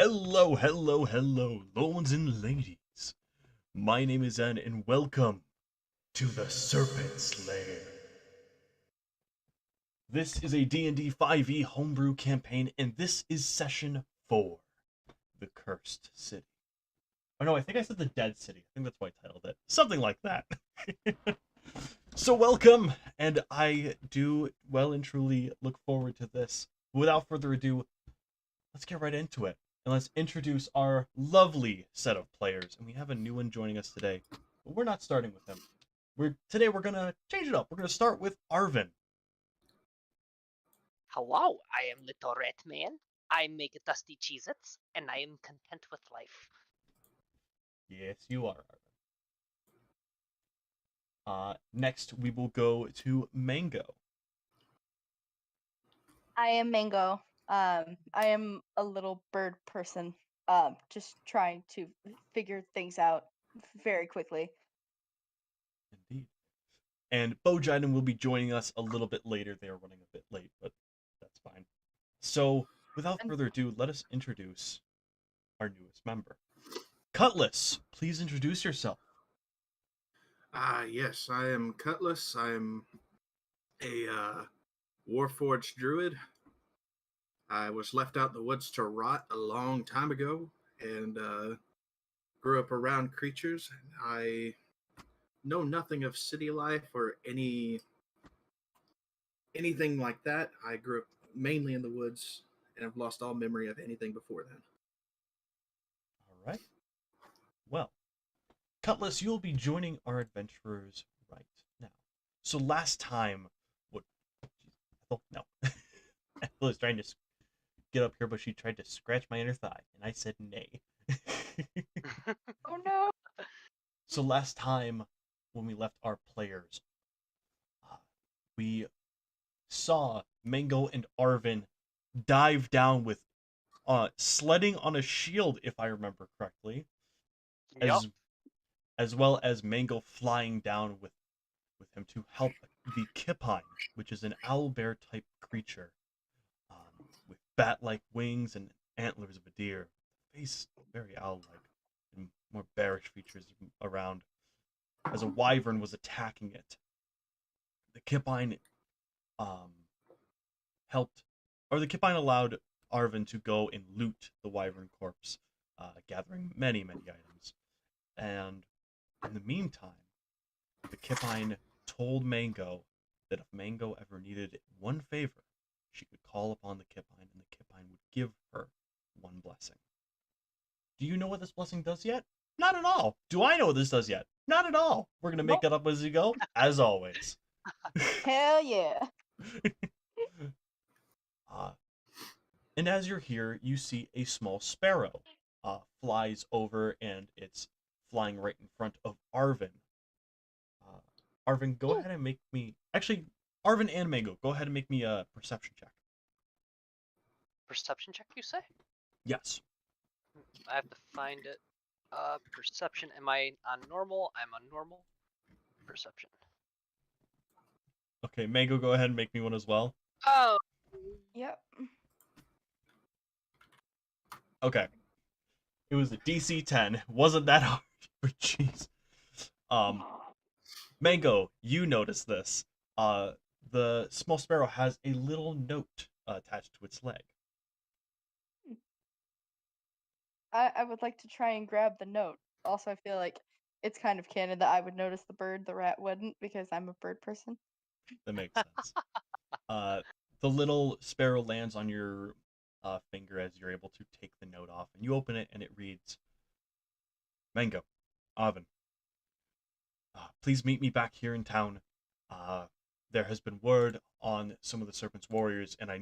Hello, hello, hello, lords and ladies. My name is Anne, and welcome to the Serpents Lair. This is a D&D 5e homebrew campaign, and this is session 4, the Cursed City. Oh no, I think I said the Dead City. I think that's why I titled it. Something like that. So welcome, and I do well and truly look forward to this. Without further ado, let's get right into it. And let's introduce our lovely set of players. And we have a new one joining us today. But we're not starting with him. Today we're gonna change it up. We're gonna start with Arven. Hello, I am Little Red Man. I make dusty Cheez-Its, and I am content with life. Yes, you are, Arven. Next we will go to Mango. I am Mango. I am a little bird person. Just trying to figure things out very quickly. Indeed. And Boe Jiden will be joining us a little bit later. They are running a bit late, but that's fine. So, without further ado, let us introduce our newest member. Cutlus, please introduce yourself. Yes, I am Cutlus. I am a Warforged druid. I was left out in the woods to rot a long time ago and grew up around creatures. I know nothing of city life or anything like that. I grew up mainly in the woods and have lost all memory of anything before then. All right. Well, Cutlus, you'll be joining our adventurers right now. So last time, what? Oh no, Ethel was trying to get up here, but she tried to scratch my inner thigh, and I said nay. Oh no! So last time, when we left our players, we saw Mango and Arven dive down with sledding on a shield, if I remember correctly, Yep. as well as Mango flying down with him to help the Kipine, which is an owlbear type creature with bat-like wings and antlers of a deer. Face very owl-like and more bearish features around. As a wyvern was attacking it, the Kipine helped, or the Kipine allowed Arven to go and loot the wyvern corpse, gathering many, many items. And in the meantime, the Kipine told Mango that if Mango ever needed one favor, she could call upon the Kipine, and the Kipine would give her one blessing. Do you know what this blessing does yet? Not at all. Do I know what this does yet? Not at all. We're gonna make that up as we go, as always. Hell yeah! And as you're here, you see a small sparrow flies over, and it's flying right in front of Arven. Arven, go ahead and make me... Actually, Arven and Mango, go ahead and make me a perception check. Perception check, you say? Yes. I have to find it. Perception. Am I on normal? I'm on normal. Perception. Okay, Mango, go ahead and make me one as well. Oh. Yep. Okay. It was a DC 10. Wasn't that hard, but jeez. Mango, you notice this. The small sparrow has a little note attached to its leg. I would like to try and grab the note. Also, I feel like it's kind of canon that I would notice the bird, the rat wouldn't, because I'm a bird person. That makes sense. The little sparrow lands on your finger as you're able to take the note off, and you open it, and it reads, Mango, Arven, please meet me back here in town. There has been word on some of the Serpent's warriors, and I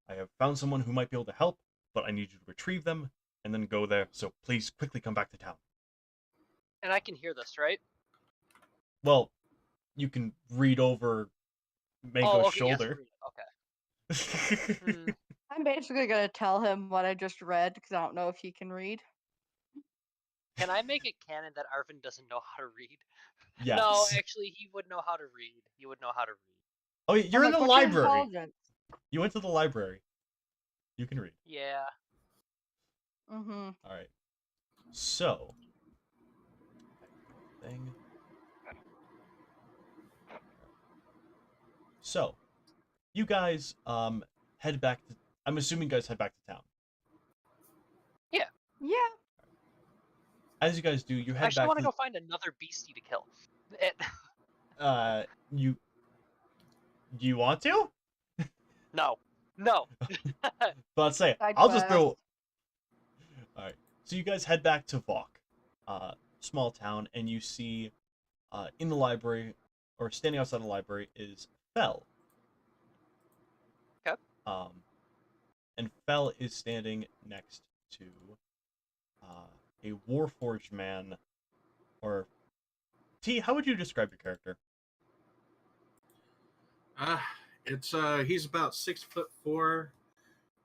have found someone who might be able to help, but I need you to retrieve them and then go there. So please quickly come back to town. And I can hear this, right? Well, you can read over Mango's shoulder. Okay. I'm basically gonna tell him what I just read because I don't know if he can read. Can I make it canon that Arven doesn't know how to read? Yes. No, actually, he would know how to read. He would know how to read. Oh, you're in the What's your library. intelligence? You went to the library. You can read. Yeah. Mm-hmm. All right. So, thing. So, you guys head back to. I'm assuming you guys head back to town. Yeah. As you guys do, you I head actually back want to to. go find another beastie to kill. It, You. Do you want to? no. No. But let's say Side I'll just quest. throw. All right. So you guys head back to Vok, small town, and you see, in the library, or standing outside the library, is Fel. Okay. And Fel is standing next to a warforged man, or T. How would you describe your character? Uh, it's he's about 6'4".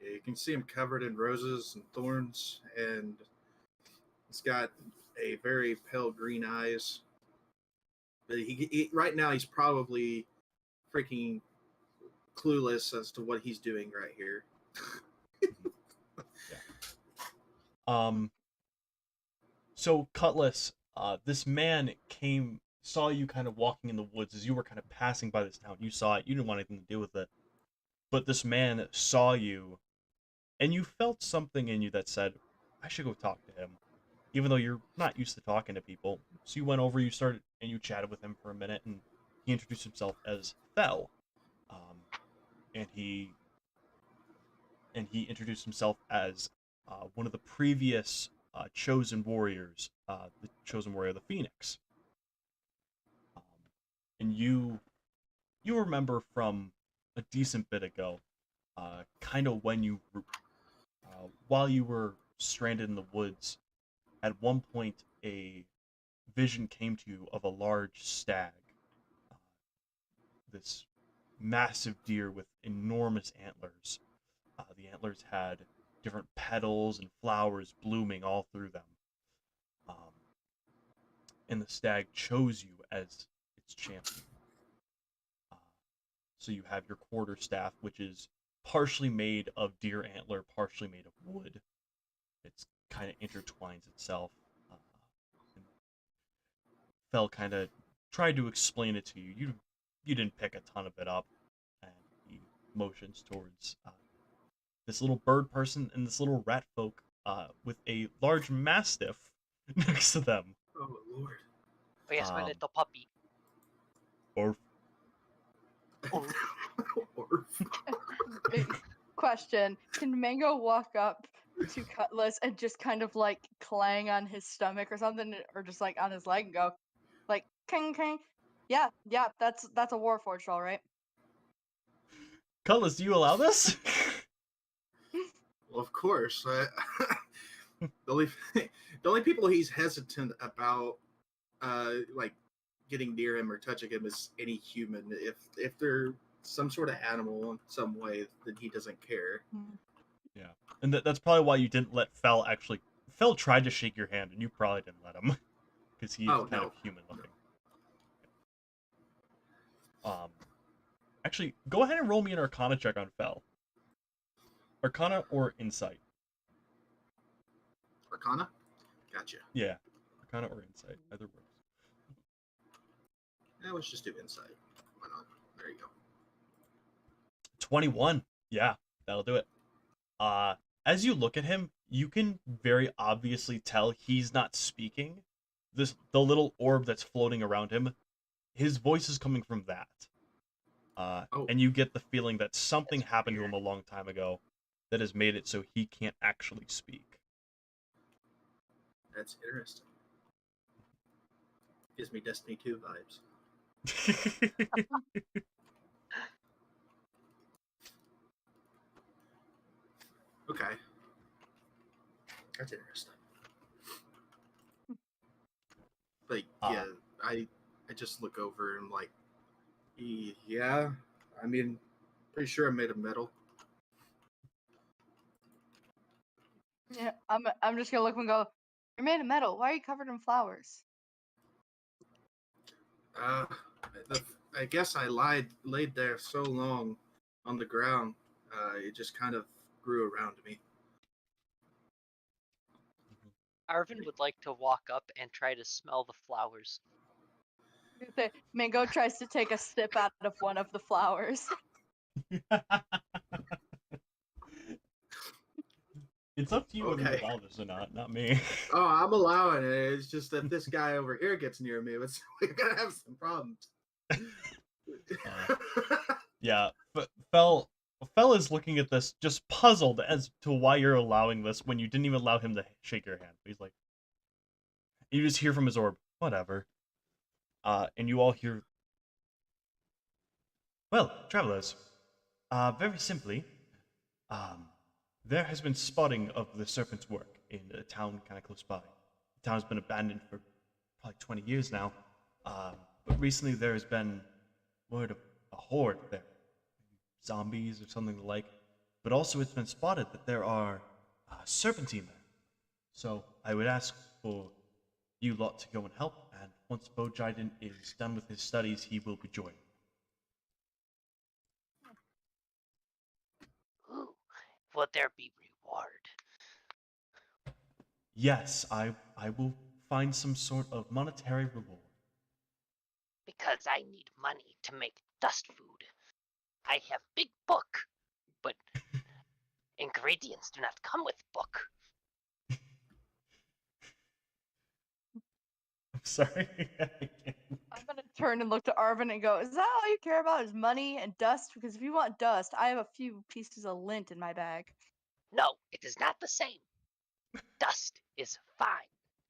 You can see him covered in roses and thorns, and he's got a very pale green eyes. But he right now he's probably freaking clueless as to what he's doing right here. So Cutlus, this man saw you kind of walking in the woods as you were kind of passing by this town. You saw it. You didn't want anything to do with it. But this man saw you, and you felt something in you that said, I should go talk to him. Even though you're not used to talking to people. So you went over, you started, and you chatted with him for a minute, and he introduced himself as Fel. And he introduced himself as one of the previous chosen warriors, the chosen warrior of the Phoenix. And you remember from a decent bit ago, kind of when you while you were stranded in the woods, at one point a vision came to you of a large stag, this massive deer with enormous antlers. The antlers had different petals and flowers blooming all through them. And the stag chose you as its champion. So you have your quarterstaff, which is partially made of deer antler, partially made of wood. It's kind of intertwines itself. And Fel kind of tried to explain it to you. You didn't pick a ton of it up, and he motions towards this little bird person and this little rat folk with a large mastiff next to them. Oh Lord! Oh yes, my Um, little puppy. Or Or- Question: can Mango walk up to Cutlus and just kind of like clang on his stomach or something, or just like on his leg and go, like, king, king? Yeah, that's a warforged, all right. Cutlass, do you allow this? Well, of course. The only people he's hesitant about, like getting near him or touching him is any human. If they're some sort of animal in some way, then he doesn't care. Yeah, and that's probably why you didn't let Fel actually. Fel tried to shake your hand, and you probably didn't let him, because he is Oh, kind no. of human looking. Actually, go ahead and roll me an Arcana check on Fel. Arcana or Insight. Arcana? Gotcha. Yeah, Arcana or Insight, either works. Yeah, let's just do insight. Why not? There you go. 21. Yeah, that'll do it. As you look at him, you can very obviously tell he's not speaking. The little orb that's floating around him, his voice is coming from that. Oh. And you get the feeling that something That's happened to him a weird. long time ago that has made it so he can't actually speak. That's interesting. Gives me Destiny 2 vibes. Okay. That's interesting. But yeah, I just look over and I'm like, yeah, I mean, pretty sure I'm made of metal. Yeah, I'm just gonna look and go, you're made of metal. Why are you covered in flowers? I guess I laid there so long on the ground. It just kind of grew around me. Arven would like to walk up and try to smell the flowers. Mango tries to take a sip out of one of the flowers. It's up to you whether you Okay. allow this or not me. Oh, I'm allowing it. It's just that this guy over here gets near me. We're gonna have some problems. Yeah, but Fel is looking at this just puzzled as to why you're allowing this when you didn't even allow him to shake your hand. He's like, you just hear from his orb, whatever. And you all hear, well, travelers, very simply, there has been spotting of the Serpent's work in a town kind of close by. The town's been abandoned for probably 20 years now, but recently there has been word of a horde there, zombies or something like. But also it's been spotted that there are serpentine there. So I would ask for you lot to go and help, and once Boe Jiden is done with his studies, he will be joined. Ooh, will there be reward? Yes, I will find some sort of monetary reward. Because I need money to make dust food. I have big book, but ingredients do not come with book. I'm sorry. I'm gonna turn and look to Arven and go, is that all you care about is money and dust? Because if you want dust, I have a few pieces of lint in my bag. No, it is not the same. Dust is fine.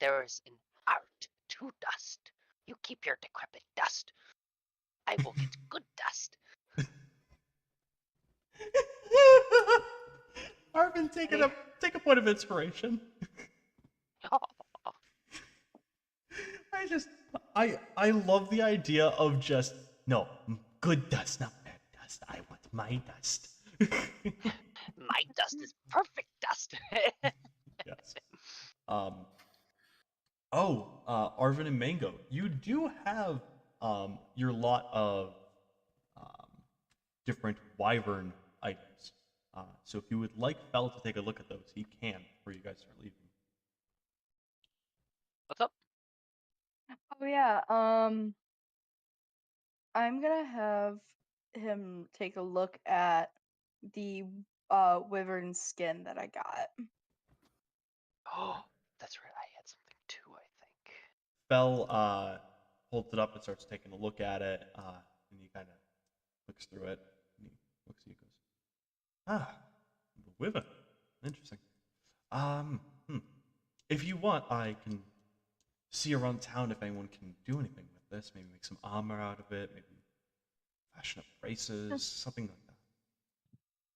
There is an art to dust. You keep your decrepit dust. I will get good dust. Arven, take a point of inspiration. I love the idea of just, no, good dust, not bad dust. I want my dust. My dust is perfect dust. Yes. Arven and Mango, you do have your lot of different wyvern items. So if you would like Fel to take a look at those, he can before you guys start leaving. What's up? Oh yeah, I'm gonna have him take a look at the wyvern skin that I got. Oh, that's right. I had something too, I think. Fel holds it up and starts taking a look at it, and he kind of looks through it, and he looks at you and goes, the wyvern. Interesting. If you want, I can see around town if anyone can do anything with this. Maybe make some armor out of it, maybe fashion up braces, something like that.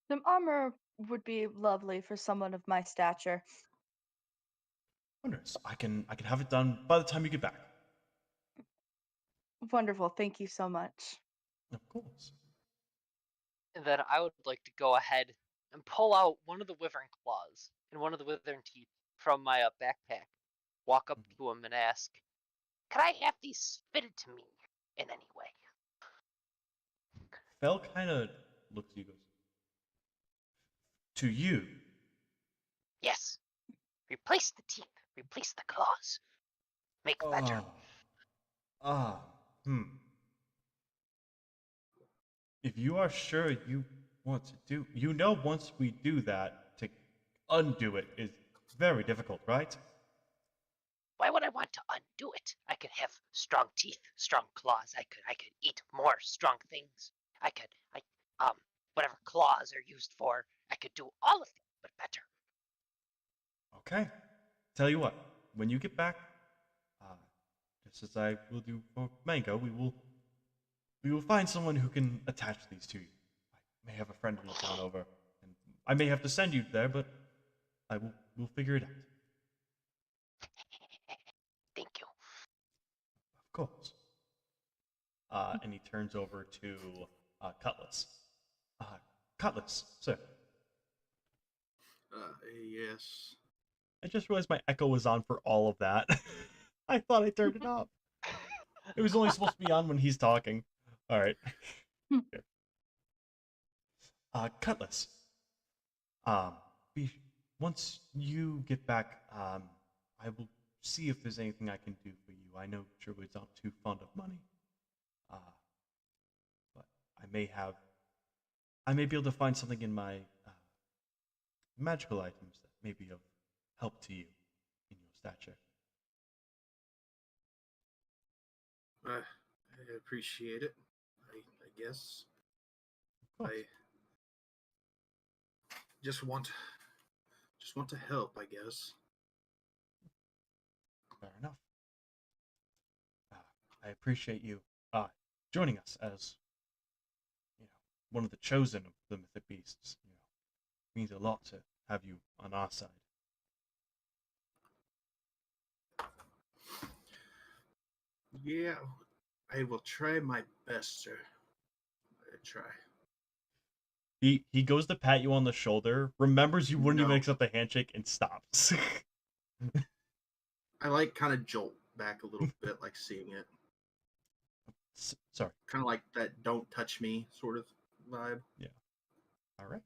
Some armor would be lovely for someone of my stature. Wondrous. I can have it done by the time you get back. Wonderful, thank you so much. Of course. And then I would like to go ahead and pull out one of the wyvern claws and one of the wyvern teeth from my backpack. Walk up to him and ask, "Can I have these fitted to me in any way?" Fel kind of looks at you and goes, to you? Yes. Replace the teeth. Replace the claws. Make better. If you are sure you want to do, once we do that, to undo it is very difficult, right? Why would I want to undo it? I could have strong teeth, strong claws. I could eat more strong things. Whatever claws are used for, I could do all of them, but better. Okay. Tell you what, when you get back, just as I will do for Mango, we will find someone who can attach these to you. I may have a friend in the town over, and I may have to send you there, but we'll figure it out. Thank you. Of course. And he turns over to Cutlus. Cutlus, sir. Yes. I just realized my echo was on for all of that. I thought I turned it off. It was only supposed to be on when he's talking. All right. Cutlus. Um, be, once you get back, I will see if there's anything I can do for you. I know druids aren't too fond of money, uh, but I may be able to find something in my magical items that may be of help to you in your stature. I appreciate it. I guess Of course. I just want to help. I guess. Fair enough. Uh, I appreciate you joining us as one of the chosen of the mythic beasts. It means a lot to have you on our side. Yeah, I will try my best, sir. I try. He goes to pat you on the shoulder, remembers you wouldn't even No. accept a handshake, and stops. I kind of jolt back a little bit, like seeing it. Sorry. Kind of like that "don't touch me" sort of vibe. Yeah. All right.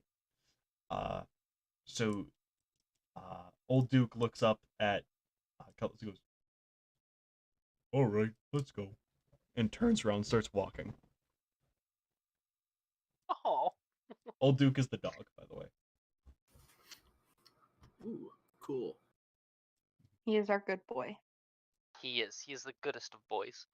So, old Duke looks up at Cutlus and goes, "All right, let's go," and turns around and starts walking. Oh. Old Duke is the dog, by the way. Ooh, cool. He is our good boy. He is. He is the goodest of boys.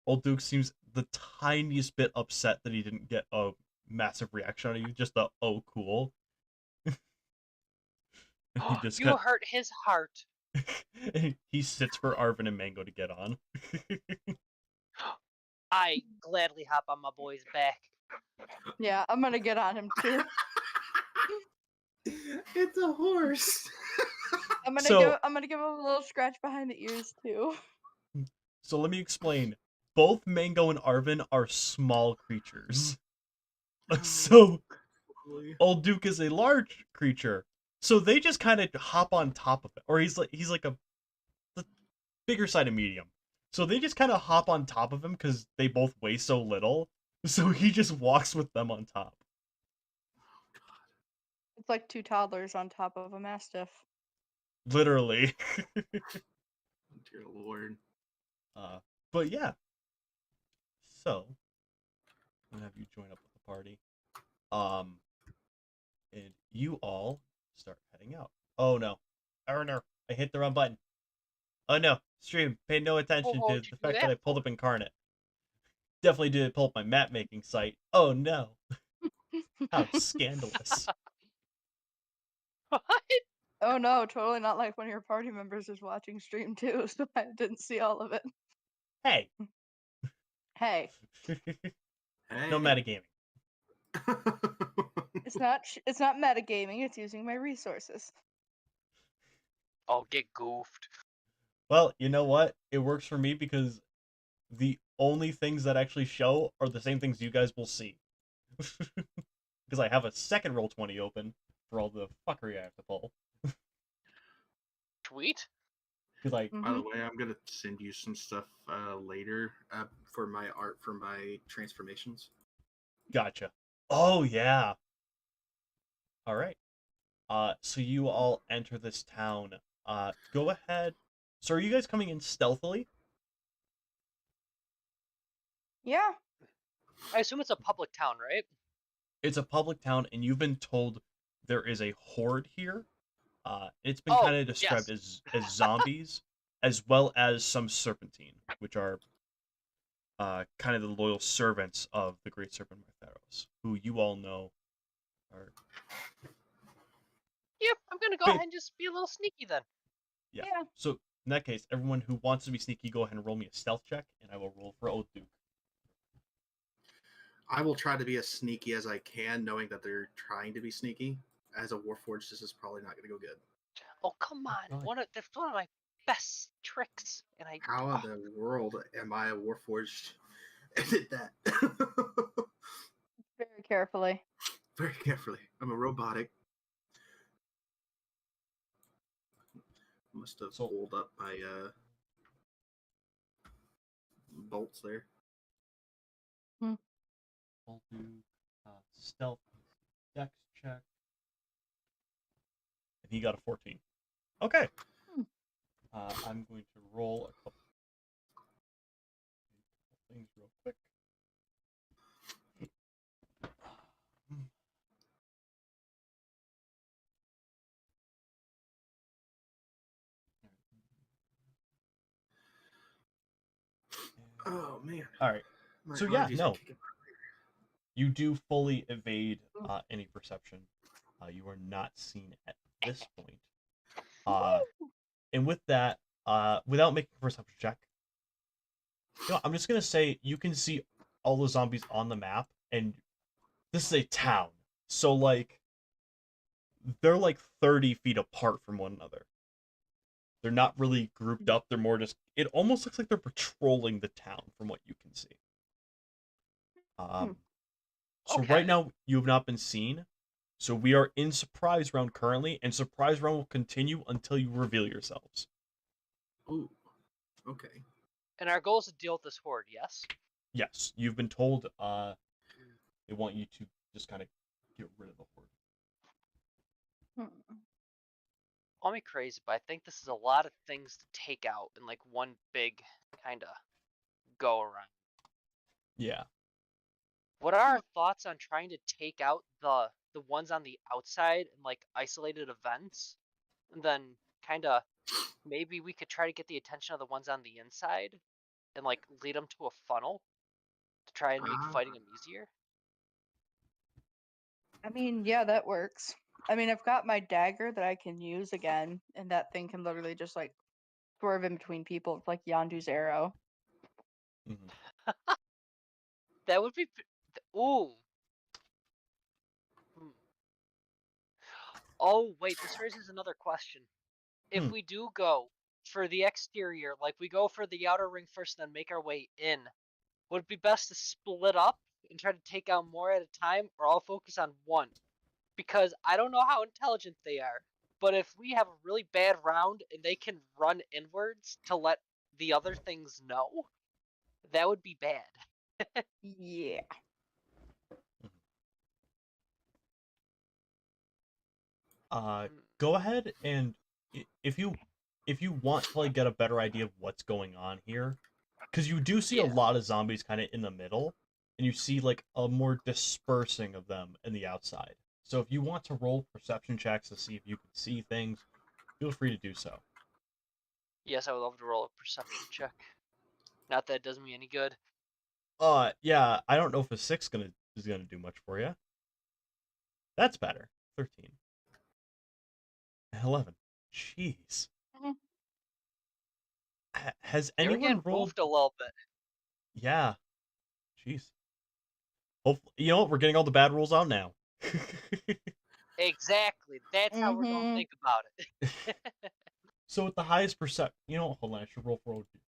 Old Duke seems the tiniest bit upset that he didn't get a massive reaction out of you. Just the "oh, cool." He just You hurt his heart. he sits for Arven and Mango to get on. I gladly hop on my boy's back. Yeah, I'm gonna get on him too. It's a horse. I'm gonna So- I'm gonna give him a little scratch behind the ears too. So let me explain. Both Mango and Arven are small creatures. So Old Duke is a large creature. So they just kind of hop on top of it. Or he's like the bigger side of medium. So they just kind of hop on top of him because they both weigh so little. So he just walks with them on top. It's like two toddlers on top of a mastiff. Literally. Dear Lord. But yeah. So I'm gonna have you join up with the party. And you all start heading out. Oh no. Oh no. I hit the wrong button. Oh no. Stream, pay no attention What to would you the do fact that I that pulled for? up Incarnate. Definitely did pull up my map making site. Oh no. How scandalous. What? Oh no, totally not like one of your party members is watching stream too, so I didn't see all of it. Hey. Hey, No metagaming. it's not metagaming, it's using my resources. Oh, get goofed. Well, you know what? It works for me because the only things that actually show are the same things you guys will see. Because I have a second Roll20 open for all the fuckery I have to pull. Sweet. Because By the way, I'm gonna send you some stuff later for my art for my transformations. Gotcha. Oh yeah. All right. So you all enter this town. Go ahead. So are you guys coming in stealthily? Yeah. I assume it's a public town, right? It's a public town, and you've been told there is a horde here. It's been Oh, kind of described as zombies, as well as some serpentine, which are kind of the loyal servants of the Great Serpent Mytheros, who you all know are. Yep, I'm gonna go Wait. ahead and just be a little sneaky then. Yeah. Yeah. So in that case, everyone who wants to be sneaky, go ahead and roll me a stealth check, and I will roll for Old Duke. I will try to be as sneaky as I can, knowing that they're trying to be sneaky. As a Warforged, this is probably not going to go good. Oh, come on. Right. That's one of my best tricks. And I How in the world am I a Warforged? I did that Very carefully. very carefully. I'm a robotic. Must have pulled up my bolts there. Old Duke, stealth. Dex check. And he got a 14. Okay. I'm going to roll a couple things real quick. Oh man. All right. My So yeah, allergies are no. kicking my rear. You do fully evade any perception. You are not seen at this point. And with that, without making a perception check, I'm just gonna say you can see all the zombies on the map, and this is a town, so like they're like 30 feet apart from one another. They're not really grouped up. They're more just. It almost looks like they're patrolling the town from what you can see. So Okay. right now you have not been seen. So we are in surprise round currently, and surprise round will continue until you reveal yourselves. Ooh. Okay. And our goal is to deal with this horde, yes? Yes, you've been told they want you to just kind of get rid of the horde. Call me crazy, but I think this is a lot of things to take out in like one big kind of go around. Yeah. What are our thoughts on trying to take out the ones on the outside in like isolated events, and then kind of maybe we could try to get the attention of the ones on the inside, and like lead them to a funnel to try and make fighting them easier? I mean, yeah, that works. I mean, I've got my dagger that I can use again, and that thing can literally just like swerve in between people. It's like Yondu's arrow. Mm-hmm. That would be. Ooh. Oh wait, this raises another question. If we do go for the exterior, like we go for the outer ring first, then make our way in, would it be best to split up and try to take out more at a time, or all focus on one? Because I don't know how intelligent they are, but if we have a really bad round and they can run inwards to let the other things know, that would be bad. Yeah. Go ahead and if you want to like get a better idea of what's going on here, because you do see a lot of zombies kind of in the middle, and you see like a more dispersing of them in the outside. So if you want to roll perception checks to see if you can see things, feel free to do so. Yes, I would love to roll a perception check. Not that it does me any good. Yeah, I don't know if a 6 is gonna do much for you. That's better. 13. 11. Jeez. Mhm. Has They were anyone getting rolled? boofed a little bit. Yeah. Jeez. Hopefully, you know what? We're getting all the bad rules out now. Exactly. That's how we're gonna think about it. So with the highest percent, you know, hold on, I should roll for Old Duke.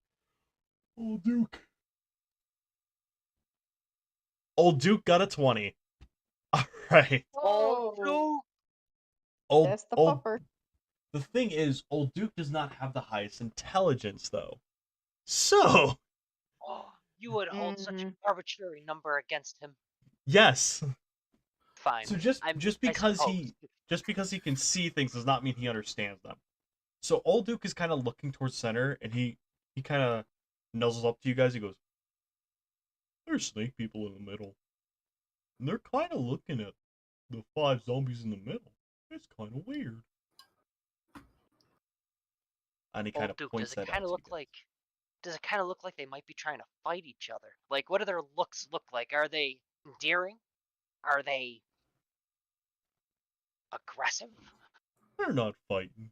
Old Duke. Old Duke got a 20. All right. Oh no! That's the pupper. The thing is, Old Duke does not have the highest intelligence, though. So. Oh, you would hold such an arbitrary number against him. Yes. Fine. So just because he can see things does not mean he understands them. So Old Duke is kind of looking towards center, and he kind of nuzzles up to you guys. He goes, "There's snake people in the middle, and they're kind of looking at the 5 zombies in the middle. It's kind of weird." And he kind of points that out to you guys. Does it kind of look like they might be trying to fight each other? Like, what do their looks look like? Are they endearing? Are they aggressive? They're not fighting.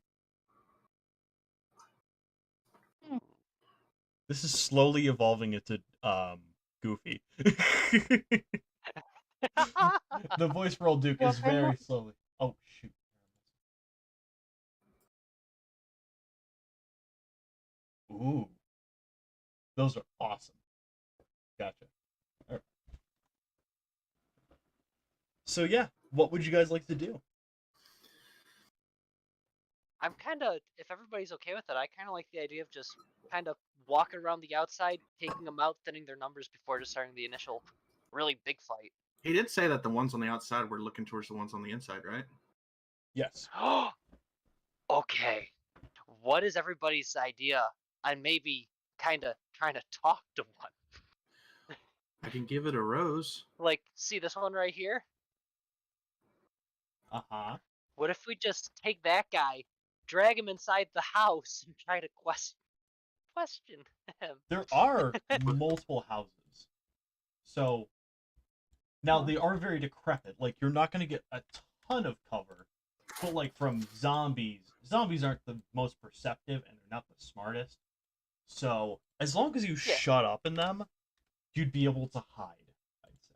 This is slowly evolving into Goofy. The voice for Old Duke is very slowly. Oh shoot. Ooh. Those are awesome. Gotcha. All right. So yeah, what would you guys like to do? I'm kind of, if everybody's okay with it, I kind of like the idea of just kind of walking around the outside, taking them out, thinning their numbers before just starting the initial really big fight. He did say that the ones on the outside were looking towards the ones on the inside, right? Yes. Okay. What is everybody's idea on maybe kind of trying to talk to one? I can give it a rose. Like, see this one right here? Uh-huh. What if we just take that guy, drag him inside the house, and try to question him? There are multiple houses. So now they are very decrepit. Like, you're not going to get a ton of cover. But like from zombies aren't the most perceptive and they're not the smartest. So as long as you shut up in them, you'd be able to hide, I'd say.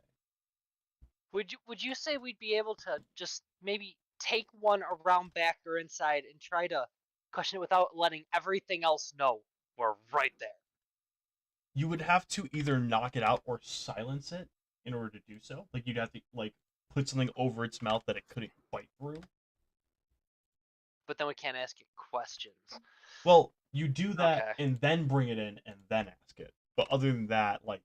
Would you say we'd be able to just maybe take one around back or inside and try to question it without letting everything else know we're right there? You would have to either knock it out or silence it in order to do so. Like, you'd have to like put something over its mouth that it couldn't bite through. But then we can't ask it questions. Well, you do that Okay. and then bring it in and then ask it. But other than that, like,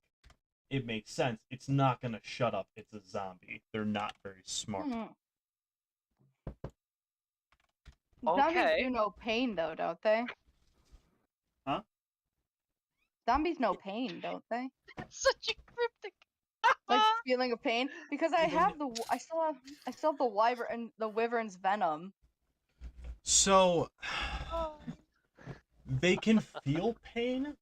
it makes sense. It's not gonna shut up. It's a zombie. They're not very smart. Zombies Okay. do know pain, though, don't they? Huh? Zombies know pain, don't they? Such a cryptic. Like feeling of pain, because I You don't have I still have the wyvern's venom. So they can feel pain,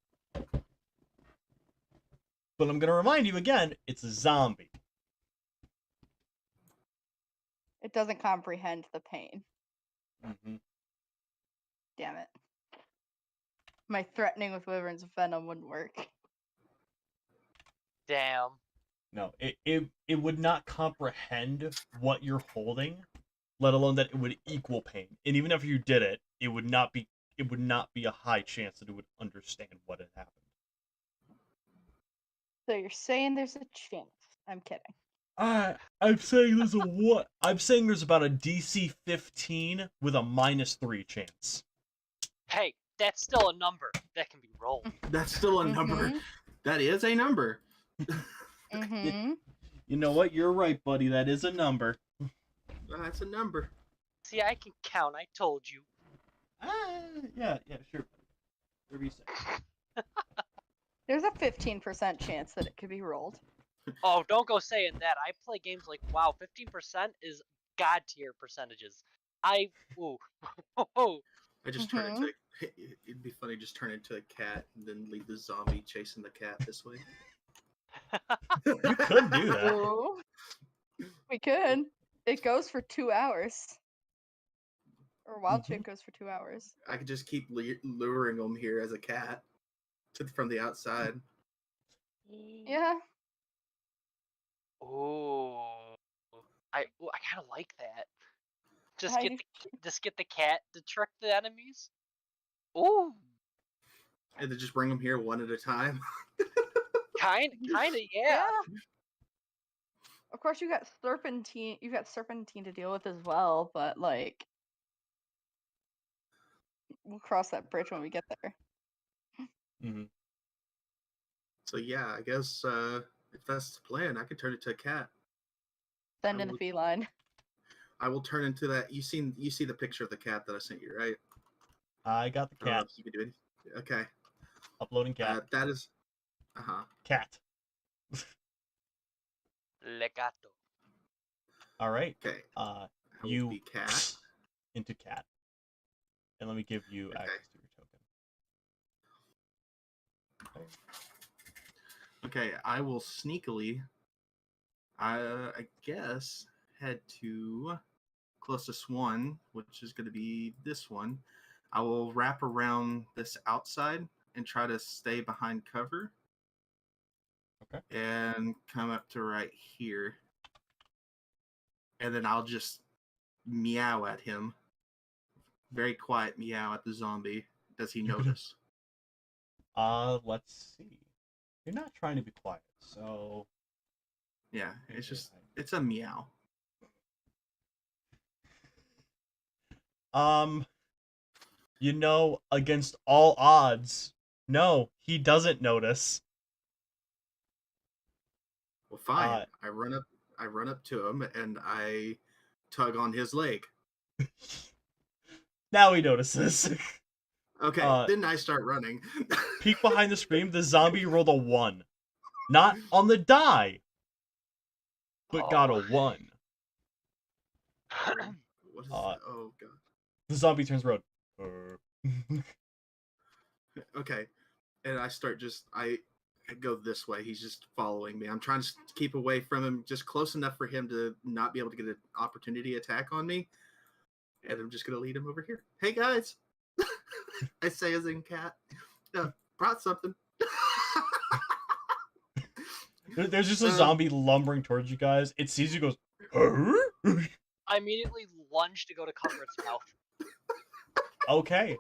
but I'm gonna remind you again, it's a zombie. It doesn't comprehend the pain. Mm-hmm. Damn it. My threatening with wyvern's venom wouldn't work. Damn. No, it would not comprehend what you're holding, let alone that it would equal pain. And even if you did it, it would not be a high chance that it would understand what had happened. So you're saying there's a chance? I'm kidding. I'm saying there's a what? I'm saying there's about a DC 15 with a -3 chance. Hey, that's still a number that can be rolled. That's still a number. That is a number. Mm-hmm. You know what? You're right, buddy. That is a number. That's a number. See, I can count. I told you. Yeah, sure. Whatever you say. There's a 15% chance that it could be rolled. Oh, don't go saying that. I play games like, wow, 15% is god tier percentages. Ooh. I just turn into. It'd be funny just turn into a cat and then leave the zombie chasing the cat this way. You could do that. Ooh. We could. It goes for 2 hours. Or Wild Chick goes for 2 hours. I could just keep luring them here as a cat from the outside. Yeah. Ooh. I kind of like that. Just get the cat to trick the enemies. Ooh. And then just bring them here one at a time. Kind of, yeah. Of course, you got Serpentine. You got Serpentine to deal with as well, but like, we'll cross that bridge when we get there. Mm-hmm. So yeah, I guess if that's the plan, I could turn it to a cat. Send in the feline. I will turn into that. You see the picture of the cat that I sent you, right? I got the cat. You can do it. Okay. Uploading cat. That is. Cat. Le gato. All right. Okay. You be cat into cat, and let me give you access to your token. Okay. I will sneakily. I guess head to closest one, which is going to be this one. I will wrap around this outside and try to stay behind cover. Okay. And come up to right here. And then I'll just meow at him. Very quiet meow at the zombie. Does he notice? Let's see. You're not trying to be quiet, so... Yeah, it's a meow. Against all odds, no, he doesn't notice. Well, fine. I run I run up to him and I tug on his leg. Now he notices. Okay, then I start running. Peek behind the screen. The zombie rolled a 1. Not on the die, but got a 1. What is that? Oh god. The zombie turns around. Okay, and I start I go this way. He's just following me. I'm trying to keep away from him, just close enough for him to not be able to get an opportunity attack on me. And I'm just gonna lead him over here. Hey guys, I say as in cat, brought something. There's just a zombie lumbering towards you guys. It sees you, goes. I immediately lunge to go to cover its mouth. Okay.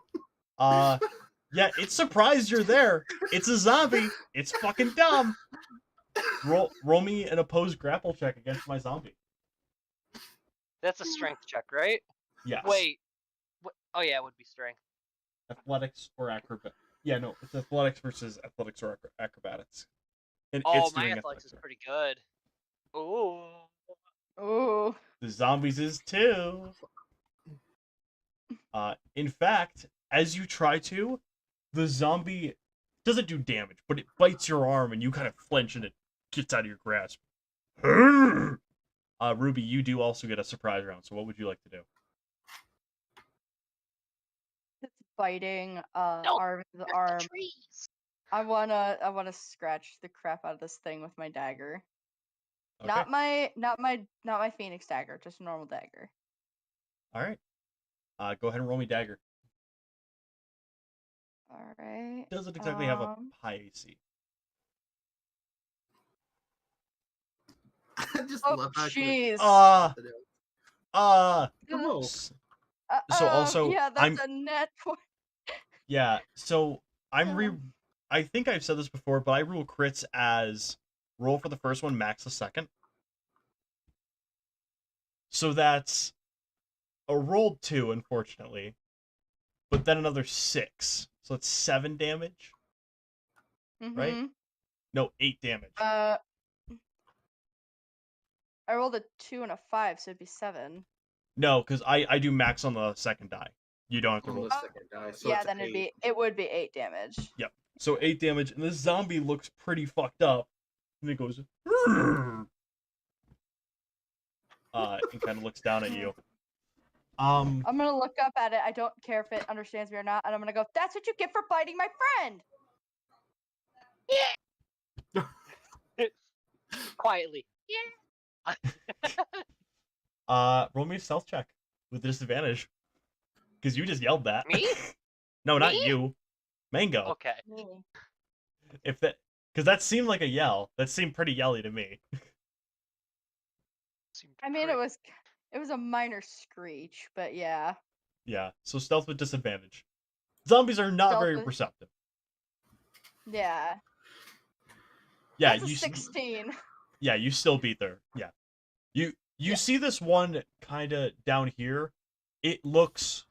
Yeah, it's surprised you're there. It's a zombie. It's fucking dumb. Roll me an opposed grapple check against my zombie. That's a strength check, right? Yes. Wait. Oh yeah, it would be strength. Athletics or acrobatics. Yeah, no, it's athletics versus athletics or acrobatics. And Oh, it's my doing athletics is pretty good. Ooh. Ooh. The zombies is too. In fact, as you try to, the zombie doesn't do damage, but it bites your arm and you kind of flinch and it gets out of your grasp. Ruby, you do also get a surprise round, so what would you like to do? It's biting No, Arven's The arm. trees. I wanna scratch the crap out of this thing with my dagger. Okay. Not my Phoenix dagger, just a normal dagger. All right. Go ahead and roll me dagger. All right. Doesn't exactly have a high AC. I just Oh love how jeez. Oh. So also, yeah, that's a net point. Yeah, so I think I've said this before, but I rule crits as roll for the first one, max the second. So that's a rolled 2, unfortunately, but then another 6. So it's 7 damage, right? No, 8 damage. I rolled a 2 and a 5, so it'd be 7. No, because I do max on the second die. You don't have to On roll. the second die, so yeah, it's then 8. it would be 8 damage. Yep. So 8 damage, and this zombie looks pretty fucked up, and it goes, and kind of looks down at you. I'm gonna look up at it. I don't care if it understands me or not, and I'm gonna go, "That's what you get for biting my friend." Quietly. Yeah. Roll me a stealth check with disadvantage, because you just yelled that. Me? No, not Me? you. Mango. Okay. If that, because that seemed like a yell. That seemed pretty yelly to me. I mean, it was a minor screech, but yeah. Yeah. So stealth with disadvantage. Zombies are not Stealth very with- perceptive. Yeah. Yeah, That's a 16. Yeah, you still beat there. Yeah. You see this one kind of down here. It looks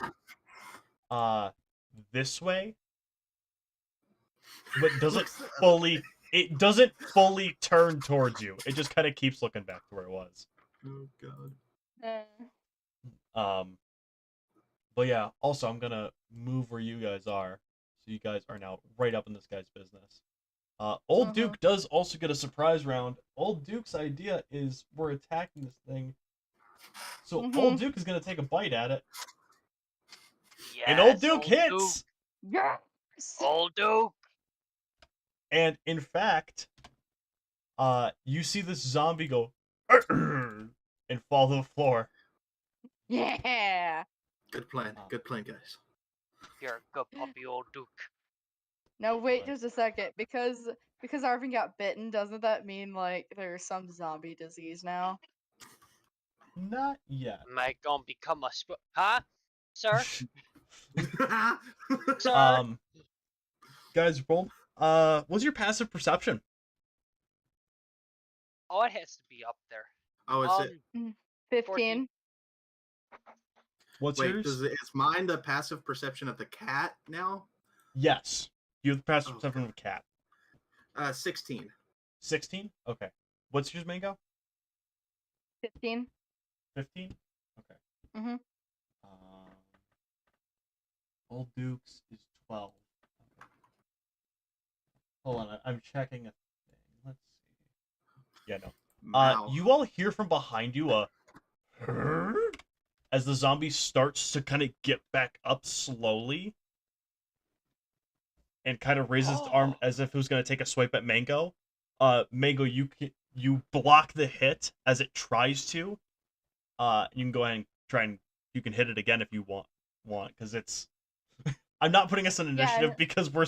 this way, but it doesn't fully turn towards you. It just kind of keeps looking back to where it was. Oh god. But yeah, also I'm gonna move where you guys are. So you guys are now right up in this guy's business. Old Duke does also get a surprise round. Old Duke's idea is we're attacking this thing. So Old Duke is gonna take a bite at it. Yes, And Old Duke hits! Yes. Old Duke. And in fact, you see this zombie go and fall to the floor. Yeah. Good plan. Good plan, guys. You're a good puppy, Old Duke. Now wait just a second, because Arven got bitten, doesn't that mean like there's some zombie disease now? Not yet. Am I gonna become a huh? Sir? Sir? Guys, roll. What's your passive perception? Oh, it has to be up there. Oh, is it? 15. What's Wait, yours? is mine the passive perception of the cat now? Yes. You have the passive Oh, perception of a cat. 16. 16? Okay. What's yours, Mango? 15. 15? Okay. Mm-hmm. Old Duke's is 12. Okay. Hold on, I'm checking a thing. Let's see. Yeah, no. Wow. You all hear from behind you a as the zombie starts to kind of get back up slowly and kind of raises its arm as if it was going to take a swipe at Mango. Mango, you block the hit as it tries to. You can go ahead and try and you can hit it again if you want because it's. I'm not putting us on initiative because we're.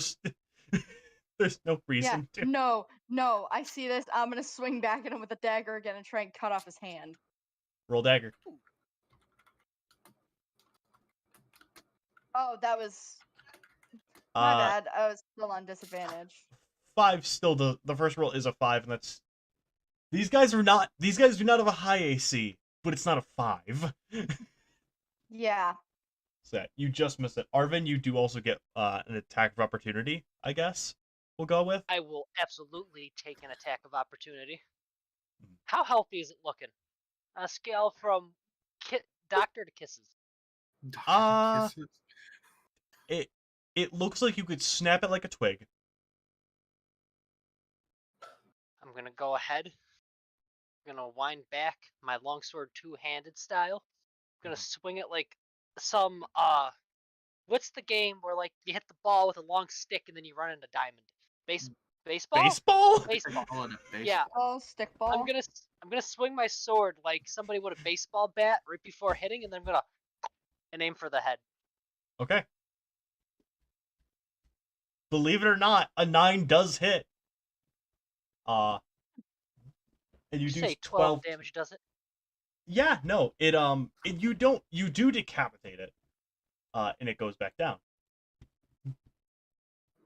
There's no reason to. No, I see this. I'm gonna swing back at him with a dagger again and try and cut off his hand. Roll dagger. Oh, that was my bad. I was still on disadvantage. 5 still the first roll is a 5, and that's these guys do not have a high AC, but it's not a 5. Yeah. So you just missed it. Arven, you do also get an attack of opportunity, I guess. We'll go with. I will absolutely take an attack of opportunity. How healthy is it looking? On a scale from doctor to kisses. Kisses. It looks like you could snap it like a twig. I'm gonna go ahead. I'm gonna wind back my longsword two-handed style. I'm gonna swing it like some what's the game where like you hit the ball with a long stick and then you run into diamond? Baseball? Baseball? Baseball. Call it a baseball. Yeah. Oh, stick ball. I'm gonna swing my sword like somebody with a baseball bat right before hitting, and then I'm gonna aim for the head. Okay. Believe it or not, a 9 does hit. And you do say 12 damage, does it? Yeah, no. You do decapitate it. And it goes back down.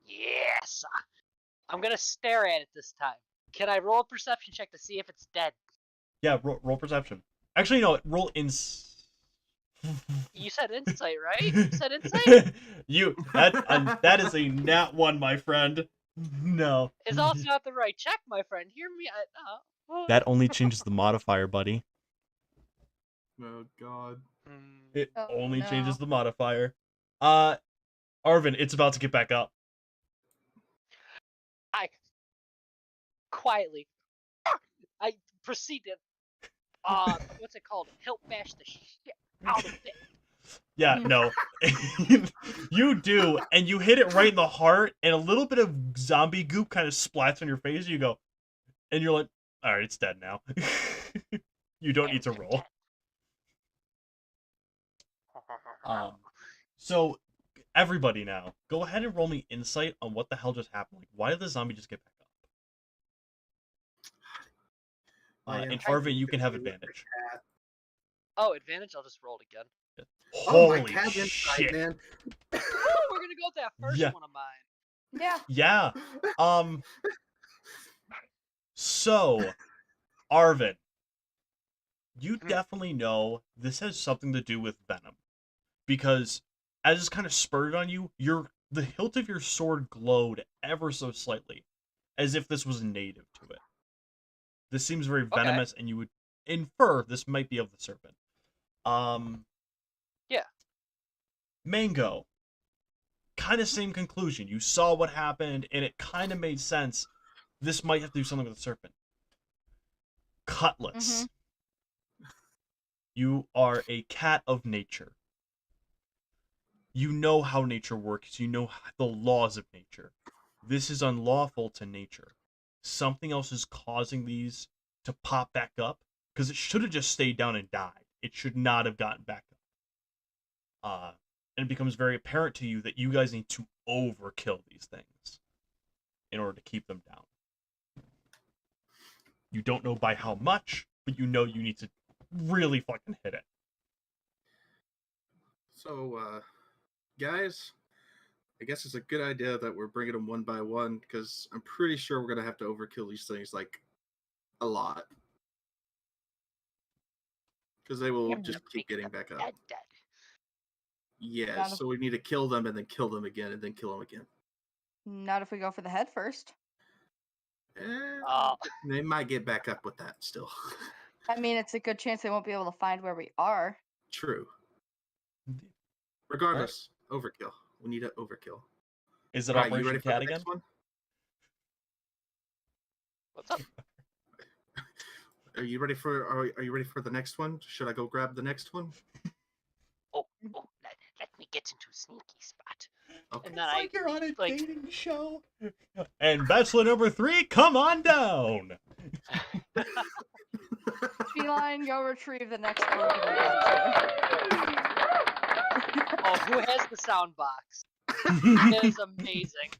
Yes. I'm gonna stare at it this time. Can I roll a perception check to see if it's dead? Yeah, roll perception. Actually, no, roll You said insight, right? You said insight? that is a nat 1, my friend. No. It's also not the right check, my friend. Hear me? That only changes the modifier, buddy. Oh god. It only changes the modifier. Arven, it's about to get back up. I quietly I proceed to what's it called? Hilt bash the shit out of it. Yeah, no. You do, and you hit it right in the heart, and a little bit of zombie goop kind of splats on your face, and you go, and you're like, alright, it's dead now. You don't need to roll. So, everybody now, go ahead and roll me insight on what the hell just happened. Like, why did the zombie just get back up? And Arven, you can have advantage. Oh, advantage? I'll just roll it again. Holy my cat shit. inside, man. Woo, we're gonna go with that first one of mine. Yeah. Yeah. So, Arven, you definitely know this has something to do with venom. Because as it's kind of spurred on you, the hilt of your sword glowed ever so slightly, as if this was native to it. This seems very venomous, and you would infer this might be of the serpent. Yeah. Mango, kind of same conclusion. You saw what happened, and it kind of made sense. This might have to do something with the serpent. Cutlus, you are a cat of nature. You know how nature works. You know the laws of nature. This is unlawful to nature. Something else is causing these to pop back up, because it should have just stayed down and died. It should not have gotten back up. And it becomes very apparent to you that you guys need to overkill these things in order to keep them down. You don't know by how much, but you know you need to really fucking hit it. So, guys, I guess it's a good idea that we're bringing them one by one, because I'm pretty sure we're going to have to overkill these things, like, a lot. Because they will just keep getting back up. Dead. Yeah, so we need to kill them and then kill them again and then kill them again. Not if we go for the head first. They might get back up with that still. I mean, it's a good chance they won't be able to find where we are. True. Indeed. Regardless, overkill. We need an overkill. Is it All right, you Operation ready for Cat the again? next one? What's up? Are you ready for? Are you ready for the next one? Should I go grab the next one? Oh, let me get into a sneaky spot. Okay. And then It's I like you're on a like dating show. And bachelor number 3, come on down. Feline, go retrieve the next organ adventure. oh, who has the sound box? It is amazing.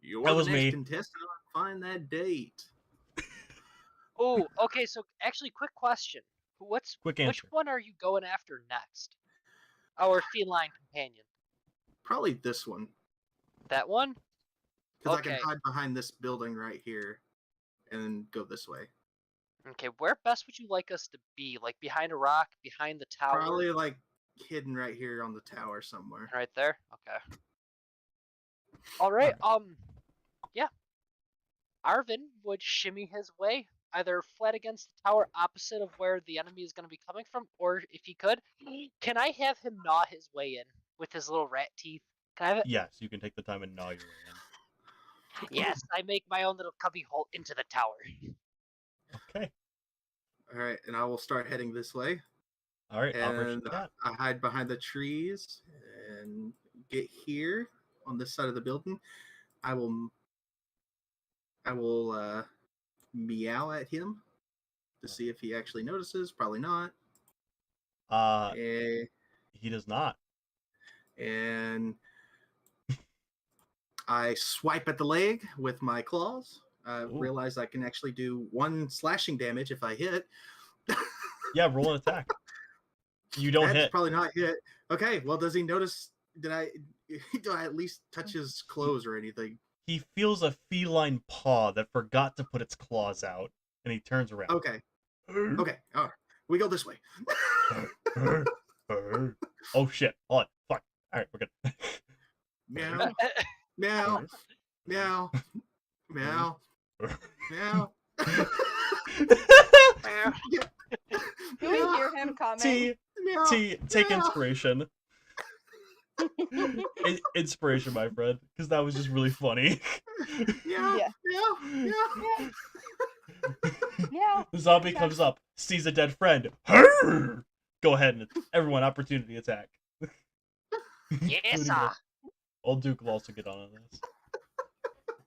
You're That was the next me. contestant on Find That Date. Oh, okay. So actually, quick question: Which answer. one are you going after next? Our feline companion. Probably this one, That one? because I can Okay. hide behind this building right here, and then go this way. Okay, where best would you like us to be? Like behind a rock, behind the tower? Probably like hidden right here on the tower somewhere. Right there? Okay. Alright, yeah. Arven would shimmy his way, either flat against the tower opposite of where the enemy is going to be coming from, or if he could, can I have him gnaw his way in with his little rat teeth? Can I have it? Yes, you can take the time and gnaw your way in. Yes, I make my own little cubby hole into the tower. Okay. All right, and I will start heading this way. All right, Operation And Cat. I hide behind the trees and get here on this side of the building. I will meow at him to see if he actually notices. Probably not. He does not. And I swipe at the leg with my claws. I Ooh. realize I can actually do 1 slashing damage if I hit. Yeah, roll an attack. You don't That's hit. probably not hit. Okay, well, does he notice? Do I at least touch his clothes or anything? He feels a feline paw that forgot to put its claws out, and he turns around. Okay. Okay. All right. We go this way. Oh shit! Hold on. Fuck. All right, we're good. Meow. Meow. Meow. Meow. Meow. Do we hear him coming? Take inspiration. Inspiration, my friend, because that was just really funny. Meow. Yeah. Meow. Meow. Yeah. The zombie Okay. comes up, sees a dead friend. Go ahead and everyone opportunity attack. Yes, Including sir. Old Duke will also get on this.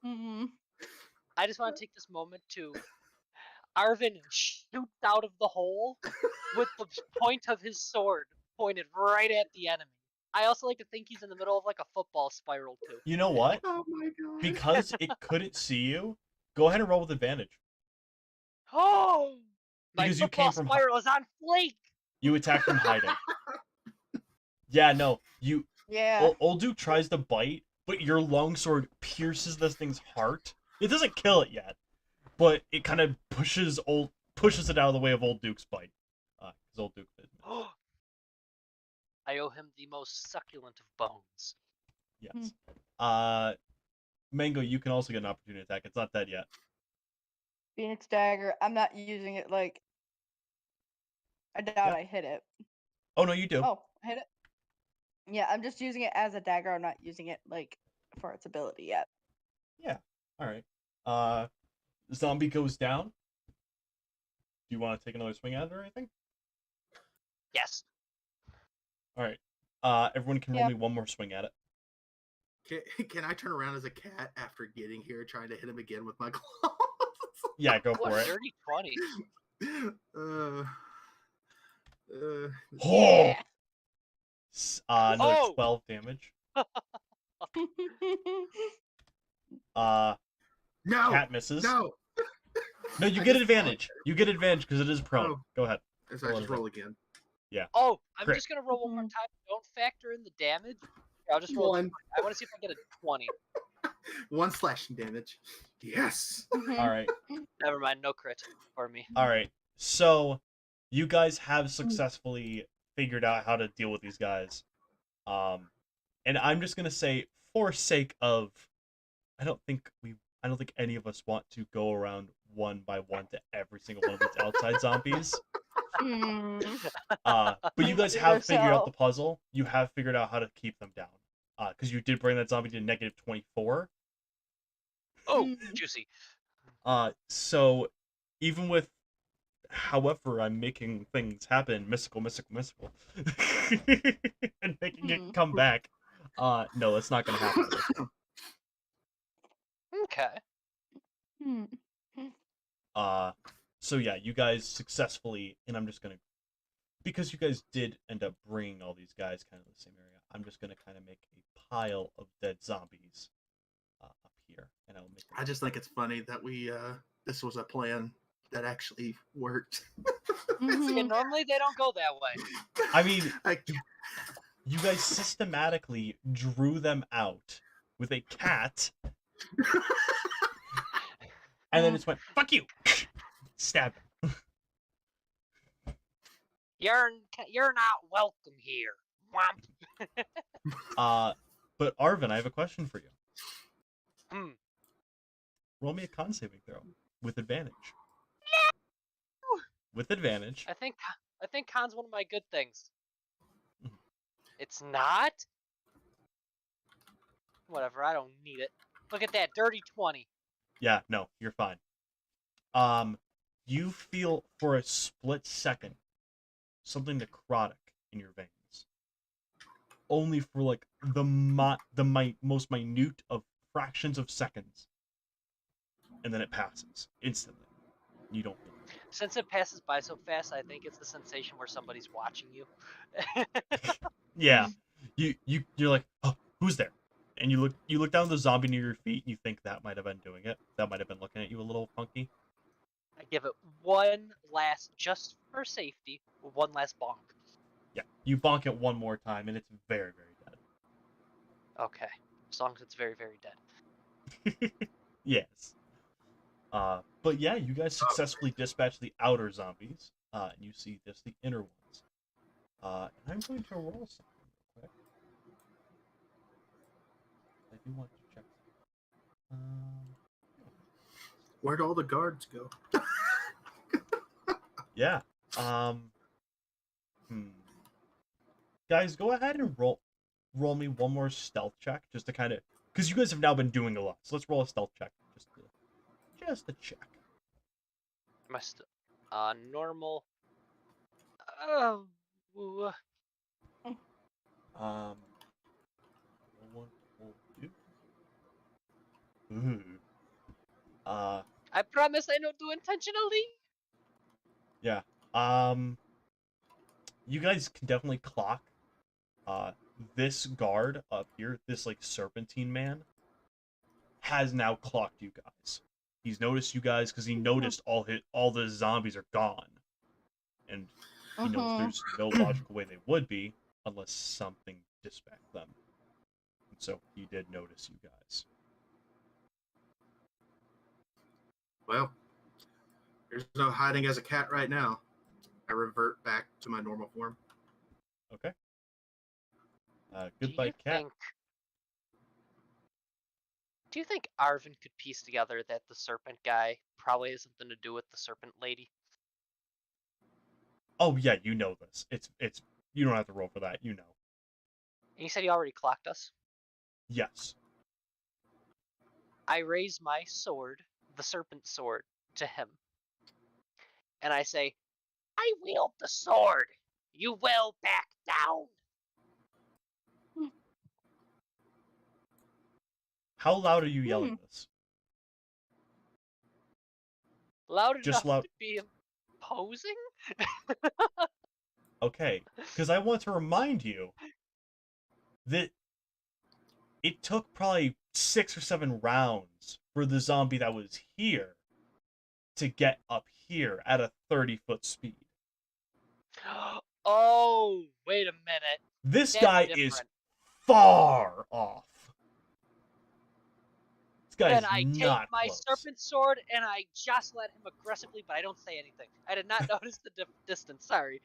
Mm-hmm. I just want to take this moment to Arven shoots out of the hole with the point of his sword pointed right at the enemy. I also like to think he's in the middle of like a football spiral too. You know what? Oh my god. Because it couldn't see you, go ahead and roll with advantage. Oh, my Because you football came from spiral is on flake. You attack from hiding. Yeah, no. Yeah. Old Duke tries to bite, but your longsword pierces this thing's heart. It doesn't kill it yet, but it kind of pushes it out of the way of Old Duke's bite. Because Old Duke did. I owe him the most succulent of bones. Yes. Mango, you can also get an opportunity attack. It's not dead yet. Phoenix Dagger. I'm not using it like. I doubt I hit it. Oh no, you do. Oh, I hit it? Yeah, I'm just using it as a dagger. I'm not using it like for its ability yet. Yeah. All right. Zombie goes down. Do you want to take another swing at it or anything? Yes. All right. Everyone can roll Yeah. me one more swing at it. Can I turn around as a cat after getting here, trying to hit him again with my claws? Yeah, go for What, it. dirty 20? Oh! Yeah. Another Oh! 12 damage. No. Cat misses. No. No, you I get just advantage. You get advantage because it is prone. Oh. Go ahead. So I just roll again. Oh, I'm Crit. just gonna roll one more Mhm. time. Don't factor in the damage. I'll just roll. One. I want to see if I get a 20. 1 slashing damage. Yes. Mhm. All right. Never mind, no crit for me. All right. So, you guys have successfully figured out how to deal with these guys. And I'm just gonna say, for sake of, I don't think we I don't think any of us want to go around one by one to every single one of these outside zombies. Hmm. But you Think guys to have figured out the yourself. puzzle. You have figured out how to keep them down. Because you did bring that zombie to negative 24. Oh, Mm. juicy. So even with however I'm making things happen, mystical, and making it come back, no, that's not gonna happen. Okay. Hmm. So yeah, you guys successfully, and I'm just gonna, because you guys did end up bringing all these guys kind of in the same area, I'm just gonna kind of make a pile of dead zombies up here, and I'll make. I just think it's funny that we this was a plan that actually worked. Yeah, Mhm. normally they don't go that way. I mean, I, you guys systematically drew them out with a cat, and then just went, "Fuck you!" Stab him. You're not welcome here. Womp. But Arven, I have a question for you. Hmm. Roll me a con saving throw with advantage. With advantage. I think con's one of my good things. Mhm. It's not. Whatever. I don't need it. Look at that dirty 20. Yeah, no, you're fine. You feel for a split second something necrotic in your veins. Only for like the most minute of fractions of seconds, and then it passes instantly. You don't feel it. Since it passes by so fast, I think it's the sensation where somebody's watching you. Yeah, you're like, oh, who's there? And you look down at the zombie near your feet, and you think that might have been doing it. That might have been looking at you a little funky. I give it one last, just for safety, one last bonk. Yeah, you bonk it one more time, and it's very, very dead. Okay, as long as it's very, very dead. Yes. But yeah, you guys successfully dispatch the outer zombies, and you see just the inner ones. And I'm going to roll something real quick. I do want to check. where'd all the guards go? Yeah. Guys, go ahead and roll me one more stealth check just to kind of, because you guys have now been doing a lot. So let's roll a stealth check just to check. Must normal. Oh. One will do. Ooh. I promise I don't do intentionally. Yeah. You guys can definitely clock. This guard up here, this like serpentine man, has now clocked you guys. He's noticed you guys because he noticed all the zombies are gone, and he knows there's no logical way they would be unless something dispatched them. And so he did notice you guys. Well, there's no hiding as a cat right now. I revert back to my normal form. Okay. Goodbye, cat. Do you think Arven could piece together that the serpent guy probably has something to do with the serpent lady? Oh yeah, you know this. It's you don't have to roll for that. You know. And you said he already clocked us. Yes. I raise my sword, the serpent sword, to him. And I say, I wield the sword. You will back down. How loud are you yelling this? Loud Just enough loud. to be imposing? Okay, because I want to remind you that it took probably 6 or 7 rounds for the zombie that was here to get up here at a 30-foot speed. Oh, wait a minute. This That's guy different. is far off. This guy Then is I take not my close. serpent sword and I just let him aggressively, but I don't say anything. I did not notice the distance. Sorry.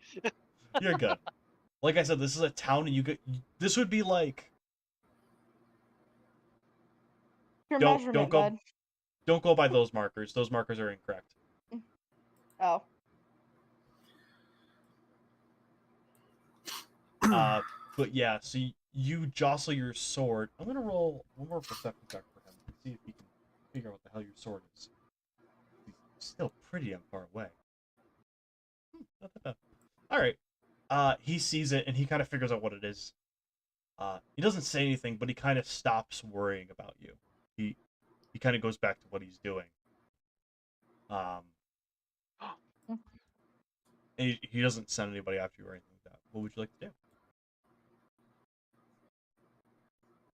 You're good. Like I said, this is a town, and this would be like Your don't measurement, go bud. Don't go by those markers. Those markers are incorrect. Oh. But yeah, so you jostle your sword. I'm gonna roll one more perception check for him. See if he can figure out what the hell your sword is. He's still pretty damn far away. Not that bad. All right. He sees it and he kind of figures out what it is. He doesn't say anything, but he kind of stops worrying about you. He kind of goes back to what he's doing. And he doesn't send anybody after you or anything like that. What would you like to do?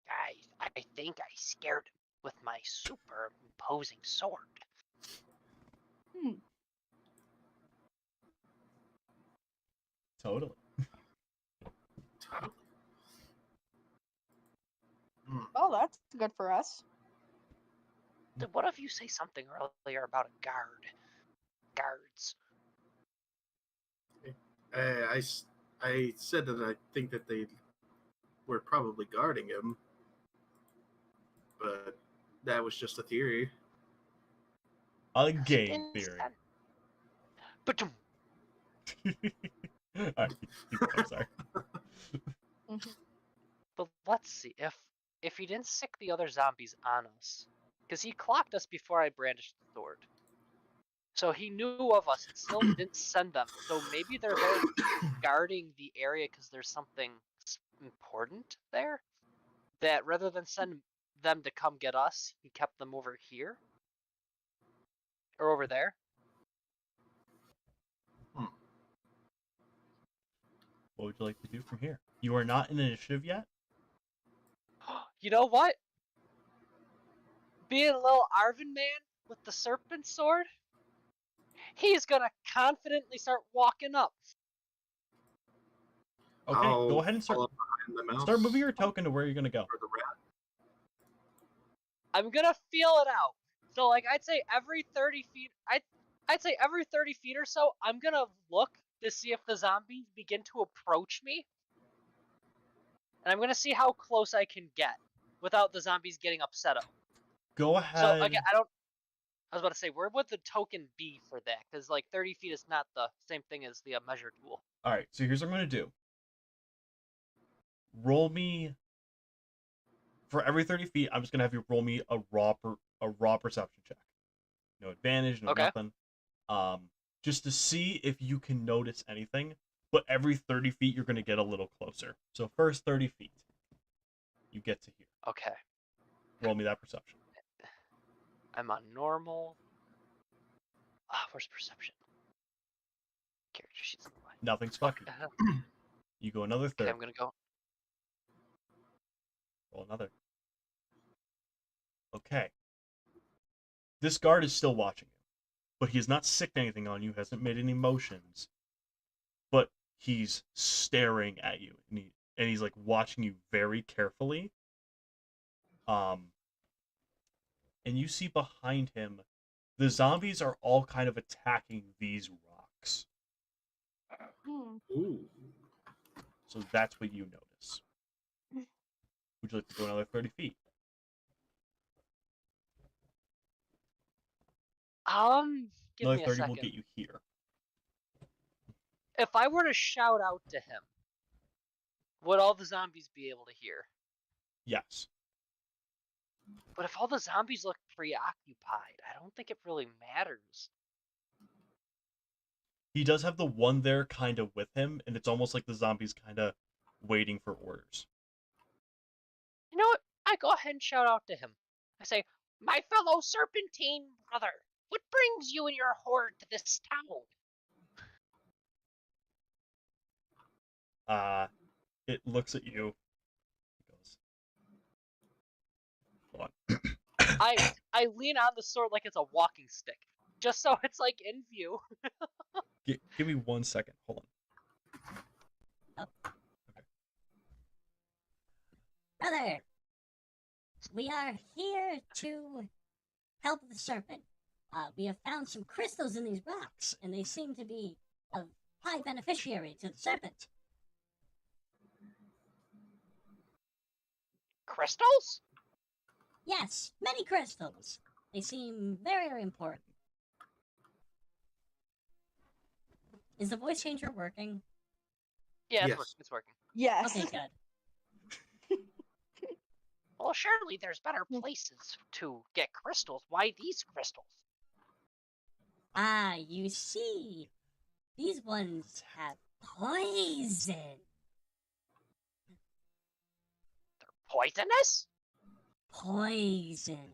Guys, I think I scared him with my super imposing sword. Totally. Well, that's good for us. Did one of you say something earlier about a guard? Guards. I said that I think that they were probably guarding him, but that was just a theory. A game theory. But Alright, keep going, sorry. But let's see if he didn't sick the other zombies on us, because he clocked us before I brandished the sword. So he knew of us and still didn't send them. So maybe they're there guarding the area because there's something important there. That rather than send them to come get us, he kept them over here or over there. What would you like to do from here? You are not in initiative yet? You know what? Being a little Arven man with the serpent sword, he's gonna confidently start walking up. Okay, go ahead and start moving your token to where you're gonna go. For the rat. I'm gonna feel it out. So like I'd say every 30 feet, I'd say every 30 feet or so, I'm gonna look to see if the zombies begin to approach me. And I'm gonna see how close I can get without the zombies getting upset. Go ahead. So again, I was about to say, where would the token be for that? Because like 30 feet is not the same thing as the measure tool. All right, so here's what I'm gonna do. Roll me for every 30 feet. I'm just gonna have you roll me a raw perception check. No advantage, no nothing. Just to see if you can notice anything. But every 30 feet, you're gonna get a little closer. So first 30 feet, you get to here. Okay. Roll me that perception. I'm on normal. Where's perception? Character sheet's online. Nothing's fucking. You go another 30. Okay, I'm gonna go. Roll another. Okay. This guard is still watching you, but he has not sicked anything on you, hasn't made any motions, but he's staring at you, and he's like watching you very carefully. And you see behind him, the zombies are all kind of attacking these rocks. Ooh. So that's what you notice. Would you like to go another 30 feet? Give Another me a 30 second. will get you here. If I were to shout out to him, would all the zombies be able to hear? Yes. But if all the zombies look preoccupied, I don't think it really matters. He does have the one there kind of with him, and it's almost like the zombies kind of waiting for orders. You know what? I go ahead and shout out to him. I say, my fellow serpentine brother, what brings you and your horde to this town? It looks at you. It goes, hold on. I lean on the sword like it's a walking stick, just so it's like in view. Give me 1 second. Hold on. Okay. Brother, we are here to help the serpent. We have found some crystals in these rocks, and they seem to be of high beneficiary to the serpent. Crystals? Yes, many crystals. They seem very, very important. Is the voice changer working? Yeah, Yes. it's working. Yes. Okay, good. Well, surely there's better places to get crystals. Why these crystals? Ah, you see, these ones have poison. They're poisonous? Poison.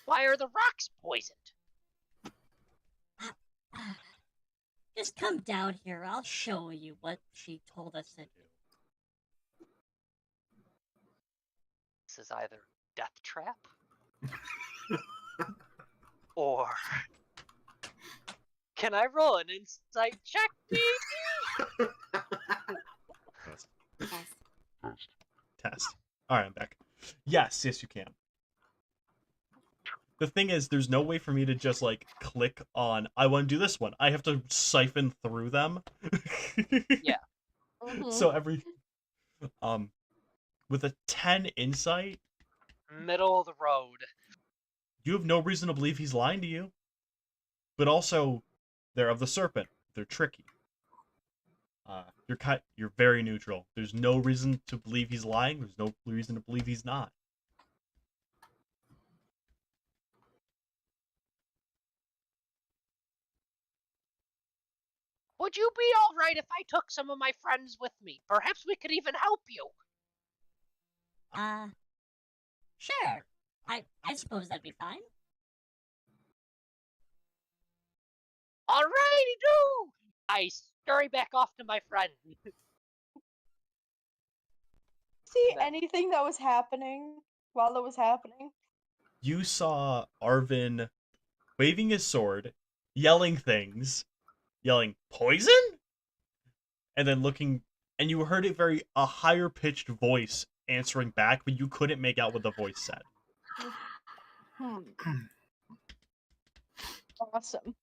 Why are the rocks poisoned? Just come down here. I'll show you what she told us to do. This is either death trap or can I roll an insight check, please? Test. All right, I'm back. Yes, you can. The thing is, there's no way for me to just like click on I want to do this one. I have to siphon through them. Yeah. So with a 10 insight, Middle of the road. you have no reason to believe he's lying to you. But also, they're of the serpent. They're tricky. You're very neutral. There's no reason to believe he's lying. There's no reason to believe he's not. Would you be alright if I took some of my friends with me? Perhaps we could even help you. Sure. I suppose that'd be fine. Alrighty do! I scurry back off to my friend. See Then- anything that was happening while it was happening? You saw Arven waving his sword, yelling things, yelling poison, and then looking, and you heard a higher pitched voice answering back, but you couldn't make out what the voice said. Awesome.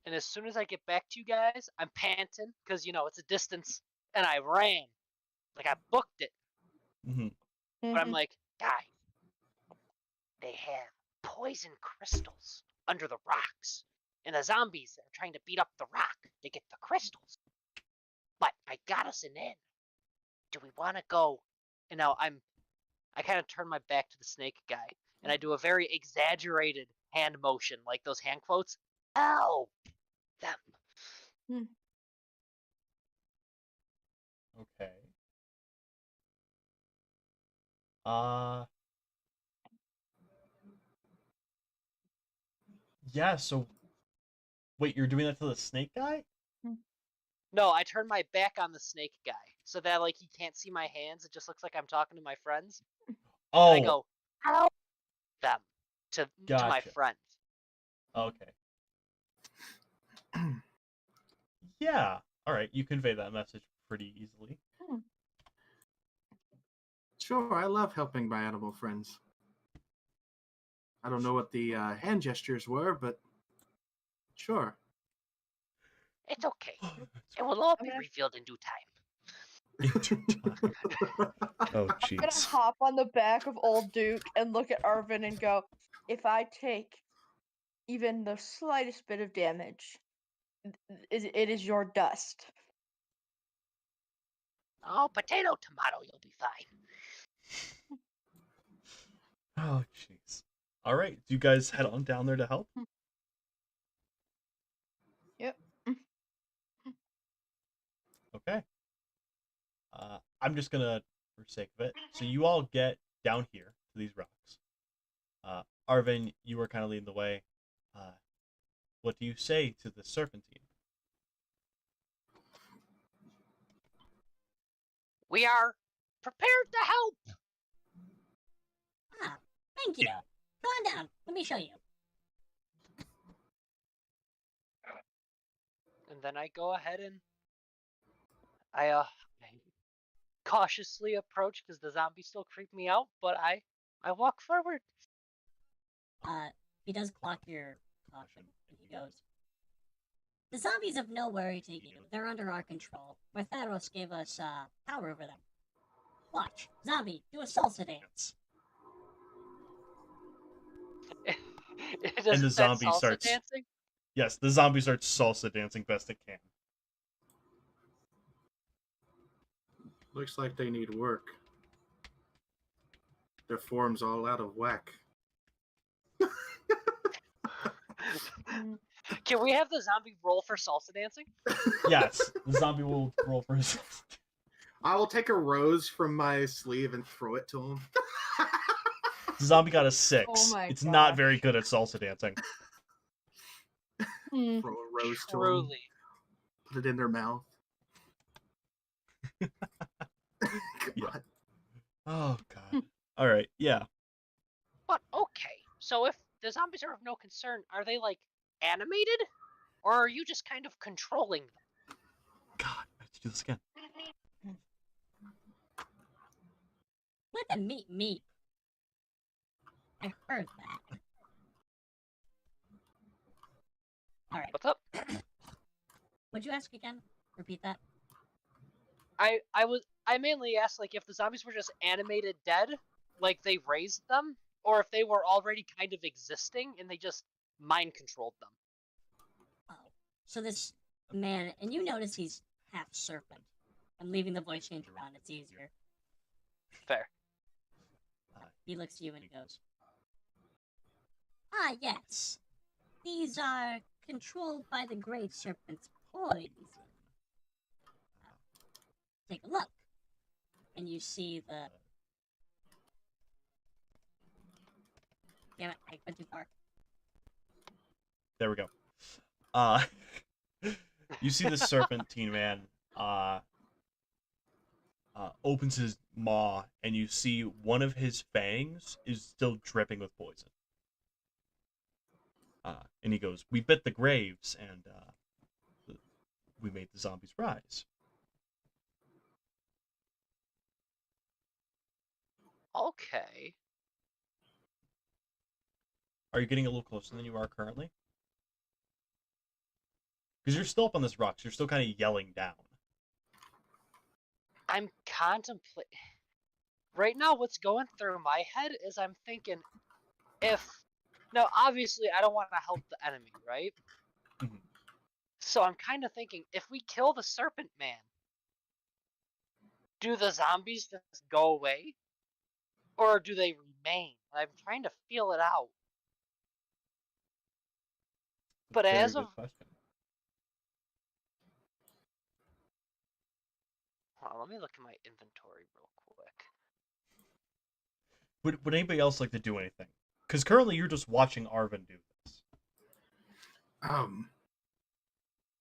And as soon as I get back to you guys, I'm panting because it's a distance, and I ran, like I booked it. Mm-hmm. But I'm like, guys, they have poison crystals under the rocks, and the zombies that are trying to beat up the rock, they get the crystals. But I got us an inn. Do we want to go? And now I kind of turn my back to the snake guy, and I do a very exaggerated hand motion, like those hand quotes. Help them. Okay. Yeah, so wait, you're doing that to the snake guy? No, I turn my back on the snake guy so that like he can't see my hands. It just looks like I'm talking to my friends. Oh, And I go, help them to my Gotcha. friend. Okay. Yeah. All right, you convey that message pretty easily. Sure, I love helping my animal friends. I don't know what the hand gestures were, but sure. It's okay. It will all be gonna- revealed in due time. Oh, I'm gonna jeez. hop on the back of old Duke and look at Arven and go, if I take even the slightest bit of damage, it is your dust. Oh, potato, tomato, you'll be fine. Oh, jeez. All right, do you guys head on down there to help? Yep. Okay. I'm just gonna, for sake of it, so you all get down here to these rocks. Arven, you were kind of leading the way. What do you say to the serpentine? We are prepared to help. Ah, thank you. Go on down. Let me show you. And then I go ahead and I cautiously approach because the zombies still creep me out, but I walk forward. He does clock your caution, and he goes, the zombies have no worry to you. They're under our control. Ratharos gave us, power over them. Watch, zombie, do a salsa dance. Does the it zombie salsa starts- dancing? Yes, the zombie starts salsa dancing best it can. Looks like they need work. Their form's all out of whack. Can we have the zombie roll for salsa dancing? Yes, the zombie will roll for his. I will take a rose from my sleeve and throw it to him. The zombie got a 6. Oh my It's not gosh. very good at salsa dancing. Hmm. Throw a rose to them. Truly. Put it in their mouth. Yeah. God. Oh god. All right. Yeah. But okay, so if the zombies are of no concern, are they like animated, or are you just kind of controlling them? God, I have to do this again. Let them meet me. I heard that. Alright, What's up? would you ask again? Repeat that. I mainly asked like if the zombies were just animated dead, like they raised them, or if they were already kind of existing and they just mind controlled them. Oh, so this man, and you notice he's half serpent. I'm leaving the voice change around, it's easier. Fair. He looks at you and he goes, "Ah, yes. These are controlled by the Great Serpent's poison. Take a look." And you see the... Damn it, I went too far. There we go. You see the serpentine man opens his maw, and you see one of his fangs is still dripping with poison. And he goes, "We bit the graves, and we made the zombies rise." Okay. Are you getting a little closer than you are currently? Because you're still up on this rock, so you're still kind of yelling down. I'm contemplating. Right now, what's going through my head is I'm thinking if. Now, obviously, I don't want to help the enemy, right? Mhm. So I'm kind of thinking if we kill the Serpent Man, do the zombies just go away? Or do they remain? I'm trying to feel it out. But Very as good of. question. Hold on, let me look at my inventory real quick. Would anybody else like to do anything? Because currently you're just watching Arven do this.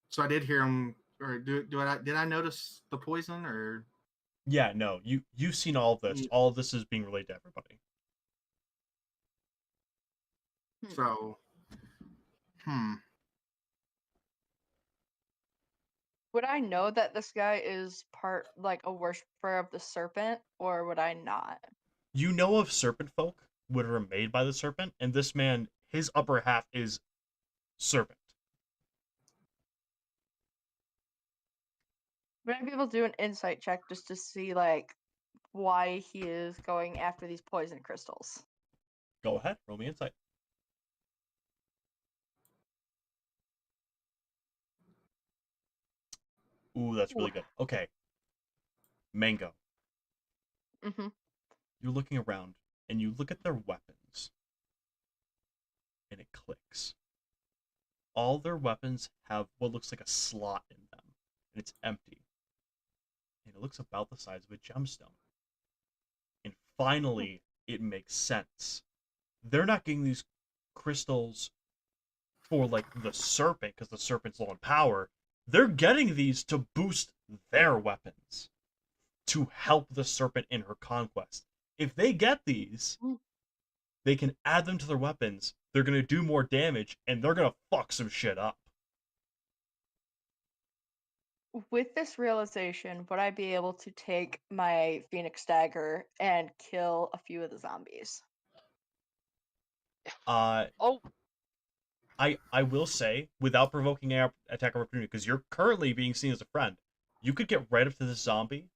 So I did hear him, or did I notice the poison, or? Yeah, no, you've seen all of this. All of this is being relayed to everybody. So, Would I know that this guy is part like a worshiper of the serpent, or would I not? You know of serpent folk that are made by the serpent, and this man, his upper half is serpent. Would I be able to do an insight check just to see like why he is going after these poison crystals? Go ahead, roll me insight. Ooh, that's really good. Okay. Mango, Mm-hmm. you're looking around, and you look at their weapons, and it clicks. All their weapons have what looks like a slot in them, and it's empty. And it looks about the size of a gemstone. And finally, it makes sense. They're not getting these crystals for, like, the serpent, because the serpent's low in power. They're getting these to boost their weapons, to help the serpent in her conquest. If they get these, they can add them to their weapons. They're going to do more damage, and they're going to fuck some shit up. With this realization, would I be able to take my Phoenix Dagger and kill a few of the zombies? Oh, I will say, without provoking an attack of opportunity, because you're currently being seen as a friend, you could get right up to this zombie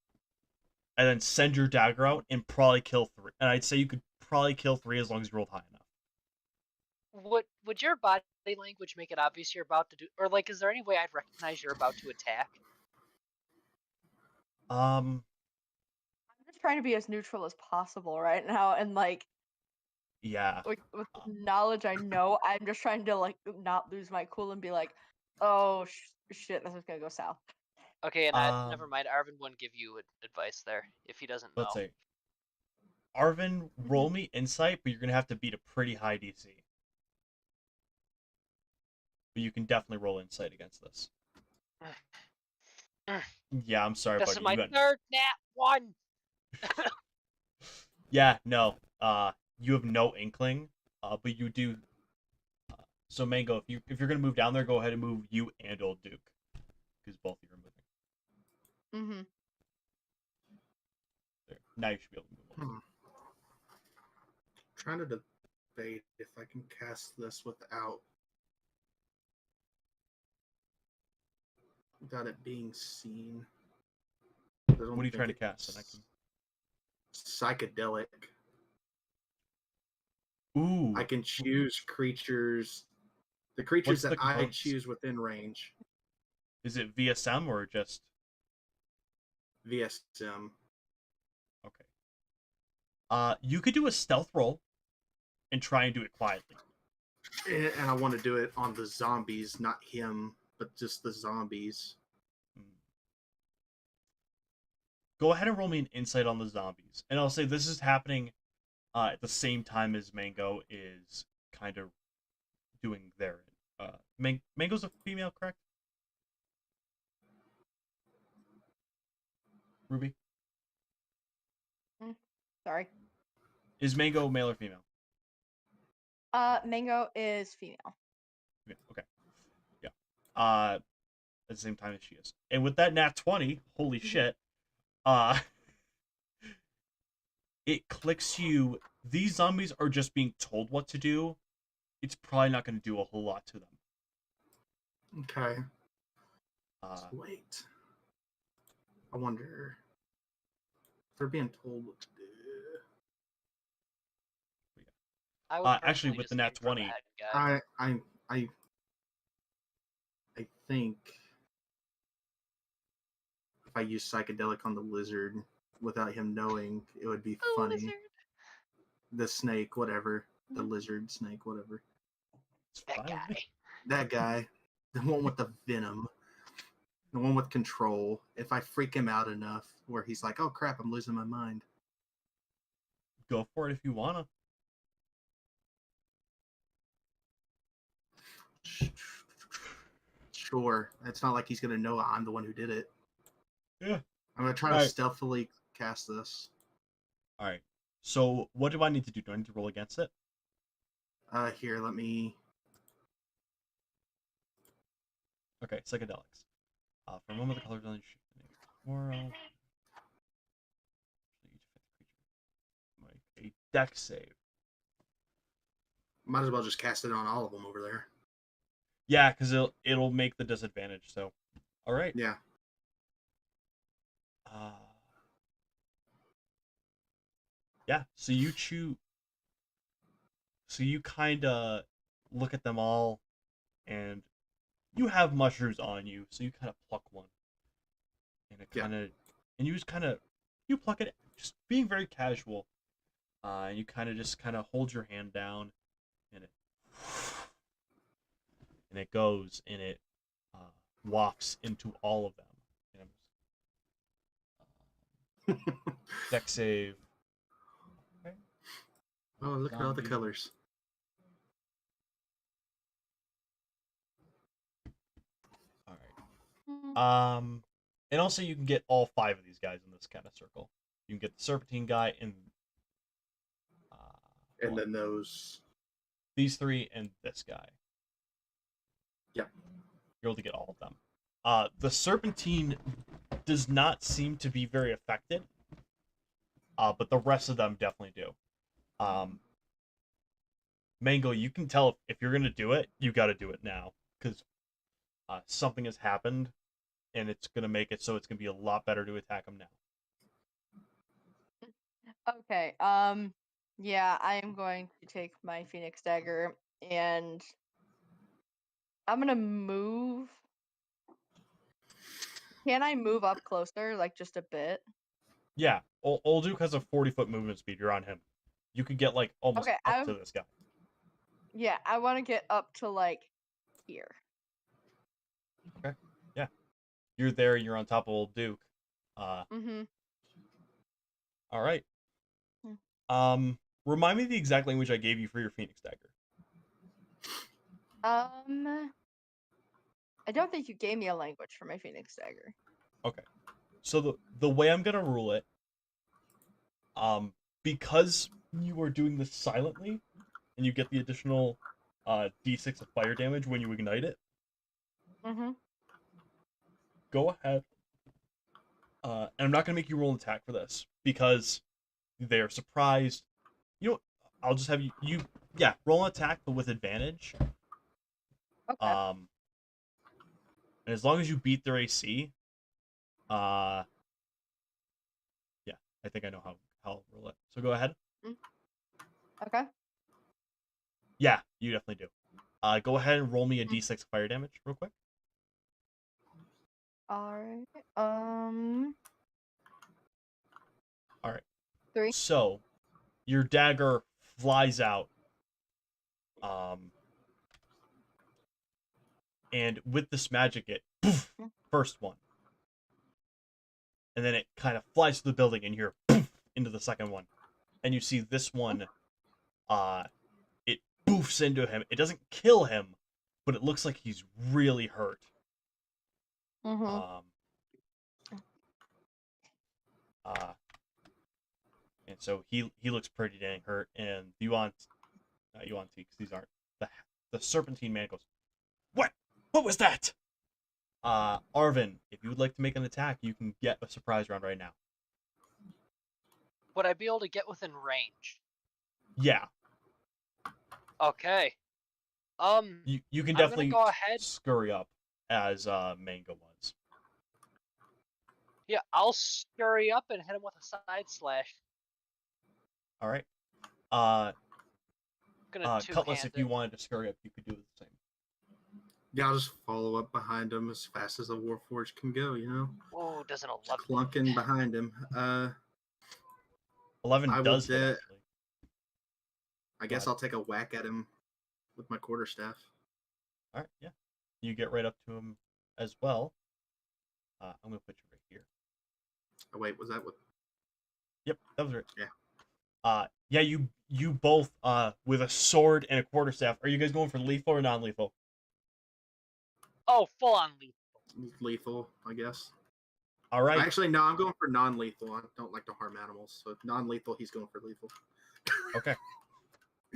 and then send your dagger out and probably kill 3. And I'd say you could probably kill 3 as long as you rolled high enough. Would your body language make it obvious you're about to do, or like, is there any way I'd recognize you're about to attack? I'm just trying to be as neutral as possible right now, and like Yeah. with the knowledge I know, I'm just trying to like not lose my cool and be like, oh shit, this is gonna go south. Okay, and never Um, mind. Arven wouldn't give you advice there if he doesn't know. let's say, Arven, roll me insight, but you're gonna have to beat a pretty high DC. But you can definitely roll insight against this. Yeah, I'm sorry, This buddy. is my You got... third nat 1. Yeah, no. You have no inkling. But you do. So Mango, if you're gonna move down there, go ahead and move you and Old Duke, because both of you are moving. Mm-hmm. There. Now you should be able to move. Trying to debate if I can cast this without it being seen. What are you trying to cast? And I can... Psychedelic. Ooh. I can choose creatures. The creatures What's that the I components? choose within range. Is it VSM or just VSM. Okay. You could do a stealth roll and try and do it quietly. And I want to do it on the zombies, not him, but just the zombies. Go ahead and roll me an insight on the zombies. And I'll say this is happening at the same time as Mango is kind of doing their... Mango's a female, correct? Ruby? Sorry. Is Mango male or female? Mango is female. Okay. Yeah. At the same time as she is. And with that nat 20, holy shit, it clicks you. These zombies are just being told what to do. It's probably not going to do a whole lot to them. Okay. Wait. I wonder if they're being told what to do. I would actually, personally with just the nat aim for 20, head guy. I think if I use psychedelic on the lizard without him knowing, it would be funny. Lizard. The snake, whatever. The lizard, snake, whatever. That guy. That guy. The one with the venom. The one with control. If I freak him out enough where he's like, oh crap, I'm losing my mind. Go for it if you wanna. Sure. It's not like he's going to know I'm the one who did it. Yeah. I'm going to try to stealthily cast this. Alright. So, what do I need to do? Do I need to roll against it? Here, let me... Okay, psychedelics. For a moment, the colors on the world. Make a dex save. Might as well just cast it on all of them over there. Yeah, because it'll make the disadvantage. So, all right. Yeah. Yeah. So you choose. So you kind of look at them all, and you have mushrooms on you. So you kind of pluck one, and it kind of, and you just kind of, you pluck it, just being very casual. And you kind of hold your hand down, and it goes, and it wafts into all of them. Dex save. Okay. Oh, look at all the colors. All right. And also you can get all 5 of these guys in this kind of circle. You can get the Serpentine guy and then these 3 and this guy. Yep. You're able to get all of them. The Serpentine does not seem to be very affected, but the rest of them definitely do. Mango, you can tell if you're going to do it, you got to do it now, because something has happened, and it's going to make it so it's going to be a lot better to attack them now. Okay. Yeah, I am going to take my Phoenix Dagger and I'm gonna move. Can I move up closer, like just a bit? Yeah, Olduke has a 40-foot movement speed. You're on him. You could get like almost Okay, up to this guy. Yeah, I want to get up to like here. Okay. Yeah. You're there. You're on top of old Duke. Mm-hmm. All right. Hmm. Remind me the exact language I gave you for your Phoenix Dagger. I don't think you gave me a language for my Phoenix Dagger. Okay. So the way I'm gonna rule it, because you are doing this silently, and you get the additional d6 of fire damage when you ignite it. Mm-hmm. Go ahead. And I'm not gonna make you roll an attack for this because they're surprised. You know, I'll just have you roll an attack but with advantage. Okay. And as long as you beat their AC, yeah, I think I know how I'll roll it. So go ahead. Okay. Yeah, you definitely do. Go ahead and roll me a d6 of fire damage real quick. All right. All right. 3. So, your dagger flies out. And with this magic, it poof, first one, and then it kind of flies through the building, and you're poof, into the second one, and you see this one. It boofs into him. It doesn't kill him, but it looks like he's really hurt. Mm-hmm. And so he looks pretty dang hurt, and not Yuan-Ti, because these aren't the Serpentine man goes, What was that? Arven, if you would like to make an attack, you can get a surprise round right now. Would I be able to get within range? Yeah. Okay. You can I'm definitely gonna go ahead. scurry up as Mango was. Yeah, I'll scurry up and hit him with a side slash. All right. Gonna Cutlus, if you wanted to scurry up, you could do the same. Yeah, I'll just follow up behind him as fast as a Warforged can go, you know? Oh, doesn't 11 Just clunking behind him. 11 I does will hit, de- actually. I guess I'll take a whack at him with my quarterstaff. All right, yeah. You get right up to him as well. I'm going to put you right here. Oh, wait, was that what? Yep, that was right. Yeah. Yeah, you both, with a sword and a quarterstaff. Are you guys going for lethal or non-lethal? Oh, full on lethal. Lethal, I guess. All right. Actually, no, I'm going for non-lethal. I don't like to harm animals, so non-lethal, he's going for lethal. Okay.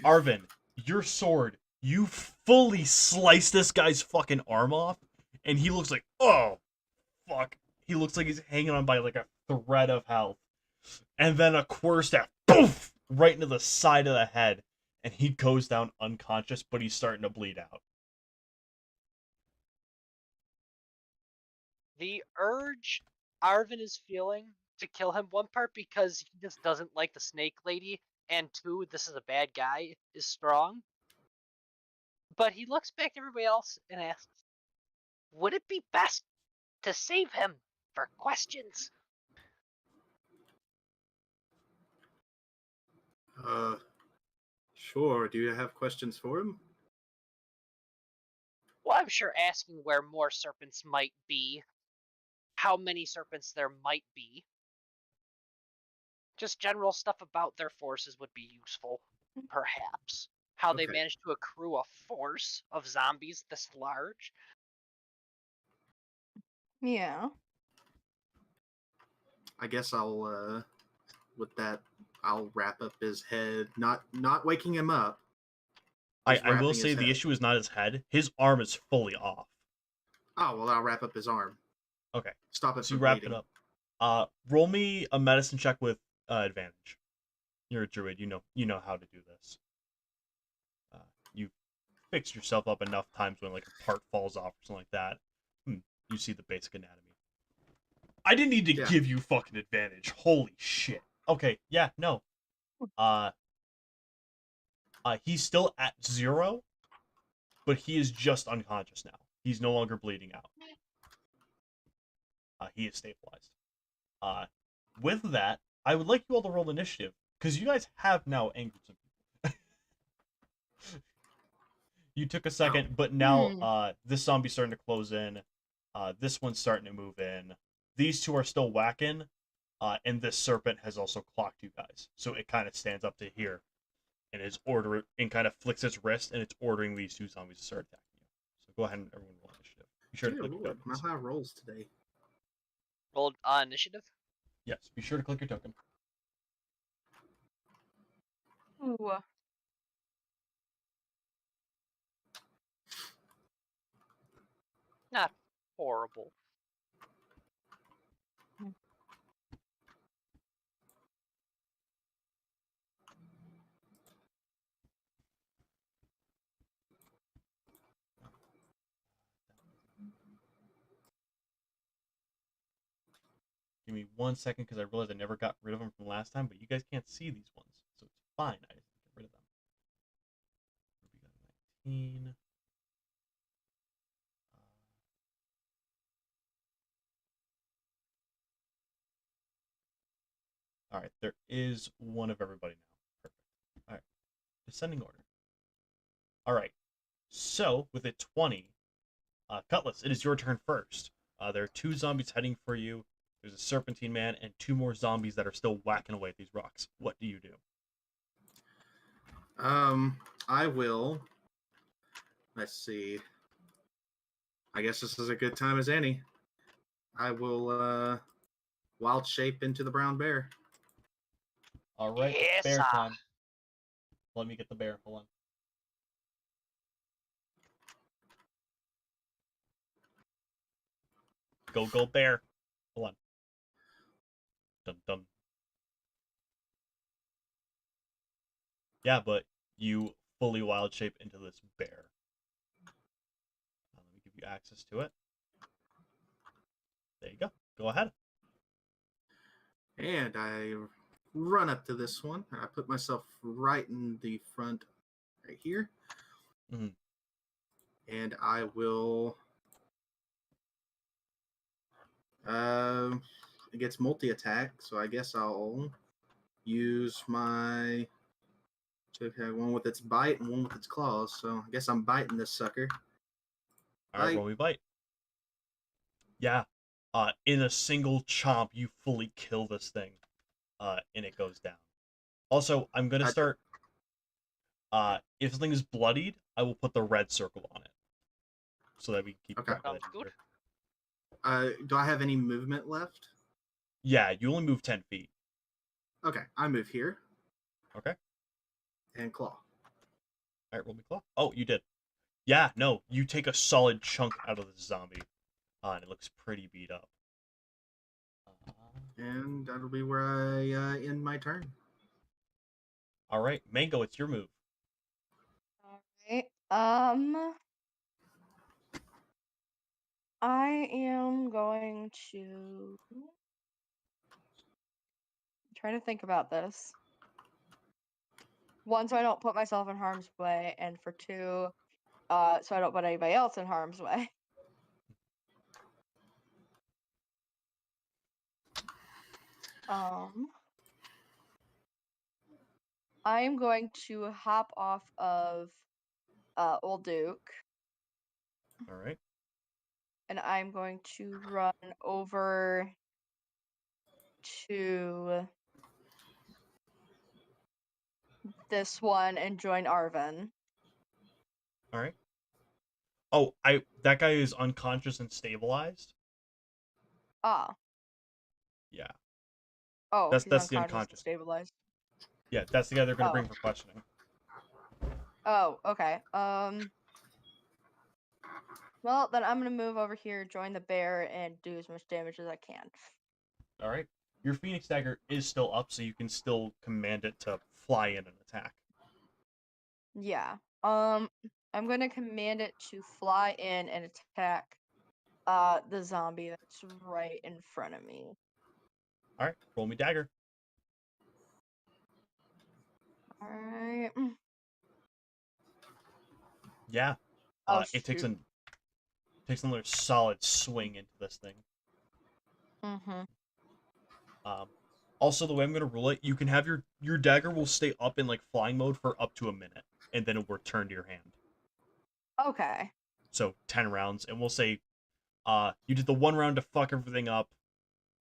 Arven, your sword, you fully slice this guy's fucking arm off, and he looks like, oh, fuck. He looks like he's hanging on by like a thread of health. And then a quarterstaff, poof, right into the side of the head, and he goes down unconscious, but he's starting to bleed out. The urge Arven is feeling to kill him, one part because he just doesn't like the snake lady, and 2, this is a bad guy, is strong. But he looks back at everybody else and asks, would it be best to save him for questions? Sure. Do you have questions for him? Well, I'm sure asking where more serpents might be, how many serpents there might be, just general stuff about their forces would be useful, perhaps. How they Okay. managed to accrue a force of zombies this large. Yeah. I guess I'll, with that, I'll wrap up his head. Not waking him up. Just I will wrapping say his the head. issue is not his head. His arm is fully off. Oh, well, I'll wrap up his arm. Okay. Stop it So you from wrap bleeding. it up. Roll me a medicine check with advantage. You're a druid. You know how to do this. You fixed yourself up enough times when like a part falls off or something like that. You see the basic anatomy. I didn't need to give you fucking advantage. Holy shit. Okay, yeah, no. He's still at 0, but he is just unconscious now. He's no longer bleeding out. He is stabilized. With that, I would like you all to roll initiative, because you guys have now angered some people. You took a second, but now this zombie's starting to close in. This one's starting to move in. These two are still whacking, and this serpent has also clocked you guys. So it kind of stands up to here, and is ordering, and kind of flicks its wrist, and it's ordering these two zombies to start attacking you. So go ahead and everyone roll initiative. Be sure to Dear click your Lord, my tokens. high rolls today. Rolled initiative. Yes, be sure to click your token. Ooh. Not horrible. Give me 1 second, because I realized I never got rid of them from last time, but you guys can't see these ones, so it's fine. I just get rid of them. We got 19. All right, there is one of everybody now. Perfect. All right, descending order. All right, so with a 20, Cutlus, it is your turn first. There are 2 zombies heading for you. There's a serpentine man and 2 more zombies that are still whacking away at these rocks. What do you do? I will. Let's see. I guess this is a good time as any. I will wild shape into the brown bear. All right, it's Yes, bear sir. time. Let me get the bear. Hold on. Go bear. Hold on. Dum dum. Yeah, but you fully wild shape into this bear. Let me give you access to it. There you go. Go ahead. And I run up to this one. I put myself right in the front, right here. Mhm. And I will. It gets multi attack, so I guess I'll use my. Okay, one with its bite and one with its claws. So I guess I'm biting this sucker. All right, Bite. roll me bite. Yeah. In a single chomp, you fully kill this thing, and it goes down. Also, I'm gonna start. If something is bloodied, I will put the red circle on it, so that we can keep Okay. track of Sounds that good. easier. Do I have any movement left? Yeah, you only move 10 feet. Okay, I move here Okay. and claw. All right, roll me claw. Oh, you did. Yeah, no, you take a solid chunk out of the zombie, and it looks pretty beat up. And that'll be where I end my turn. All right, Mango, it's your move. Alright. I am going to try to think about this. 1, so I don't put myself in harm's way, and for 2, so I don't put anybody else in harm's way. I am going to hop off of Old Duke, All right. and I'm going to run over to this one and join Arven. All right. Oh, that guy is unconscious and stabilized. Ah. Yeah. Oh, That's he's the unconscious and unconscious. stabilized. Yeah, that's the guy they're gonna Oh. bring for questioning. Oh, okay. Well, then I'm gonna move over here, join the bear, and do as much damage as I can. All right. Your Phoenix Dagger is still up, so you can still command it to fly in and attack. Yeah. I'm gonna command it to fly in and attack the zombie that's right in front of me. All right. Roll me dagger. Alright. Yeah. Oh, It takes shoot. another solid swing into this thing. Mm-hmm. Also, the way I'm gonna rule it, you can have your dagger will stay up in like flying mode for up to a minute, and then it will return to your hand. Okay. So 10 rounds, and we'll say, you did the 1 round to fuck everything up.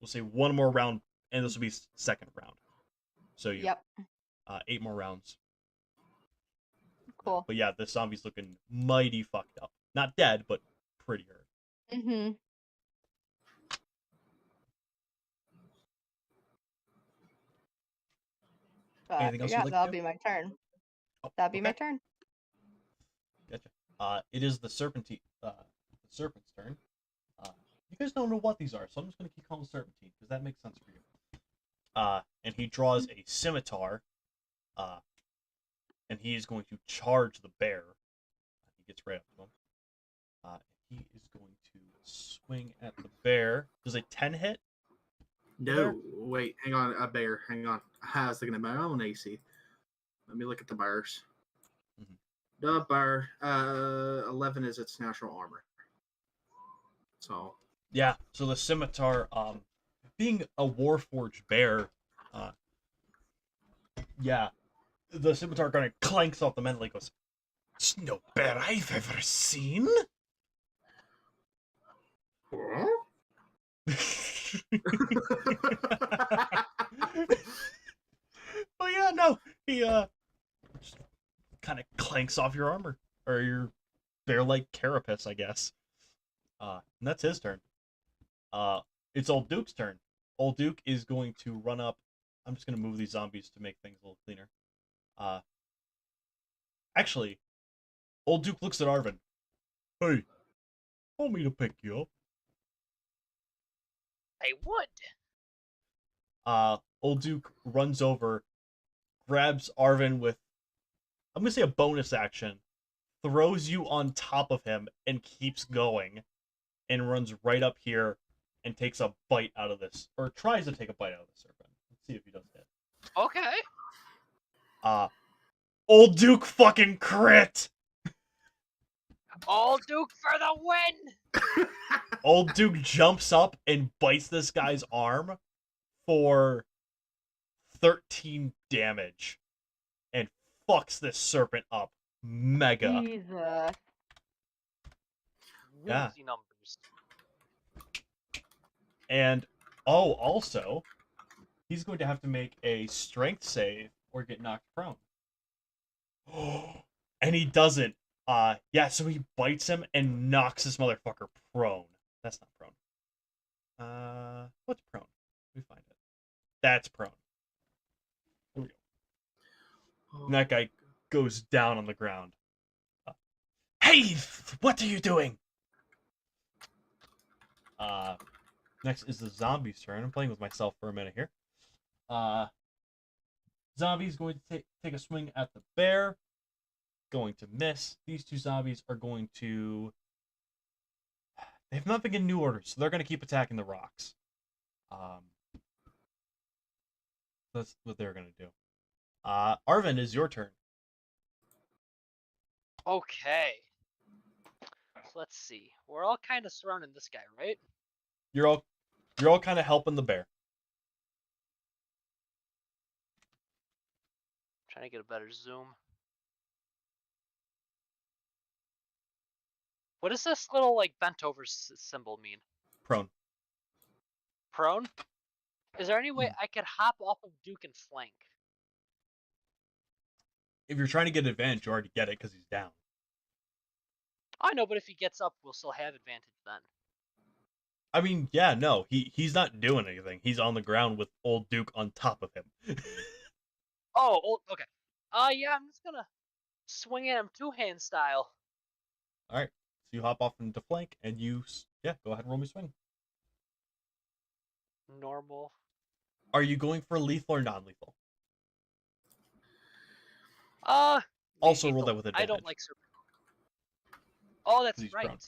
We'll say 1 more round, and this will be second round. So you, Yep. 8 more rounds. Cool. But yeah, this zombie's looking mighty fucked up. Not dead, but pretty hurt. Mm-hmm. Anything else yeah, you'd like that'll to do? be my turn. Oh, That'll be my okay. turn. Gotcha. It is the serpent's turn. You guys don't know what these are, so I'm just gonna keep calling them serpentine because that makes sense for you. And he draws a scimitar. And he is going to charge the bear. He gets right up to him. He is going to swing at the bear. Does a 10 hit? No, wait, hang on, a bear. Hang on. I was looking at my own AC. Let me look at the bears. Mhm. The bear, 11 is its natural armor. So Yeah. So the scimitar, being a warforged bear, yeah, the scimitar kind of clanks off the man and goes, "It's no bear I've ever seen." But yeah, no, he just kind of clanks off your armor or your bear-like carapace, I guess. And that's his turn. It's Old Duke's turn. Old Duke is going to run up. I'm just gonna move these zombies to make things a little cleaner. Actually, Old Duke looks at Arven. Hey, want me to pick you up? I would. Old Duke runs over, grabs Arven with, I'm gonna say a bonus action, throws you on top of him, and keeps going, and runs right up here, and takes a bite out of this, or tries to take a bite out of the serpent. Let's see if he does that. Okay. Old Duke fucking crit! Old Duke for the win! Old Duke jumps up and bites this guy's arm for 13 damage and fucks this serpent up mega. Jesus. Yeah. Woozy numbers. And also, he's going to have to make a strength save or get knocked prone. And he doesn't. Yeah, so he bites him and knocks this motherfucker prone. That's not prone. What's prone? Let me find it. That's prone. Here we go. And that guy goes down on the ground. Hey, what are you doing? Next is the zombie's turn. I'm playing with myself for a minute here. Zombie's going to take a swing at the bear. Going to miss. These two zombies are going to... They have nothing in New Order, so they're going to keep attacking the rocks. That's what they're going to do. Arven, is your turn. Okay. So let's see. We're all kind of surrounding this guy, right? You're all kind of helping the bear. Trying to get a better zoom. What does this little like bent over symbol mean? Prone. Prone? Is there any way I could hop off of Duke and flank? If you're trying to get advantage, you already get it because he's down. I know, but if he gets up, we'll still have advantage then. I mean, yeah, no, he's not doing anything. He's on the ground with Old Duke on top of him. Oh, okay. Yeah, I'm just gonna swing at him two-hand style. All right, so you hop off into flank, and you, yeah, go ahead and roll me swing. Normal. Are you going for lethal or non-lethal? Also roll that with advantage. I don't like serpent. Oh, that's He's right. prone.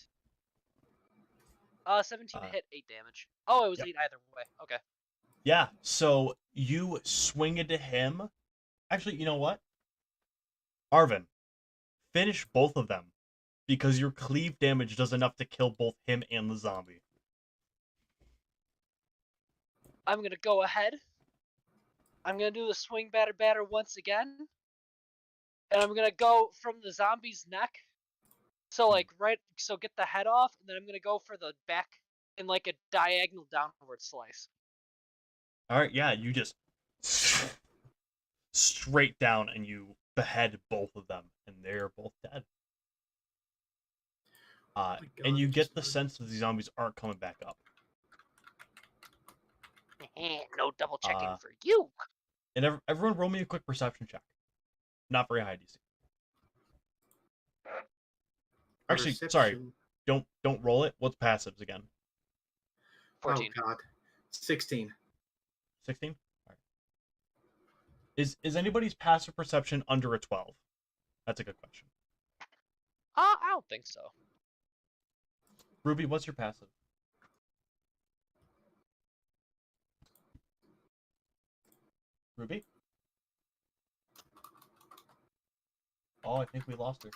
17 to hit, 8 damage. Oh, it was Yep. 8 either way. Okay. Yeah, so you swing into him. Actually, you know what? Arven, finish both of them because your cleave damage does enough to kill both him and the zombie. I'm gonna go ahead. I'm gonna do the swing batter once again. And I'm gonna go from the zombie's neck. So so get the head off, and then I'm gonna go for the back in like a diagonal downward slice. All right, yeah, you just straight down and you behead both of them, and they're both dead. And you get the sense that the zombies aren't coming back up. No double checking for you. And everyone roll me a quick perception check. Not very high DC. Actually, sorry, don't roll it. What's passives again? 14. Oh God, 16. 16? All right. Is anybody's passive perception under a 12? That's a good question. I don't think so. Ruby, what's your passive? Ruby? Oh, I think we lost her.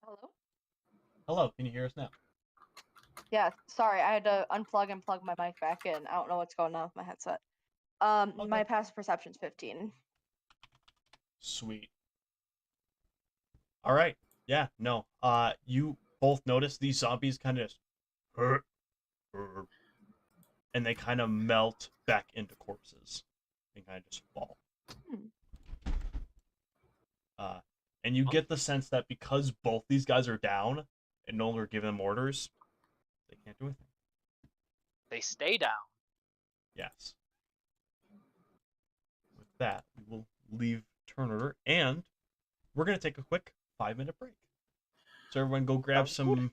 Hello? Hello, can you hear us now? Yeah, sorry, I had to unplug and plug my mic back in. I don't know what's going on with my headset. My passive perception's 15. Sweet. All right. Yeah, no. You both notice these zombies kind of just and they kind of melt back into corpses and kind of just fall. And you get the sense that because both these guys are down and no longer giving them orders, they can't do anything. They stay down. Yes. With that, we will leave turn order, and we're gonna take a quick 5-minute break. So everyone, go grab some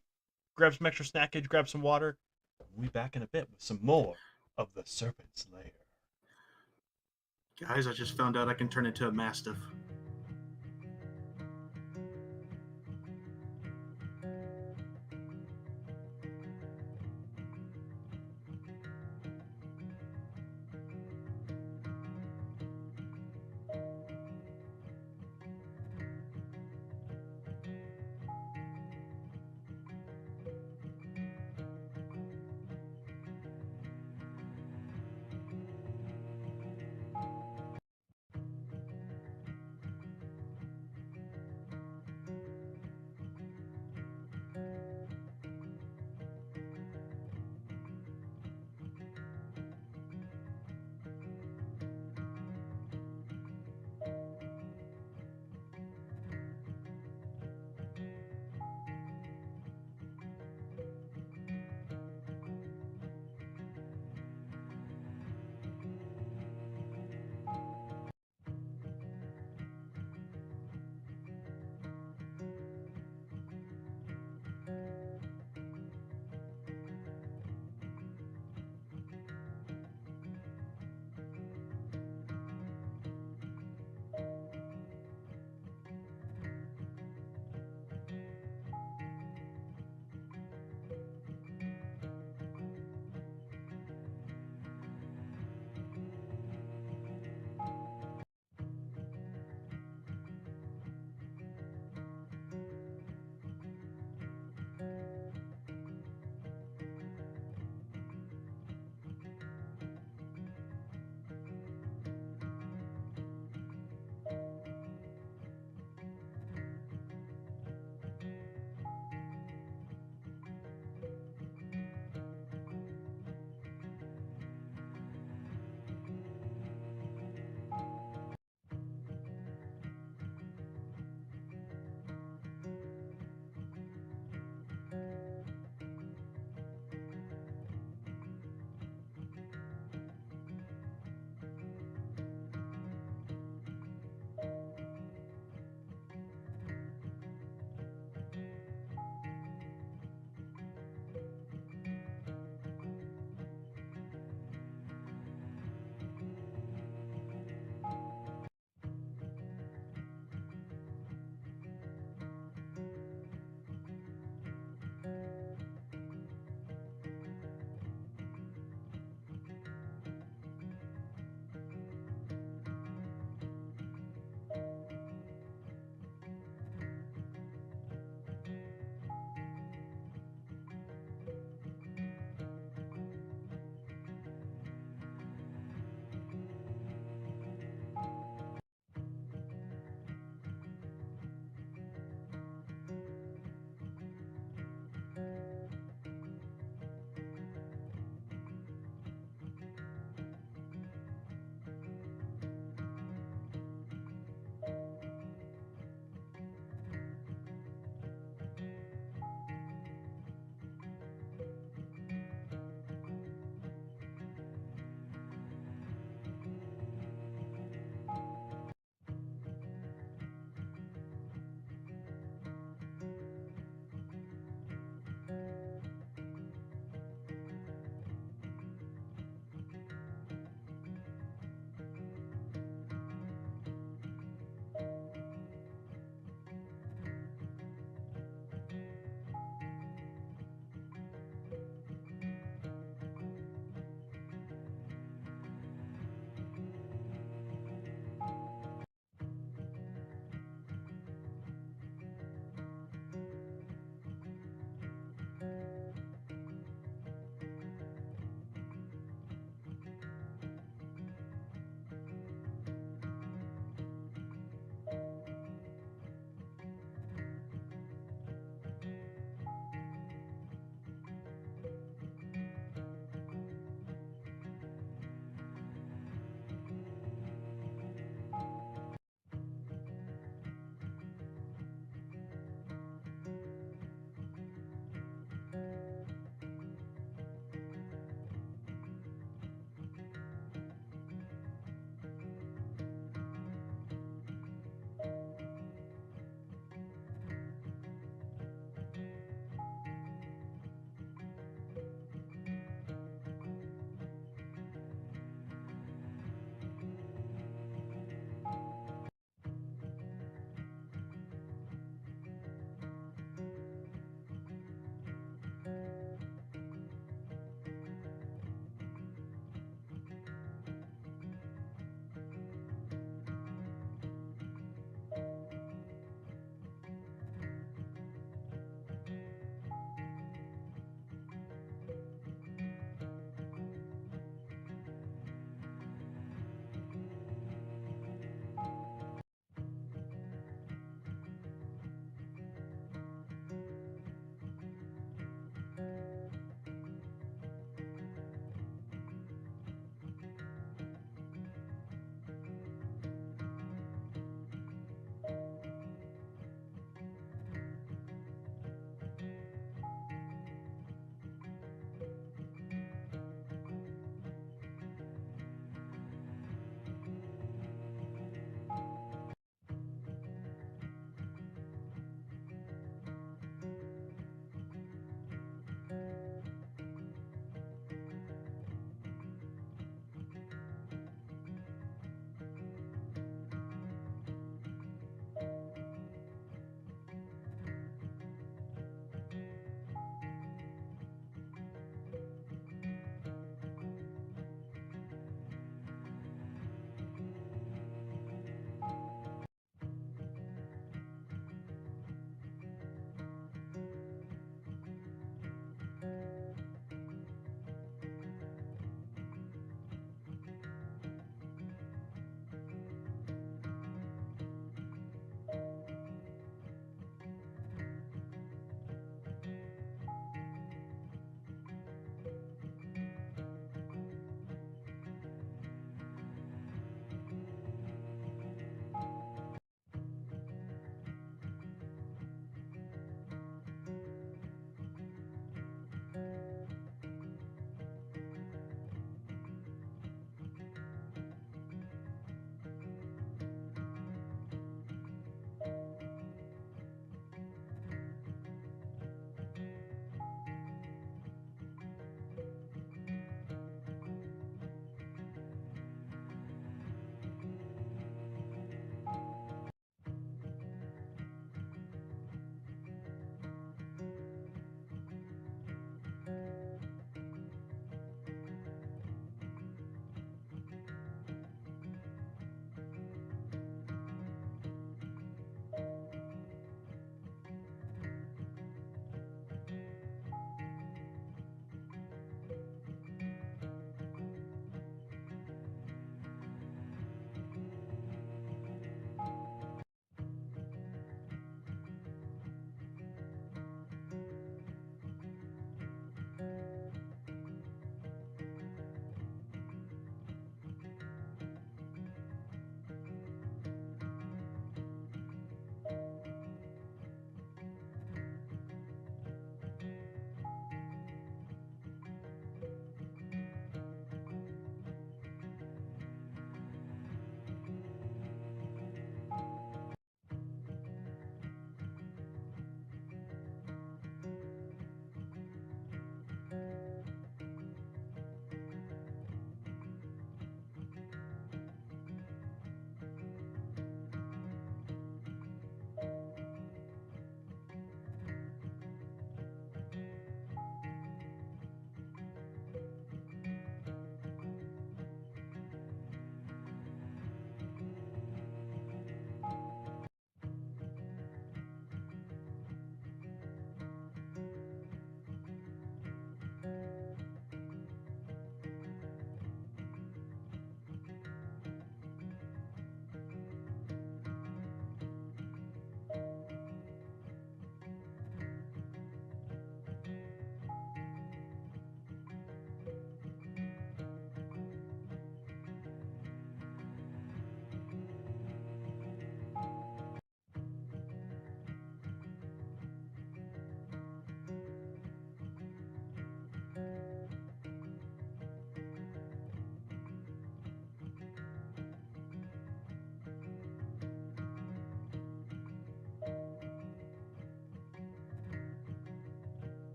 extra snackage, grab some water. We'll be back in a bit with some more of the Serpents Lair. Guys, I just found out I can turn into a mastiff.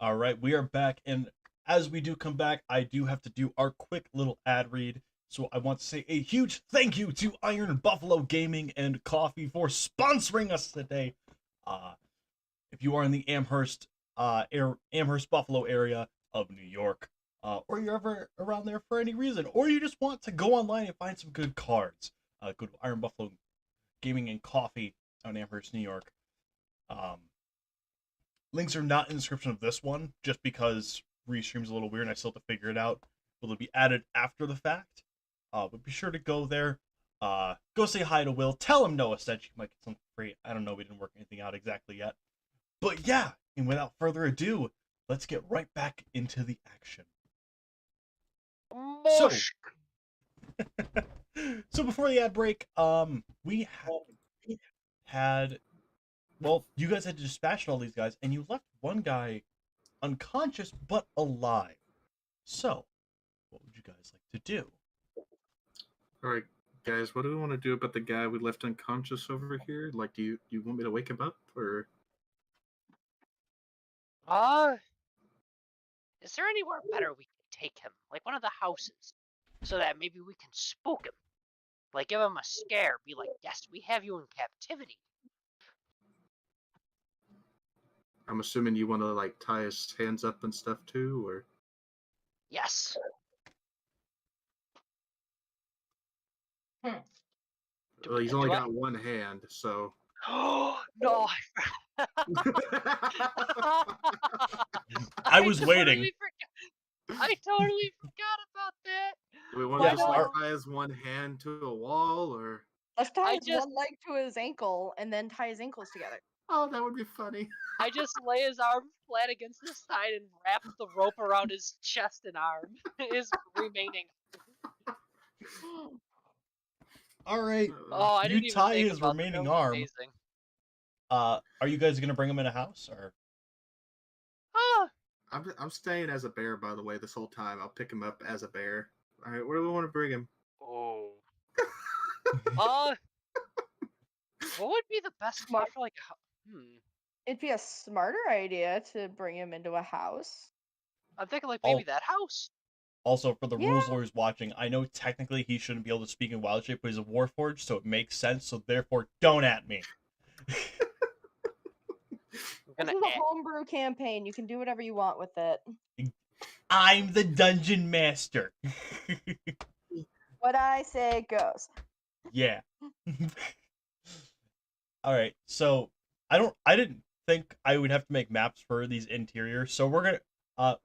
All right, we are back, and as we do come back, I do have to do our quick little ad read. So I want to say a huge thank you to Iron Buffalo Gaming and Coffee for sponsoring us today. If you are in the Amherst, Amherst Buffalo area of New York, or you're ever around there for any reason, or you just want to go online and find some good cards, go to Iron Buffalo Gaming and Coffee out in Amherst, New York. Links are not in the description of this one, just because Restream's a little weird and I still have to figure it out. Will it be added after the fact? But be sure to go there. Go say hi to Will. Tell him Noah said you might get something free. I don't know. We didn't work anything out exactly yet. But yeah, and without further ado, let's get right back into the action. So, so before the ad break, we had, well, you guys had to dispatch all these guys, and you left one guy unconscious but alive. So, what would you guys like to do? All right, guys, what do we want to do about the guy we left unconscious over here? Like, do you want me to wake him up, or? Is there anywhere better we can take him? Like one of the houses, so that maybe we can spook him. Like give him a scare. Be like, yes, we have you in captivity. I'm assuming you want to like tie his hands up and stuff too, or? Yes. Well, he's only got one hand, so. Oh no! I was waiting. I totally forgot about that. Do we want to just like tie his one hand to a wall, or? Let's tie his one leg to his ankle and then tie his ankles together. Oh, that would be funny. I just lay his arm flat against the side and wrap the rope around his chest and arm. His remaining. All right. Oh, I didn't you even tie think his about remaining that. arm. Amazing. Are you guys gonna bring him in a house, or? I'm staying as a bear, by the way, this whole time. I'll pick him up as a bear. All right, where do we want to bring him? Oh. What would be the best spot for like? It'd be a smarter idea to bring him into a house. I'm thinking like maybe that house. Also, for the rules lawyers watching, I know technically he shouldn't be able to speak in Wild Shape, but he's a Warforged, so it makes sense. So therefore, don't at me. This is a homebrew campaign. You can do whatever you want with it. I'm the dungeon master. What I say goes. Yeah. All right. So I didn't think I would have to make maps for these interiors. So we're gonna.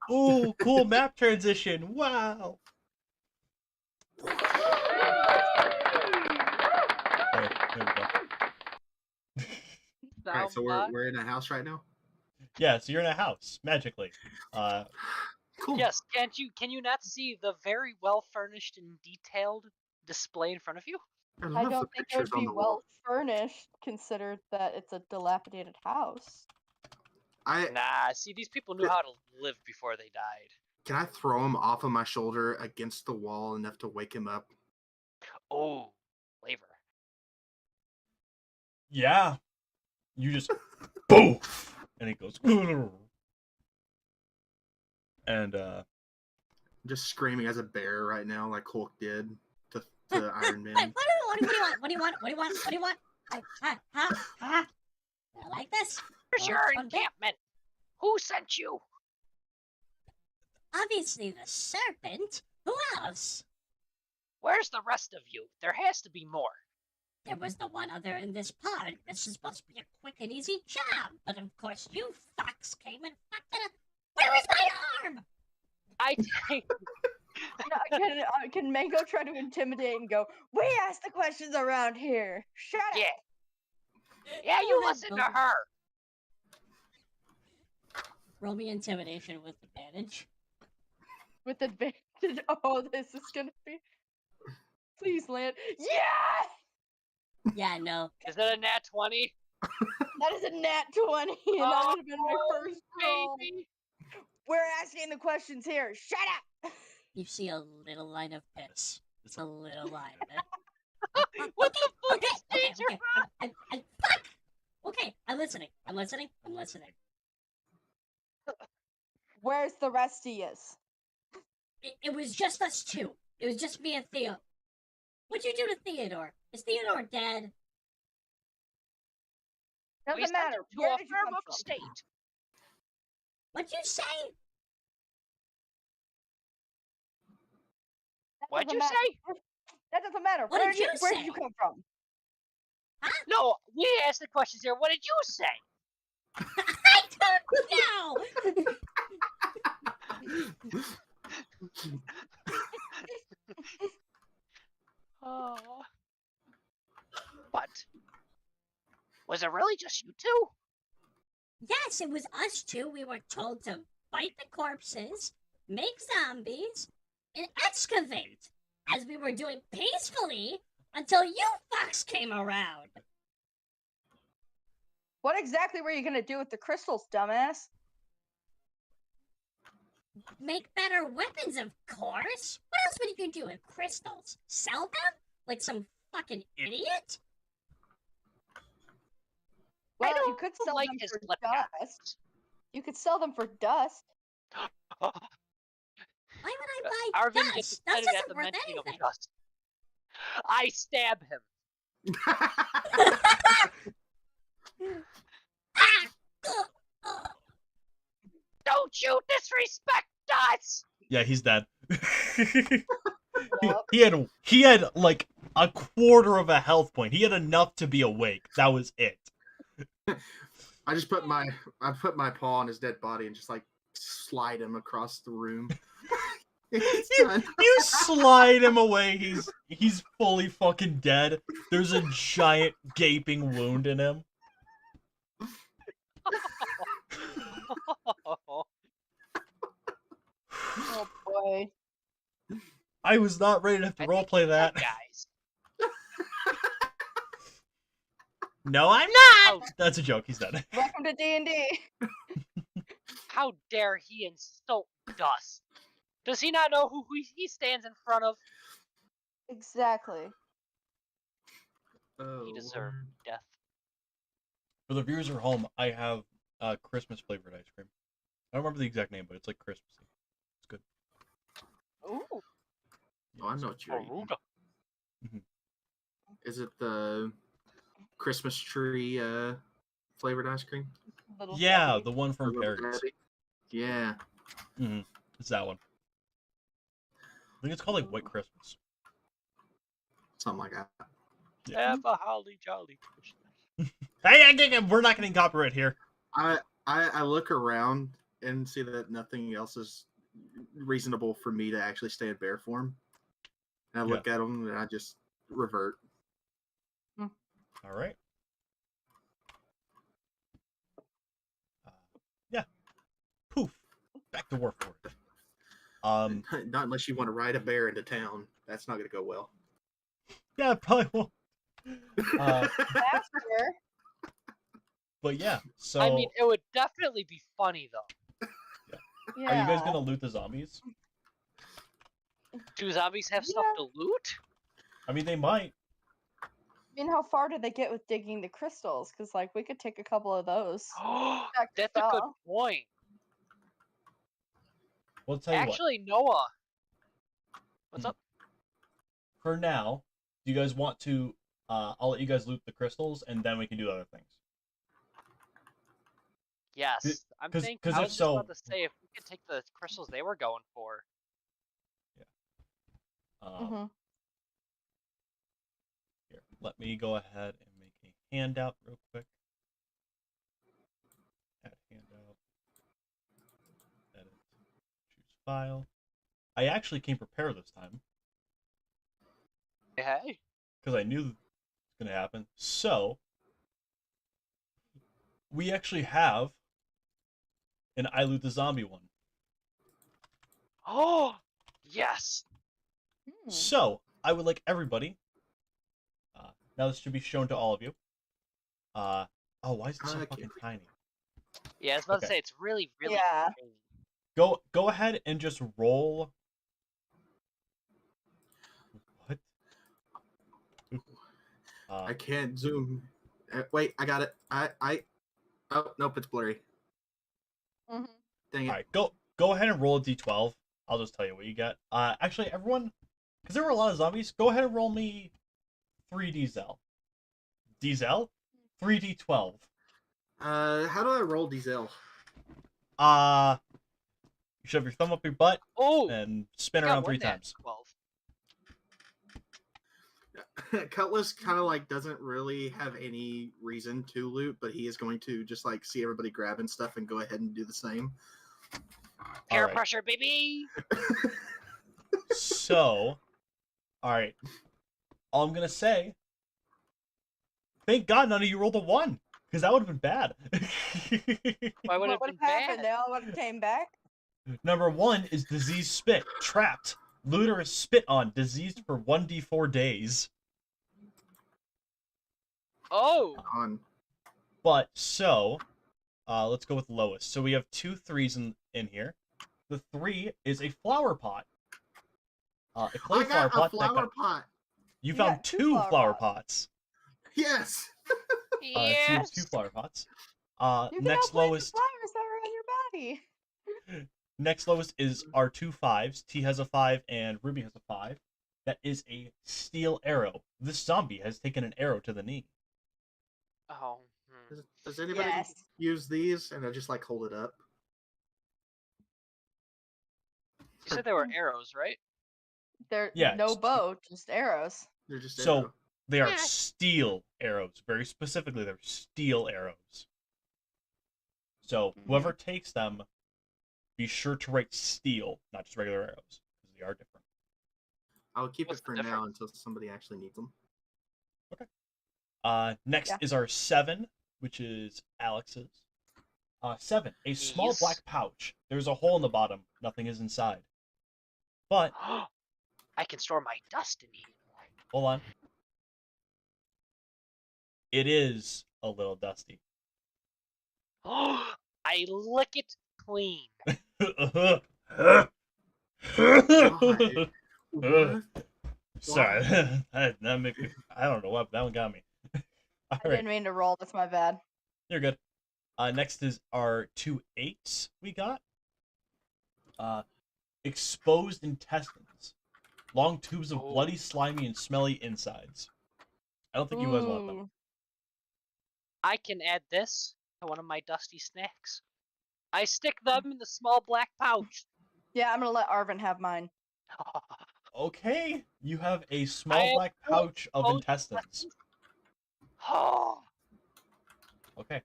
Ooh, cool map transition. Wow. Alright, there we go. Alright, so we're in a house right now? Yeah, so you're in a house, magically. Cool. Yes, can you not see the very well furnished and detailed display in front of you? I don't think it would be well furnished, considered that it's a dilapidated house. Nah, see, these people knew how to live before they died. Can I throw him off of my shoulder against the wall enough to wake him up? Oh, flavor. Yeah. You just boom, and it goes. And I'm just screaming as a bear right now, like Hulk did to Iron Man. What do you want? What do you want? What do you want? What do you want? I like this. Where's your encampment? Who sent you? Obviously the serpent. Who else? Where's the rest of you? There has to be more. There was the one other in this pod. This is supposed to be a quick and easy job. But of course you fucks came and fucked it up. Where is my arm? I think... Can Mango try to intimidate and go, we ask the questions around here. Shut up. Yeah, you listen to her. Roll me intimidation with advantage. With advantage? Oh, this is gonna be... Please land. Yeah! Yeah, no. Is that a nat 20? That is a nat 20, and that would have been my first roll. Baby. We're asking the questions here. Shut up! You see a little line of piss. It's a little line. What the fuck Okay. is danger? Fuck! Okay, I'm listening. Where's the rest of yous? It was just us two. It was just me and Theo. What'd you do to Theodore? Is Theodore dead? We Doesn't sent matter. him to Where a did you firm come of from? state. What'd you say? That What'd doesn't you matter. say? That doesn't matter. What did you Where did say? you come from? No, we asked the questions here. What did you say? I don't know! Oh. But was it really just you two? Yes, it was us two. We were told to fight the corpses, make zombies, and excavate, as we were doing peacefully until you fucks came around. What exactly were you gonna do with the crystals, dumbass? Make better weapons, of course. What else would you do with crystals? Sell them? Like some fucking idiot? Well, you don't could sell like them his for lip dust. You could sell them for dust. Why would I buy Arven gets dust? Dust excited at isn't the worth mentioning of anything. dust. I stab him. Don't you disrespect us! Yeah, he's dead. Yup. he had like a quarter of a health point. He had enough to be awake. That was it. I just put my paw on his dead body and just like slide him across the room. It's done. You slide him away. He's fully fucking dead. There's a giant gaping wound in him. Oh boy. I was not ready to have to I think roleplay you're that. dead, guys. No, I'm not. How, That's a joke. He's dead. Welcome to D&D. how dare he insult Dust? Does he not know who he stands in front of? Exactly. Oh, He deserved death. For the viewers at home, I have Christmas flavored ice cream. I don't remember the exact name, but it's like Christmassy. It's good. Ooh. Oh, I know what you're eating. Aruga. Is it the Christmas tree flavored ice cream? Little Yeah, Debbie. the one from Little Perry's. Debbie? Yeah. It's that one. I think it's called like White Christmas. Something like that. Yeah. Have a holly jolly Christmas. Hey, we're not getting copyright here. I look around and see that nothing else is reasonable for me to actually stay in bear form. And I look at them and I just revert. All right. Yeah. Poof. Back to Warforged. Not unless you want to ride a bear into town. That's not going to go well. Yeah, it probably won't. Faster. But yeah, so I mean, it would definitely be funny, though. Yeah. are you guys gonna loot the zombies? Do zombies have stuff to loot? I mean, they might. I mean, how far do they get with digging the crystals? Because, like, we could take a couple of those. Check That's a good stuff. point. We'll tell you Actually, Noah. What's Hmm. up? what. For now, do you guys want to? I'll let you guys loot the crystals, and then we can do other things. Yes, I'm 'cause thinking. if I was just so- about to say if we could take the crystals they were going for. Mm-hmm. Here, let me go ahead and make a handout real quick. Add handout. Edit. Choose file. I actually came prepared this time Hey. because I knew it was going to happen. So, we actually have an I Loot the Zombie one. Oh, yes. So, I would like everybody. Now this should be shown to all of you. Oh, why is it so I fucking can't tiny? Yeah, I was about Okay. to say it's really, really. Yeah. tiny. Go ahead and just roll. What? I can't zoom. Wait, I got it. Oh, nope, it's blurry. Mm-hmm. Dang it. All right, go go ahead and roll a d12. I'll just tell you what you get. Actually, everyone, because there were a lot of zombies, go ahead and roll me 3 Dzel. Dzel? 3d12. How do I roll diesel? You shove your thumb up your butt Oh, and spin I got around 3 one nat times. 12. Cutlus kind of like doesn't really have any reason to loot, but he is going to just like see everybody grabbing stuff and go ahead and do the same. Peer Alright. pressure, baby. So, alright. All I'm gonna say, thank God none of you rolled a 1, because that would have been bad. Why would it What have would been have happened? bad? They all would have came back. Number 1 is disease spit. Trapped. Looter is spit on. Diseased for 1d4 days. Oh, On But, so, let's go with lowest. So we have 2 3s in here. The 3 is a flower pot. A clay I flower got a pot. flower pot. You You found got 2 2 flower flower pots. pots. Yes. So you have yes. 2 flower pots. You can Next outplay lowest. the flowers that are on your body. Next lowest is our 2 5s. T has a 5 and Ruby has a 5. That is a steel arrow. This zombie has taken an arrow to the knee. Oh. Does anybody Yes. use these? And I just like hold it up. You said there were arrows, right? They're Yeah, no it's- bow, just arrows. They're just So arrow. they are Yeah. steel arrows. Very specifically, they're steel arrows. So whoever takes them, be sure to write steel, not just regular arrows, because they are different. I'll keep What's it the for now difference? until somebody actually needs them. Next Yeah. is our 7, which is Alex's. 7, a small Yes. black pouch. There's a hole in the bottom. Nothing is inside. But, I can store my destiny. hold on. It is a little dusty. I lick it clean. What? Sorry, that made me. I don't know what that one got me. All I right, didn't mean to roll. That's my bad. you're good. Next is our 2 8s we got. Exposed intestines, long tubes of bloody, slimy, and smelly insides. I don't think you guys want them. Ooh. I can add this to one of my dusty snacks. I stick them in the small black pouch. Yeah, I'm gonna let Arven have mine. Okay, you have a small I black have pouch of both intestines. Oh, Okay.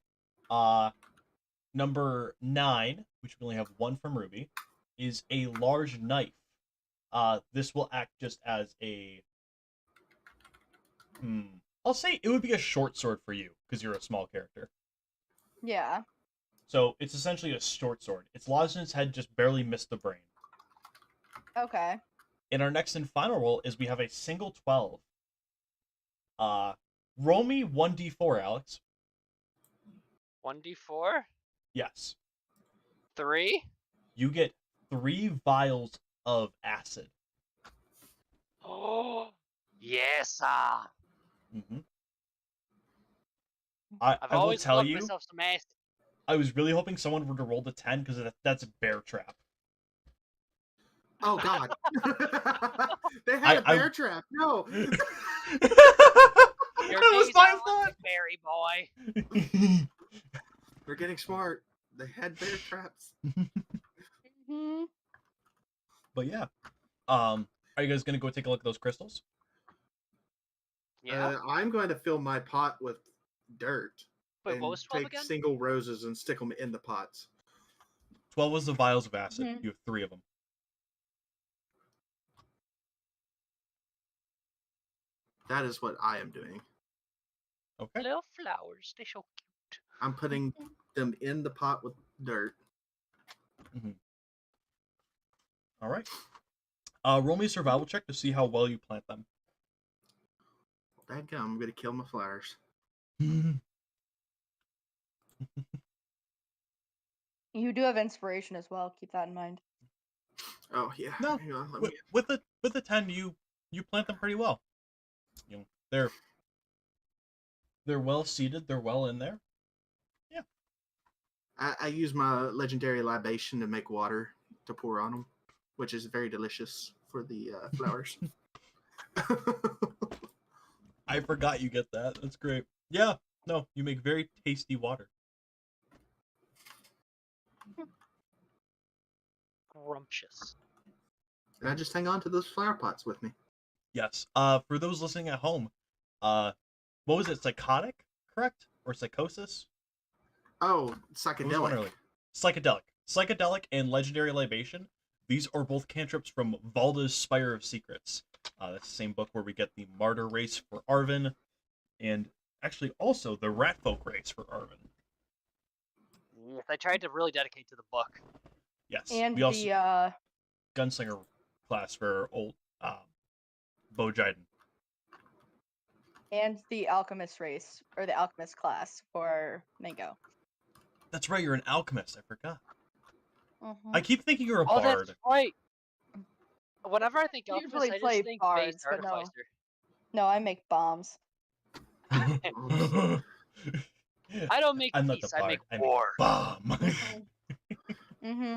Number 9, which we only have 1 from Ruby, is a large knife. This will act just as a. I'll say it would be a short sword for you because you're a small character. Yeah. So it's essentially a short sword. Its lodged in its head just barely missed the brain. Okay. In our next and final roll is we have a single 12. Roll me 1d4, Alex. 1d4, Yes. 3. You get 3 vials of acid. Oh, yes, Mm-hmm. I've I will always tell loved you, myself some acid. I was really hoping someone would have rolled a 10 because that's a bear trap. Oh God! They had a bear trap. No. Your That was days my are thought. like Berry boy. They're getting smart. They had bear traps. Hmm. But yeah, are you guys gonna go take a look at those crystals? Yeah. I'm going to fill my pot with dirt Wait, and what was 12 take again? single roses and stick them in the pots. 12 was the vials of acid. Mhm. You have 3 of them. That is what I am doing. Okay. Little flowers, they so cute. I'm putting them in the pot with dirt. All right. Roll me a survival check to see how well you plant them. Dadgum, I'm going to kill my flowers. You do have inspiration as well. Keep that in mind. Oh yeah. No, Hang on, let me... with the 10, you plant them pretty well. You know, they're well seated. They're well in there. Yeah. I use my legendary libation to make water to pour on them, which is very delicious for the flowers. I forgot you get that. That's great. Yeah, no, you make very tasty water. Scrumptious. And I just hang on to those flower pots with me. Yes. For those listening at home, what was it? Psychotic, correct? Or psychosis? Oh, What was the one psychedelic. earlier? Psychedelic and legendary libation. These are both cantrips from Valda's Spire of Secrets. That's the same book where we get the Martyr race for Arven, and actually also the Ratfolk race for Arven. Yes, I tried to really dedicate to the book. Yes. And we also the Gunslinger class for old Boe Jiden. alchemist race, or the alchemist class for Mango. That's right, you're an alchemist. I forgot. Mhm. I keep thinking you're a Oh, bard. that's right. Whenever I think Usually alchemist, I play just think bards, based but no. artificer. No, I make bombs. I don't make I'm not peace, the I bard. make I war. bomb. Mm-hmm.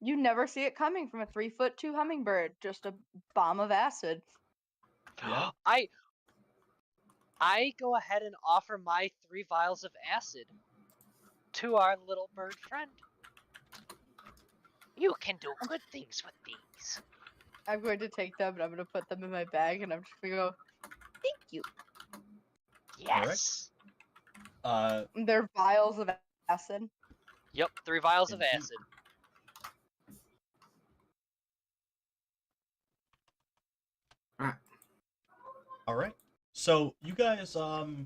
You never see it coming from a 3'2" hummingbird. Just a bomb of acid. Yeah. I go ahead and offer my 3 vials of acid to our little bird friend. You can do good things with these. I'm going to take them and I'm going to put them in my bag and I'm just going to go, thank you. Yes. They're vials of acid. Yep, 3 vials of Indeed. acid. All right. So you guys, so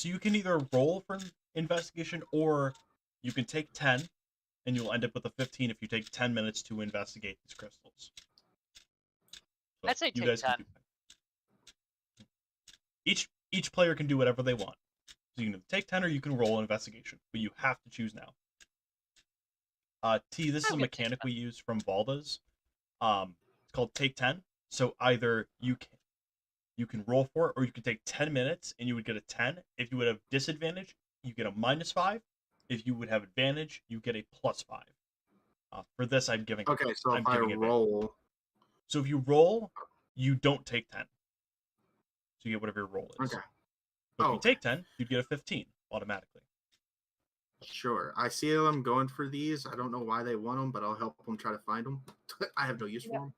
you can either roll for investigation or you can take 10, and you'll end up with a 15 if you take 10 minutes to investigate these crystals. So I'd say you take guys can 10. do each player can do whatever they want. So you can take 10 or you can roll an investigation, but you have to choose now. T, this is I'm a gonna take mechanic 10. we use from Valda's. It's called take 10. So either you can roll for it, or you can take 10 minutes and you would get a 10. If you would have disadvantage, you get a -5. If you would have advantage, you get a +5. For this, I'm giving. Okay, so I'm if I giving advantage. roll, So if you roll, you don't take 10. So you get whatever your roll is. okay, But if Oh, you take 10, you'd get a 15 automatically. sure. I see them going for these. I don't know why they want them, but I'll help them try to find them. I have no use for them.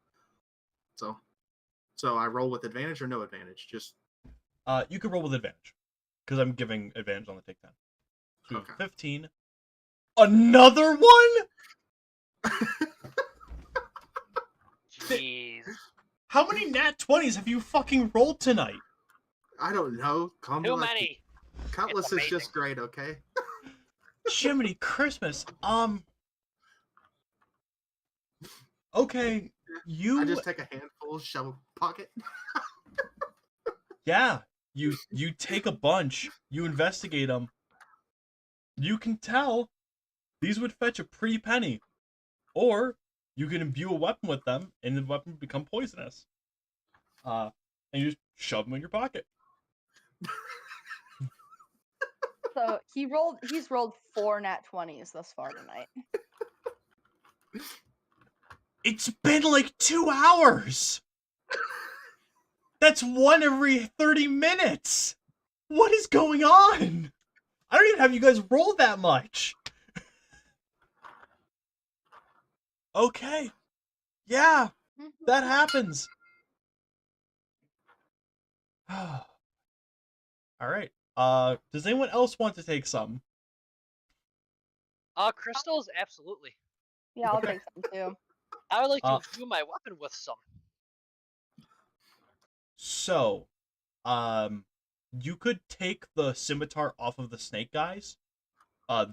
So I roll with advantage or no advantage? Just You can roll with advantage, because I'm giving advantage on the take 10. So Okay. 15. Another one? Jeez. How many nat 20s have you fucking rolled tonight? I don't know. Calm Too down. many. Cutlus It's is just amazing. great. Okay. Jiminy Christmas. Okay, I you just take a handful, shove a pocket. yeah, you take a bunch, you investigate them. You can tell these would fetch a pretty penny, or you can imbue a weapon with them, and the weapon would become poisonous. And you just shove them in your pocket. So he's rolled 4 nat 20s thus far tonight. It's been like 2 hours. That's one every 30 minutes. What is going on? I don't even have you guys roll that much. Okay. Yeah, that happens. All right. Does anyone else want to take some? Crystals, absolutely. Yeah, I'll Okay. take some too. I would like to Uh, imbue my weapon with some. So, you could take the scimitar off of the snake guys.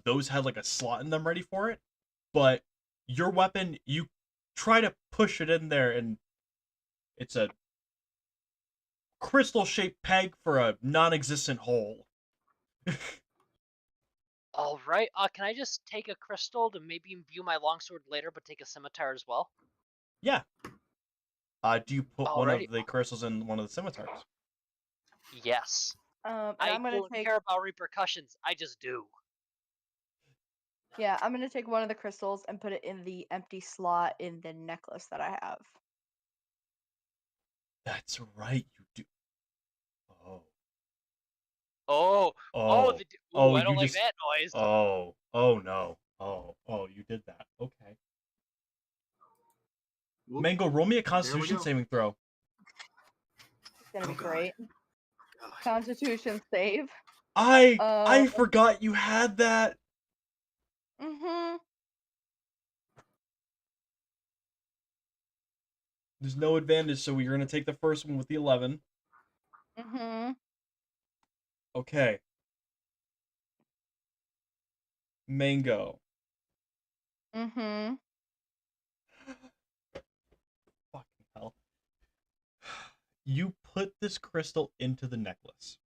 Those had like a slot in them ready for it. But your weapon, you try to push it in there, and it's a crystal-shaped peg for a non-existent hole. All right. Can I just take a crystal to maybe imbue my longsword later, but take a scimitar as well? Yeah. Do you put one Alrighty. of the crystals in one of the scimitars? Yes. And I I'm gonna don't take. care about repercussions. I just do. Yeah, I'm gonna take one of the crystals and put it in the empty slot in the necklace that I have. That's right, you do. Oh. Oh, Oh. ooh, Oh, I don't you like just. that noise. Oh. Oh, no. Oh, you did that. Okay. Whoop. Mango, roll me a There we Constitution go. saving throw. It's gonna Oh, be God. great. God. Constitution save. I forgot you had that. Mm-hmm. There's no advantage, so you're gonna take the first one with the 11. Mm-hmm. Okay. Mango. Mm-hmm. Fucking hell. You put this crystal into the necklace.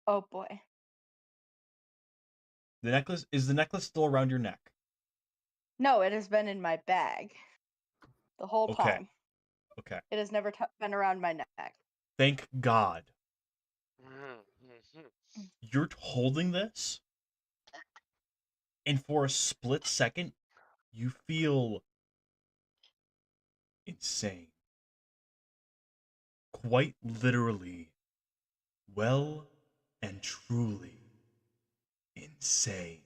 Oh boy. Is the necklace still around your neck? No, it has been in my bag the whole Okay. time. Okay. It has never been around my neck. Thank God. Mm-hmm. You're holding this, and for a split second, you feel insane. Quite literally, well and truly insane.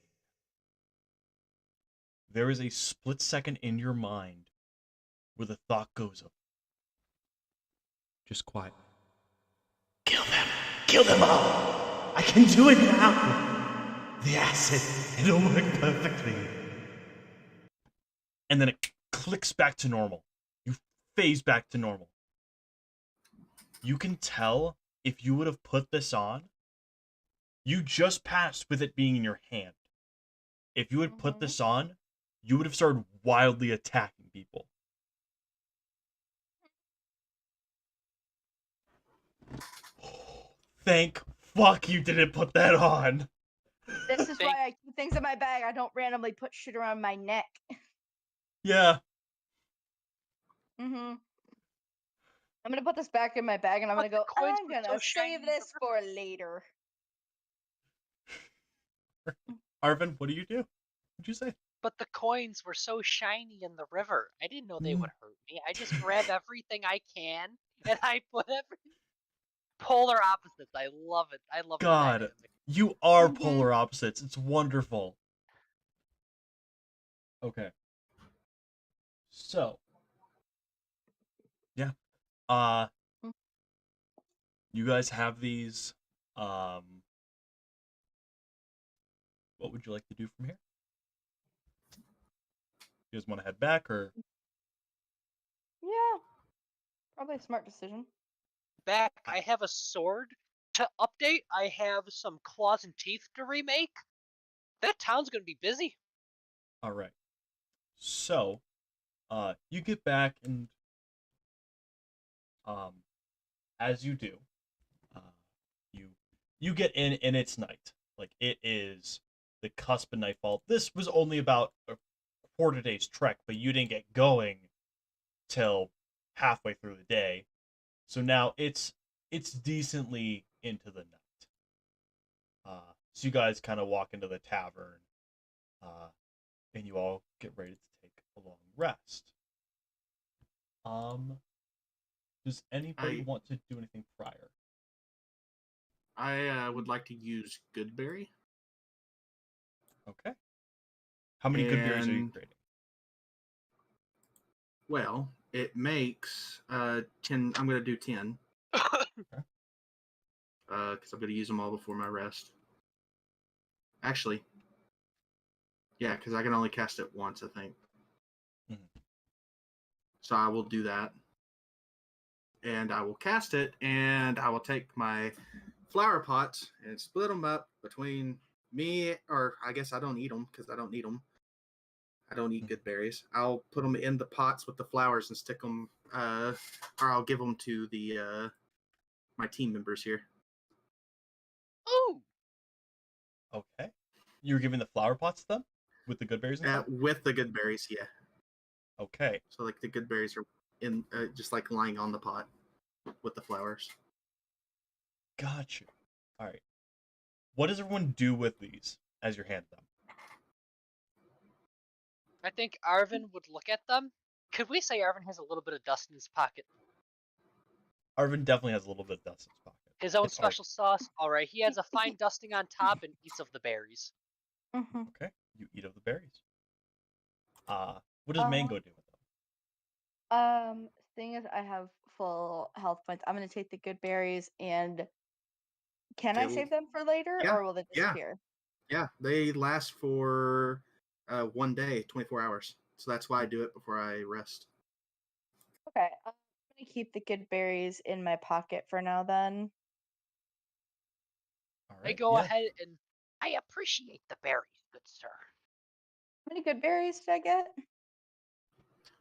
There is a split second in your mind where the thought goes up. Just quiet. Kill them! Kill them all! I can do it now! The acid, it'll work perfectly. And then it clicks back to normal. You phase back to normal. You can tell if you would have put this on, you just passed with it being in your hand. If you had put this on, you would have started wildly attacking people. Thank fuck you didn't put that on. This is why I keep things in my bag. I don't randomly put shit around my neck. Yeah. Mm-hmm. I'm gonna put this back in my bag and I'm But gonna go, the coins I'm were gonna so shiny save in the this for later. Arven, what do? What'd you say? But the coins were so shiny in the river. I didn't know they would hurt me. I just grab everything I can and I put everything. Polar opposites. I love it. I love the God, dynamic. you are Mhm. polar opposites. It's wonderful. Okay. So, yeah. Mm. You guys have these. What would you like to do from here? You guys want to head back or? Yeah. Probably a smart decision. Back, I have a sword to update. I have some claws and teeth to remake. That town's gonna be busy. All right. So, you get back and, as you do, uh, you you get in and it's night. Like it is the cusp of nightfall. This was only about a quarter day's trek, but you didn't get going till halfway through the day. So now it's decently into the night. So you guys kind of walk into the tavern, uh, and you all get ready to take a long rest. Um, does anybody I- want to do anything prior? I would like to use Goodberry. Okay. How many good berries are you And- creating? Well, it makes 10. I'm going to do 10. Because I'm going to use them all before my rest. Actually, yeah, because I can only cast it once, I think. Mhm. So I will do that. And I will cast it, and I will take my flower pots and split them up between me, or I guess I don't eat them because I don't need them. I don't eat good berries. I'll put them in the pots with the flowers and stick them, or I'll give them to the my team members here. Ooh. Okay. You're giving the flower pots to them with the good berries inside? With the good berries, yeah. Okay. So like the good berries are in just like lying on the pot with the flowers. Got you. All right. What does everyone do with these as you hand them? I think Arven would look at them. Could we say Arven has a little bit of dust in his pocket? Arven definitely has a little bit of dust in his pocket. His own It's special sauce. All right, he has a fine dusting on top and eats of the berries. Mm-hmm. Okay, you eat of the berries. What does Mango do with them? Seeing as I have full health points, I'm gonna take the good berries and can I They'll- save them for later, Yeah, or will they yeah. disappear? Yeah, they last for 1 day, 24 hours. So that's why I do it before I rest. Okay, I'm gonna keep the good berries in my pocket for now. Then. All I right. go yeah. ahead and I appreciate the berries, good sir. How many good berries did I get?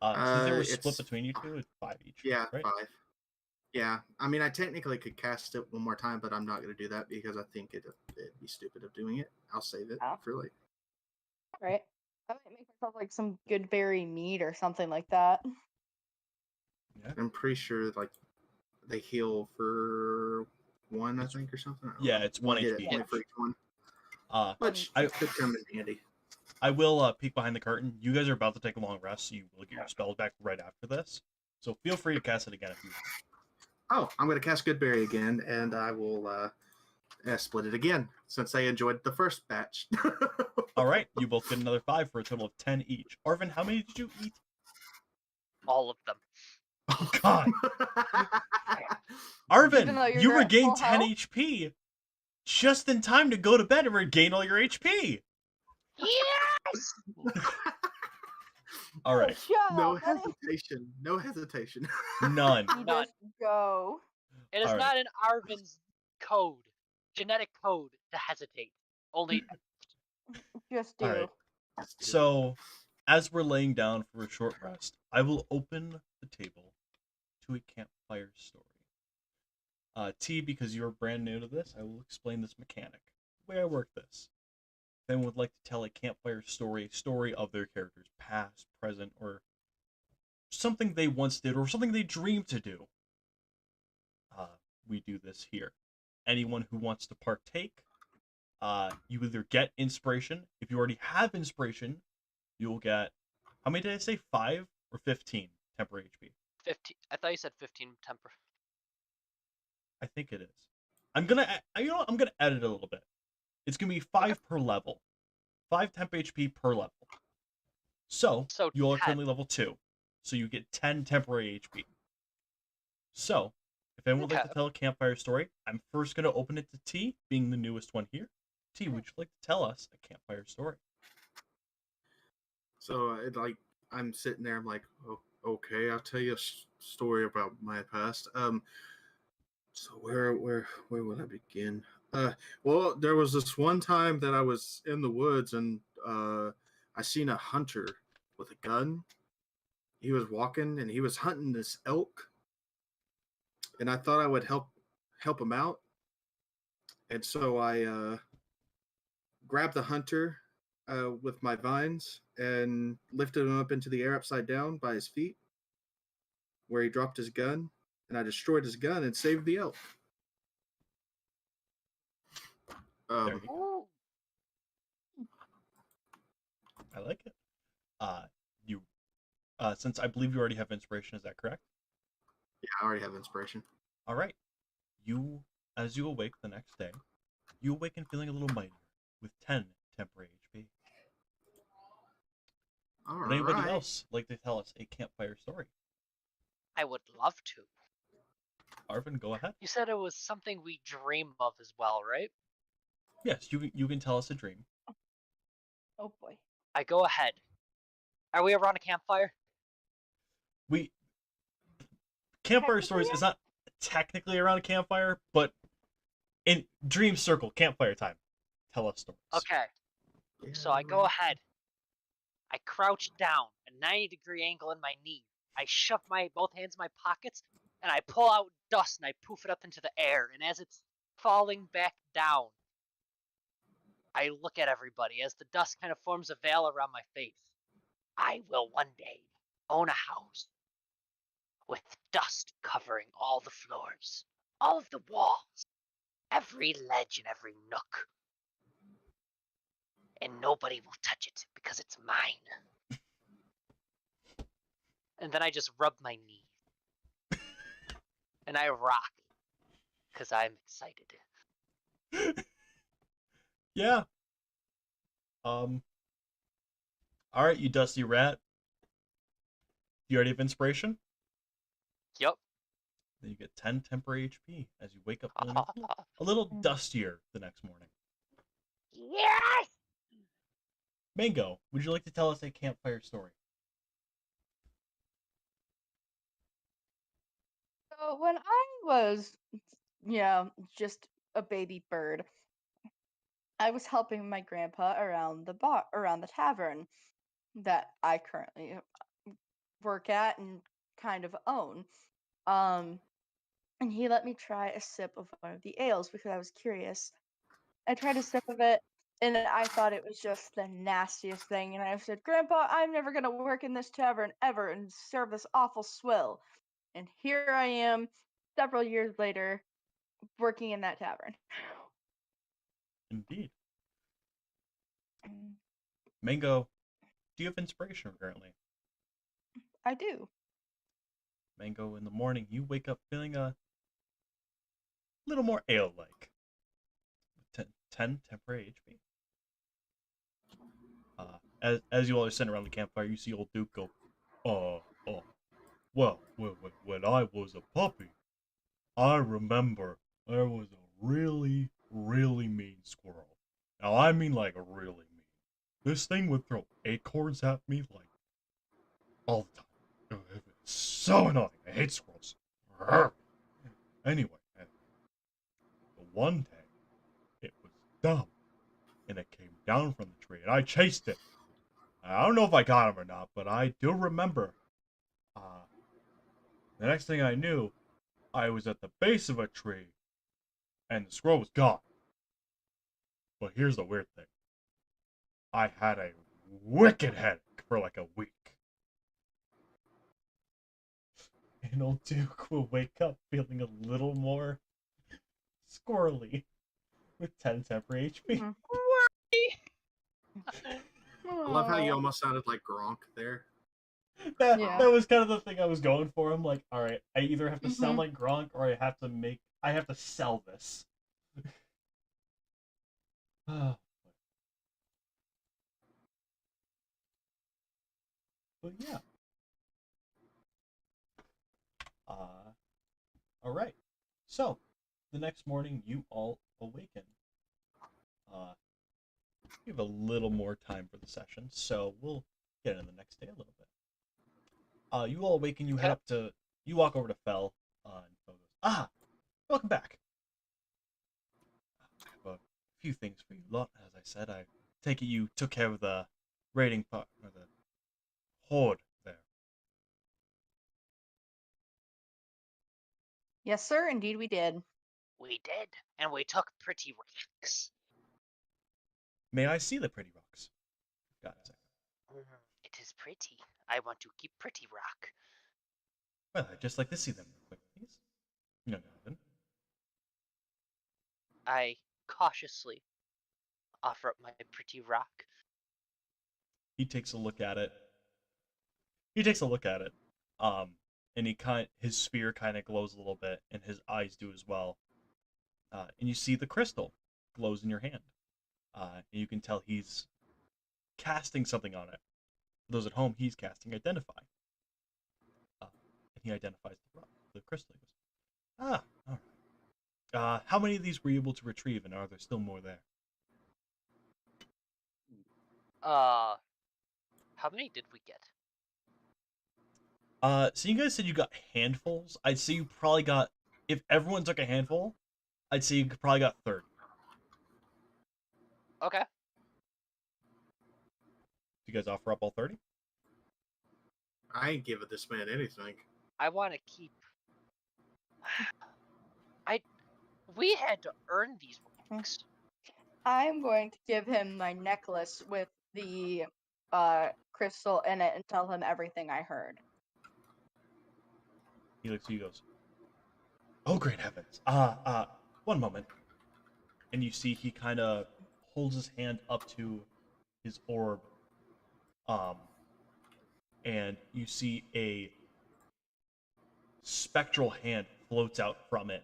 Since they were split It's between you two, it's 5 each. yeah, Right. 5. Yeah, I mean, I technically could cast it one more time, but I'm not going to do that because I think it'd be stupid of doing it. I'll save it Oh. for later. All right, I might make myself like some good berry meat or something like that. Yeah. I'm pretty sure like they heal for 1, I think, or something. I don't Yeah, know. it's 1 hit HP. at point for each one, which I- could come in handy. I will peek behind the curtain. You guys are about to take a long rest, so you will get your Yeah. spells back right after this. So feel free to cast it again if you want. Oh, I'm going to cast Goodberry again, and I will split it again since I enjoyed the first batch. All right, you both get another 5 for a total of 10 each. Arven, how many did you eat? All of them. Oh God, Even Arven, though you're you at regained full 10 health? HP just in time to go to bed and regain all your HP. Yes! All right, Shut No up, buddy. hesitation. No hesitation. none. You None. just go. It is All right. not in Arven's code, genetic code, to hesitate. Only Just All do. right. So, as we're laying down for a short rest, I will open the table to a campfire story. T, because you're brand new to this, I will explain this mechanic, the way I work this. If anyone would like to tell a campfire story, a story of their characters, past, present, or something they once did, or something they dreamed to do, we do this here. Anyone who wants to partake, you either get inspiration. If you already have inspiration, you will get, how many did I say? 5 or 15 temporary HP? 15. I thought you said 15 temper. I think it is. I'm gonna, you know what? I'm gonna edit a little bit. It's gonna be 5 per level, 5 temp HP per level. So you are 10. currently level 2, so you get 10 temporary HP. So if anyone would like to Okay. tell a campfire story, I'm first gonna open it to T, being the newest one here. T, would you like to tell us a campfire story? So I'm sitting there. I'm like, oh, okay, I'll tell you a story about my past. So where will I begin? Well, there was this one time that I was in the woods and I seen a hunter with a gun. He was walking and he was hunting this elk, and I thought I would help him out. And so I grabbed the hunter with my vines and lifted him up into the air upside down by his feet, where he dropped his gun, and I destroyed his gun and saved the elk. There you go. Ooh. I like it. You, since I believe you already have inspiration, is that correct? Yeah, I already have inspiration. All right. You, as you awake the next day, you awaken feeling a little mightier with 10 temporary HP. All Would anybody right. else like to tell us a campfire story? I would love to. Arven, go ahead. You said it was something we dream of as well, right? Yes, you can tell us a dream. Oh boy. I go ahead. Are we around a campfire? We campfire Technically, stories yeah. is not technically around a campfire, but in dream circle, campfire time. Tell us stories. Okay. So I go ahead. I crouch down, a 90-degree angle in my knee. I shove my both hands in my pockets, and I pull out dust and I poof it up into the air. And as it's falling back down, I look at everybody as the dust kind of forms a veil around my face. I will one day own a house with dust covering all the floors, all of the walls, every ledge and every nook. And nobody will touch it because it's mine. And then I just rub my knee. And I rock. Because I'm excited. Yeah. All right, you dusty rat. You already have inspiration? Yup. Then you get 10 temporary HP as you wake up feeling a little dustier the next morning. Yes! Mango, would you like to tell us a campfire story? So when I was, just a baby bird, I was helping my grandpa around the tavern that I currently work at and kind of own. Um, and he let me try a sip of one of the ales because I was curious. I tried a sip of it, and I thought it was just the nastiest thing. And I said, "Grandpa, I'm never gonna work in this tavern ever and serve this awful swill." And here I am, several years later, working in that tavern. Indeed. Mango, do you have inspiration currently? I do. Mango, in the morning, you wake up feeling a little more ale-like. 10 temporary HP. As you all are sitting around the campfire, you see old Duke go, well, when I was a puppy, I remember there was a really, really mean squirrel. Now, I mean like really mean. This thing would throw acorns at me like all the time. It was so annoying. I hate squirrels. Anyway, the one day, it was dumb, and it came down from the tree, and I chased it. I don't know if I got him or not, but I do remember. The next thing I knew, I was at the base of a tree, and the squirrel was gone. But here's the weird thing. I had a wicked headache for like a week. And old Duke will wake up feeling a little more squirrely with 10 temporary HP. I love how you almost sounded like Gronk there. That was kind of the thing I was going for. I'm like, all right, I either have to sound Mhm. like Gronk or I have to sell this. But yeah. All right. So, the next morning, you all awaken. We have a little more time for the session, so we'll get in the next day a little bit. You all awaken. You head up to. You walk over to Fell. And Fell goes, welcome back. I have a few things for you lot. As I said, I take it you took care of the raiding part, or the horde there. Yes, sir. Indeed, we did. We did. And we took pretty rocks. May I see the pretty rocks? Got a second. It is pretty. I want to keep pretty rock. Well, I'd just like to see them real quick, please. Young Arven. I cautiously offer up my pretty rock. He takes a look at it. And his sphere kind of glows a little bit, and his eyes do as well. And you see the crystal glows in your hand. And you can tell he's casting something on it. For those at home, he's casting Identify. And he identifies the crystal. He goes, all right. How many of these were you able to retrieve, and are there still more there? How many did we get? So you guys said you got handfuls. I'd say you probably got, if everyone took a handful, I'd say you probably got 30. Okay. Do you guys offer up all 30? I ain't giving this man anything. I want to keep. We had to earn these rocks. I'm going to give him my necklace with the crystal in it and tell him everything I heard. He looks at you, goes, oh, great heavens. One moment. And you see he kind of holds his hand up to his orb. and you see a spectral hand floats out from it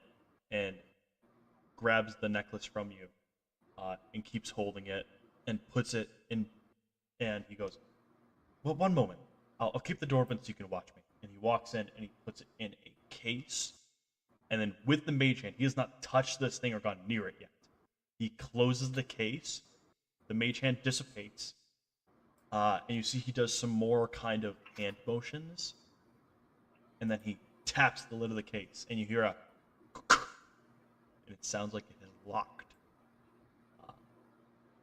and grabs the necklace from you, and keeps holding it and puts it in. And he goes, "Well, one moment. I'll keep the door open so you can watch me." And he walks in and he puts it in a case. And then with the mage hand, he has not touched this thing or gone near it yet. He closes the case. The mage hand dissipates. And you see he does some more kind of hand motions. And then he taps the lid of the case. And you hear a... and it sounds like it is locked.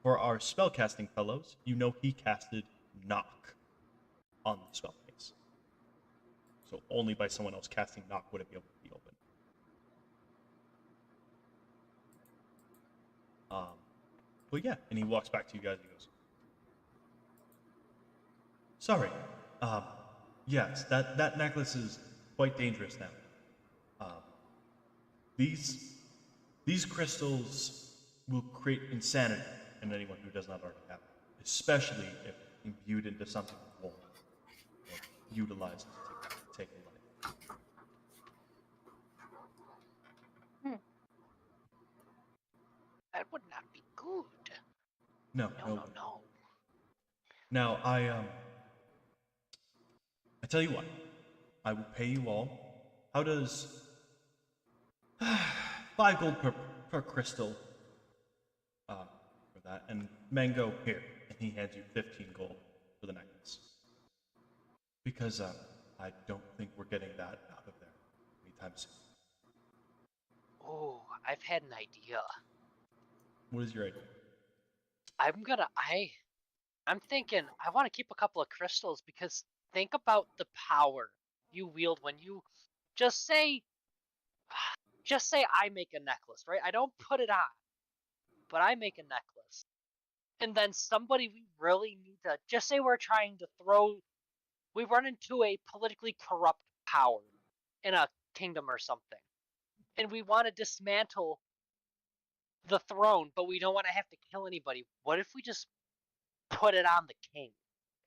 For our spellcasting fellows, you know he casted Knock on the spell case. So only by someone else casting Knock would it be able to be open. But yeah, and he walks back to you guys and he goes, "Sorry, yes, that necklace is quite dangerous now. These crystals will create insanity in anyone who does not already have it, especially if imbued into something with war or utilized to take a life." That would not be good. No. No. Now, I tell you what, I will pay you all. How does 5 gold per crystal for that? And Mango, here, and he hands you 15 gold for the necklace. Because I don't think we're getting that out of there anytime soon. Oh, I've had an idea. What is your idea? I'm thinking I want to keep a couple of crystals because think about the power you wield when you just say I make a necklace, right? I don't put it on, but I make a necklace. And then somebody we really need to just say we run into a politically corrupt power in a kingdom or something. And we want to dismantle the throne, but we don't want to have to kill anybody. What if we just put it on the king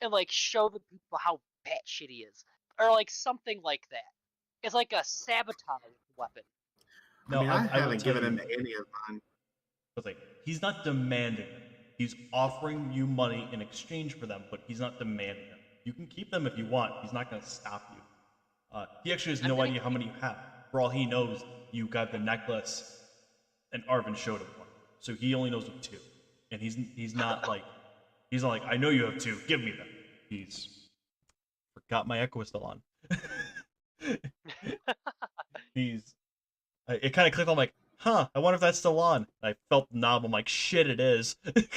and like show the people how batshit he is, or like something like that? It's like a sabotage weapon. No, I I haven't given him any of mine. But like, he's not demanding them. He's offering you money in exchange for them, but he's not demanding them. You can keep them if you want. He's not going to stop you. He actually has no idea how many you have. For all he knows, you got the necklace, and Arven showed him one. So he only knows of 2. And he's not like, I know you have 2. Give me them. He's forgot my echo is still on. It kind of clicked on, like, I wonder if that's still on. I felt the knob. I'm like, shit, it is. It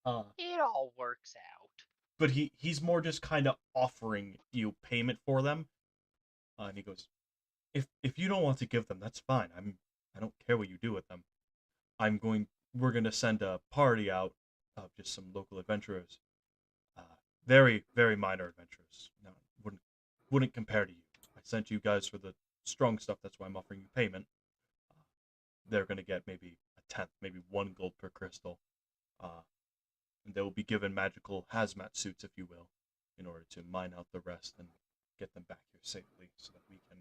all works out. But he's more just kind of offering you payment for them. And he goes, if you don't want to give them, that's fine. I don't care what you do with them. We're going to send a party out of just some local adventurers. Very, very minor adventurers. No, wouldn't compare to you. I sent you guys for the strong stuff. That's why I'm offering you payment. They're going to get maybe a 10th, maybe 1 gold per crystal. And they will be given magical hazmat suits, if you will, in order to mine out the rest and get them back here safely so that we can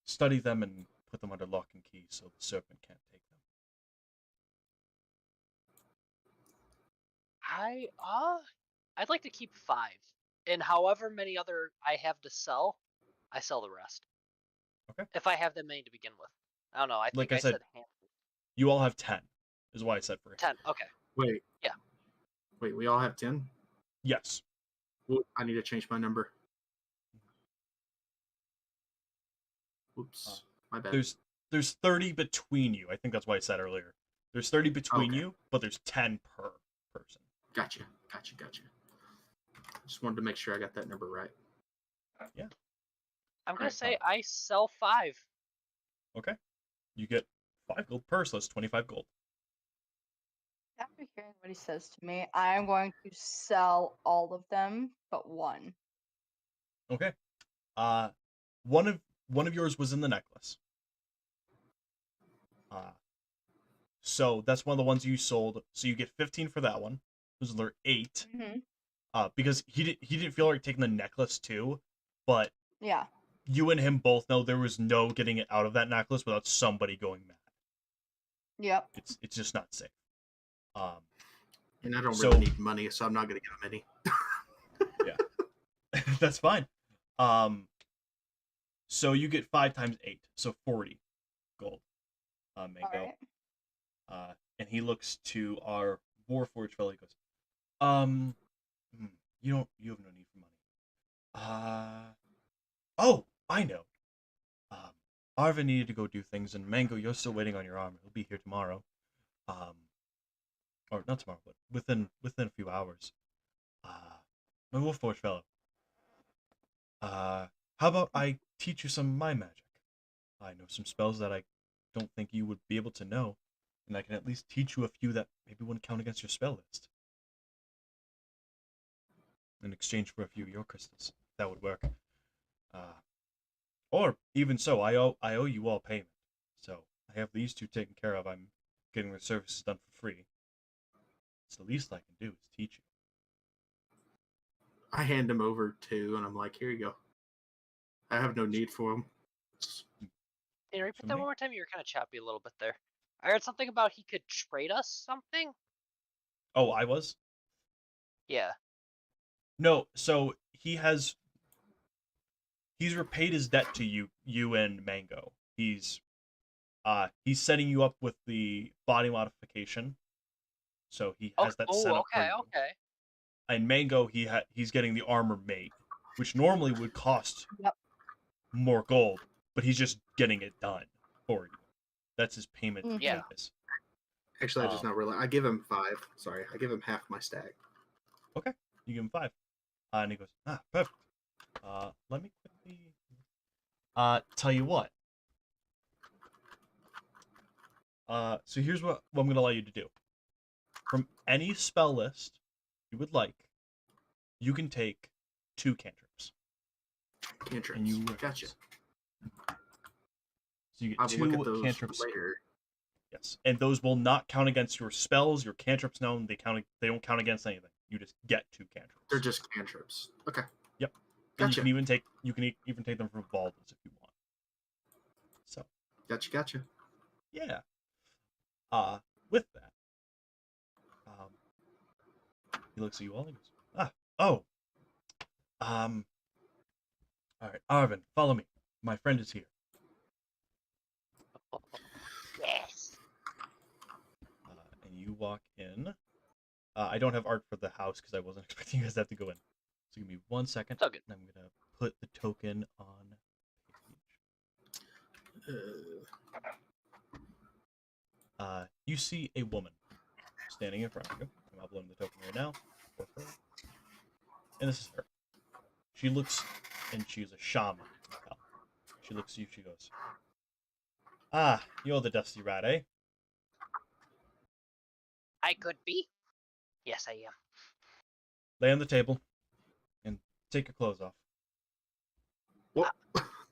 study them and put them under lock and key so the serpent can't take them. I'd like to keep 5. And however many other I have to sell, I sell the rest. Okay. If I have that many to begin with. I don't know. I think Like I said, handful. You all have 10, is what I said for him. 10, okay. Wait. Yeah. Wait, we all have 10? Yes. Well, I need to change my number. Oops. My bad. There's 30 between you. I think that's what I said earlier. There's 30 between Okay. you, but there's 10 per person. Gotcha. Just wanted to make sure I got that number right. Yeah. I'm going Right, to say I sell 5. Okay. You get 5 gold per, so that's 25 gold. After hearing what he says to me, I'm going to sell all of them but 1. Okay. One of yours was in the necklace. So that's one of the ones you sold. So you get 15 for that one. Those are 8. Mm-hmm. because he didn't feel like taking the necklace too, but Yeah. you and him both know there was no getting it out of that necklace without somebody going mad. Yep. It's just not safe. And I don't So- really need money, so I'm not going to give him any. That's fine. So you get 5 times 8, so 40 gold. Mango. All right. And he looks to our Warforged fellow. He goes, you have no need for money. Oh, I know. Arven needed to go do things, and Mango, you're still waiting on your armor. He'll be here tomorrow. Or not tomorrow, but within a few hours. My Warforged fellow. How about I teach you some of my magic? I know some spells that I don't think you would be able to know, and I can at least teach you a few that maybe wouldn't count against your spell list. In exchange for a few of your crystals. That would work. Or, even so, I owe you all payment. So, I have these two taken care of. I'm getting the services done for free. So the least I can do is teach you. I hand him over too, and I'm like, here you go. I have no need for him. Can you repeat For that me? one more time? You were kind of choppy a little bit there. I heard something about he could trade us something. Oh, I was? Yeah. No, so he's repaid his debt to you and Mango. He's setting you up with the body modification. So he has that set up for okay, you. okay. And Mango, he's getting the armor made, which normally would cost Yep. more gold, but he's just getting it done for you. That's his payment. Mhm. Yeah. Actually, I just not realize. I give him 5. Sorry, I give him half my stack. Okay, you give him 5. And he goes, perfect. Let me quickly tell you what. So here's what I'm going to allow you to do. From any spell list you would like, you can take 2 cantrips. Cantrips. And you Gotcha. So you I'll get look at 2 those cantrips. later. Yes, and those will not count against your spells, your cantrips. No, they don't count against anything. You just get 2 cantrips. They're just cantrips. Okay. Yep. And Gotcha. you can even take them from Baldus if you want. So Gotcha. yeah. With that, he looks at you all and goes, all right, Arven, follow me. My friend is here. Yes. And you walk in. I don't have art for the house because I wasn't expecting you guys to have to go in. So give me 1 second. It's all good. And I'm gonna put the token on page. You see a woman standing in front of you. I'm uploading the token right now. For her. And this is her. She looks, and she's a shaman. She looks at you, she goes, you're the dusty rat, eh? I could be. Yes, I am. Lay on the table, and take your clothes off. What?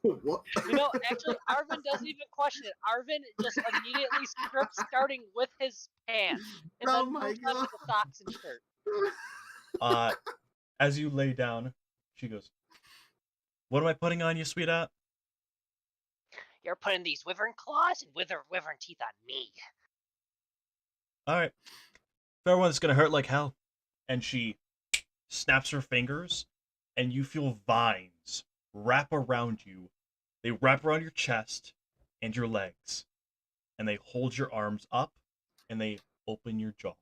What? You know, actually, Arven doesn't even question it. Arven just immediately strips, starting with his pants, and Oh then my moves on to God. the socks and shirt. As you lay down, she goes, what am I putting on you, sweetheart? You're putting these wyvern claws and wyvern teeth on me. Alright. Fair one, it's gonna hurt like hell. And she snaps her fingers, and you feel vines wrap around you. They wrap around your chest and your legs. And they hold your arms up, and they open your jaw.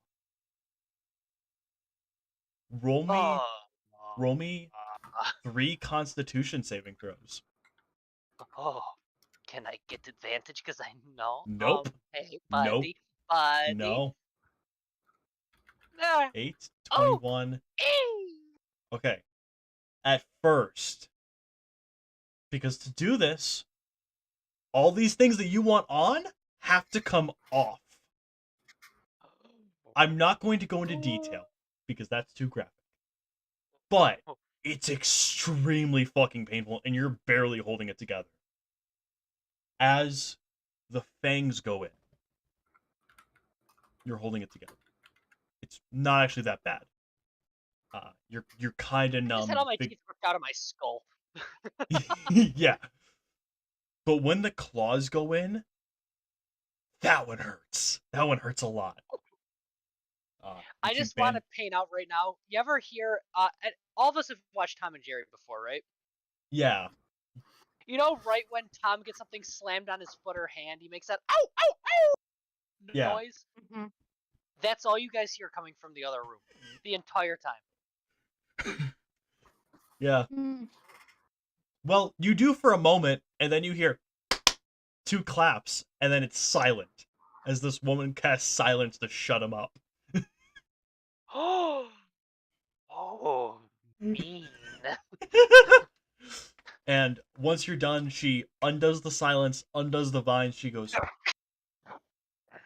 Roll me 3 Constitution saving throws. Oh, can I get advantage because I know? Nope. Hey, Nope. buddy. No. Ah, 8, Oh. 21. ee. Okay. At first, because to do this, all these things that you want on have to come off. I'm not going to go into detail because that's too graphic. But it's extremely fucking painful and you're barely holding it together. As the fangs go in, you're holding it together. It's not actually that bad. You're kind of I just numb. had all my teeth ripped out of my skull. Yeah. But when the claws go in, that one hurts. That one hurts a lot. I just want to paint out right now. You ever hear? All of us have watched Tom and Jerry before, right? Yeah. You know, right when Tom gets something slammed on his foot or hand, he makes that ow, ow, ow Yeah. noise. Mm-hmm. That's all you guys hear coming from the other room the entire time. Yeah. Mm. Well, you do for a moment, and then you hear 2 claps, and then it's silent as this woman casts silence to shut him up. Oh, mean. And once you're done, she undoes the silence, undoes the vines. She goes,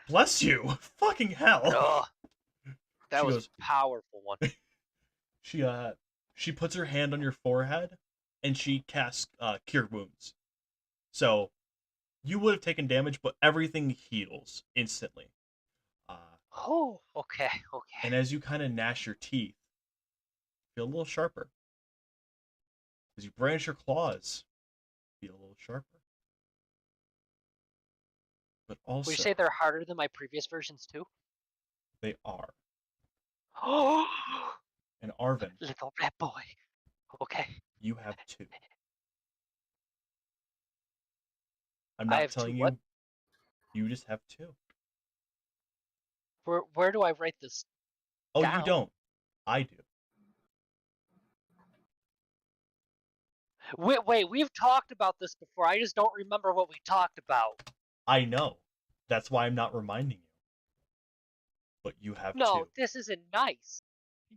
"Bless you, fucking hell." Ugh, that She was goes- a powerful one. She puts her hand on your forehead, and she casts Cure Wounds. So you would have taken damage, but everything heals instantly. Oh, okay. And as you kind of gnash your teeth, feel a little sharper. As you branch your claws, feel a little sharper. But also, Would you say they're harder than my previous versions too? they are. Oh, And Arven, little rat boy. Okay. you have 2. I'm I not have 2 telling what? you. You just have 2. Where do I write this? Oh, Down. you don't. I do. Wait, we've talked about this before. I just don't remember what we talked about. I know. That's why I'm not reminding you. But you have No, 2. this isn't nice.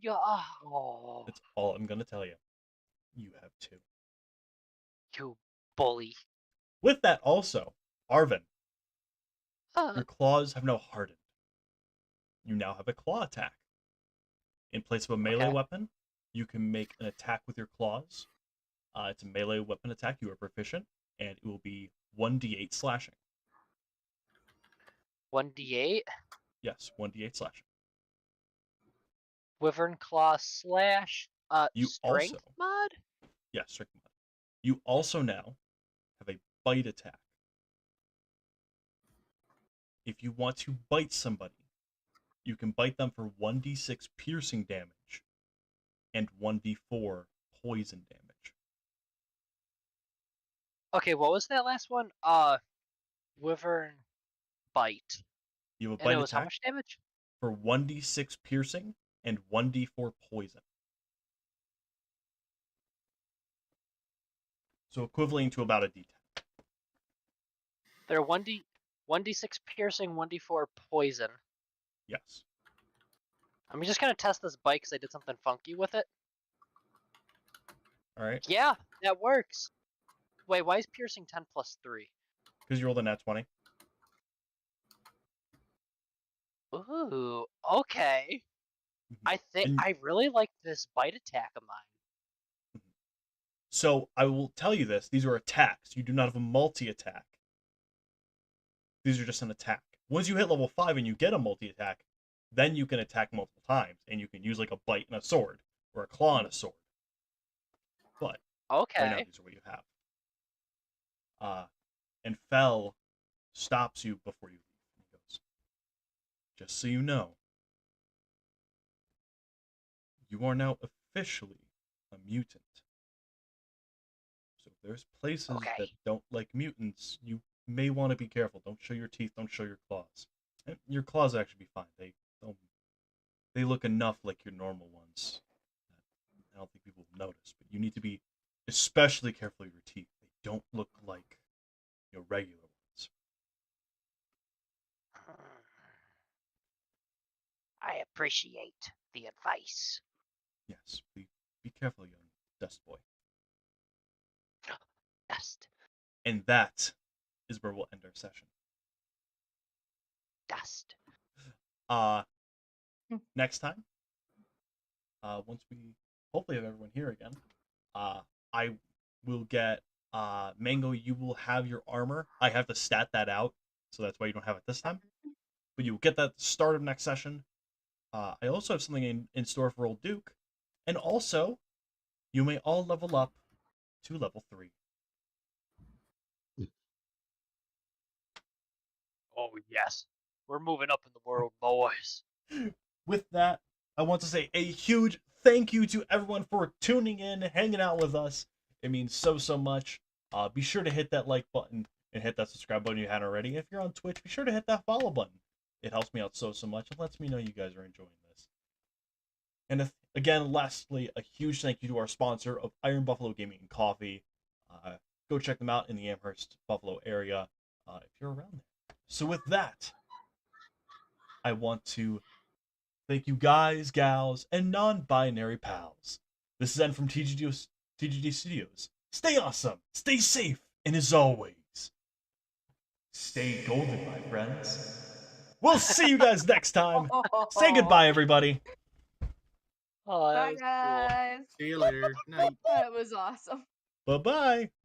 Yeah. Oh, That's all I'm going to tell you. You have 2. you bully. With that also, Arven, your claws have now hardened. You now have a claw attack. In place of a melee Okay. weapon, you can make an attack with your claws. It's a melee weapon attack. You are proficient, and it will be 1d8 slashing. 1d8. Yes, 1d8 slashing. Wyvern claw slash. You Strength also- mod. Yes, strength mod. You also now have a bite attack. If you want to bite somebody, you can bite them for 1d6 piercing damage and 1d4 poison damage. Okay, what was that last one? Wyvern bite. You have a And it bite was how attack much damage? for 1d6 piercing and 1d4 poison. So equivalent to about a d10. They're 1d6 piercing, 1d4 poison. Yes. I'm just gonna test this bite because I did something funky with it. All right. Yeah, that works. Wait, why is piercing 10 plus 3? Because you rolled a nat 20. Ooh, okay. I think And- I really like this bite attack of mine. So I will tell you this: these are attacks. You do not have a multi-attack. These are just an attack. Once you hit level 5 and you get a multi-attack, then you can attack multiple times, and you can use like a bite and a sword, or a claw and a sword. But Okay. right now, these are what you have. And Fell stops you before you leave. He goes, "Just so you know, you are now officially a mutant. So if there's places Okay. that don't like mutants, you may want to be careful. Don't show your teeth. Don't show your claws. And your claws actually be fine. They look enough like your normal ones. I don't think people will notice, but you need to be especially careful of your teeth. They don't look like your regular ones." I appreciate the advice. Yes, be careful, young dust boy. Dust. And that is where we'll end our session. Dust. Next time, once we hopefully have everyone here again, I will get Mango. You will have your armor. I have to stat that out, so that's why you don't have it this time. But you will get that at the start of next session. I also have something in store for Old Duke, And also, you may all level up to level 3. Oh yes, we're moving up in the world, boys. With that, I want to say a huge thank you to everyone for tuning in, hanging out with us. It means so much. Be sure to hit that like button and hit that subscribe button if you hadn't already. If you're on Twitch, be sure to hit that follow button. It helps me out so much. It lets me know you guys are enjoying this. And again, lastly, a huge thank you to our sponsor of Iron Buffalo Gaming and Coffee. Go check them out in the Amherst, Buffalo area if you're around there. So with that, I want to thank you guys, gals, and non-binary pals. This is Ed from TGD Studios. Stay awesome, stay safe, and as always, stay golden, my friends. We'll see you guys next time. Say goodbye, everybody. Oh, that Bye, was cool. guys. See you later. Night. That was awesome. Bye-bye.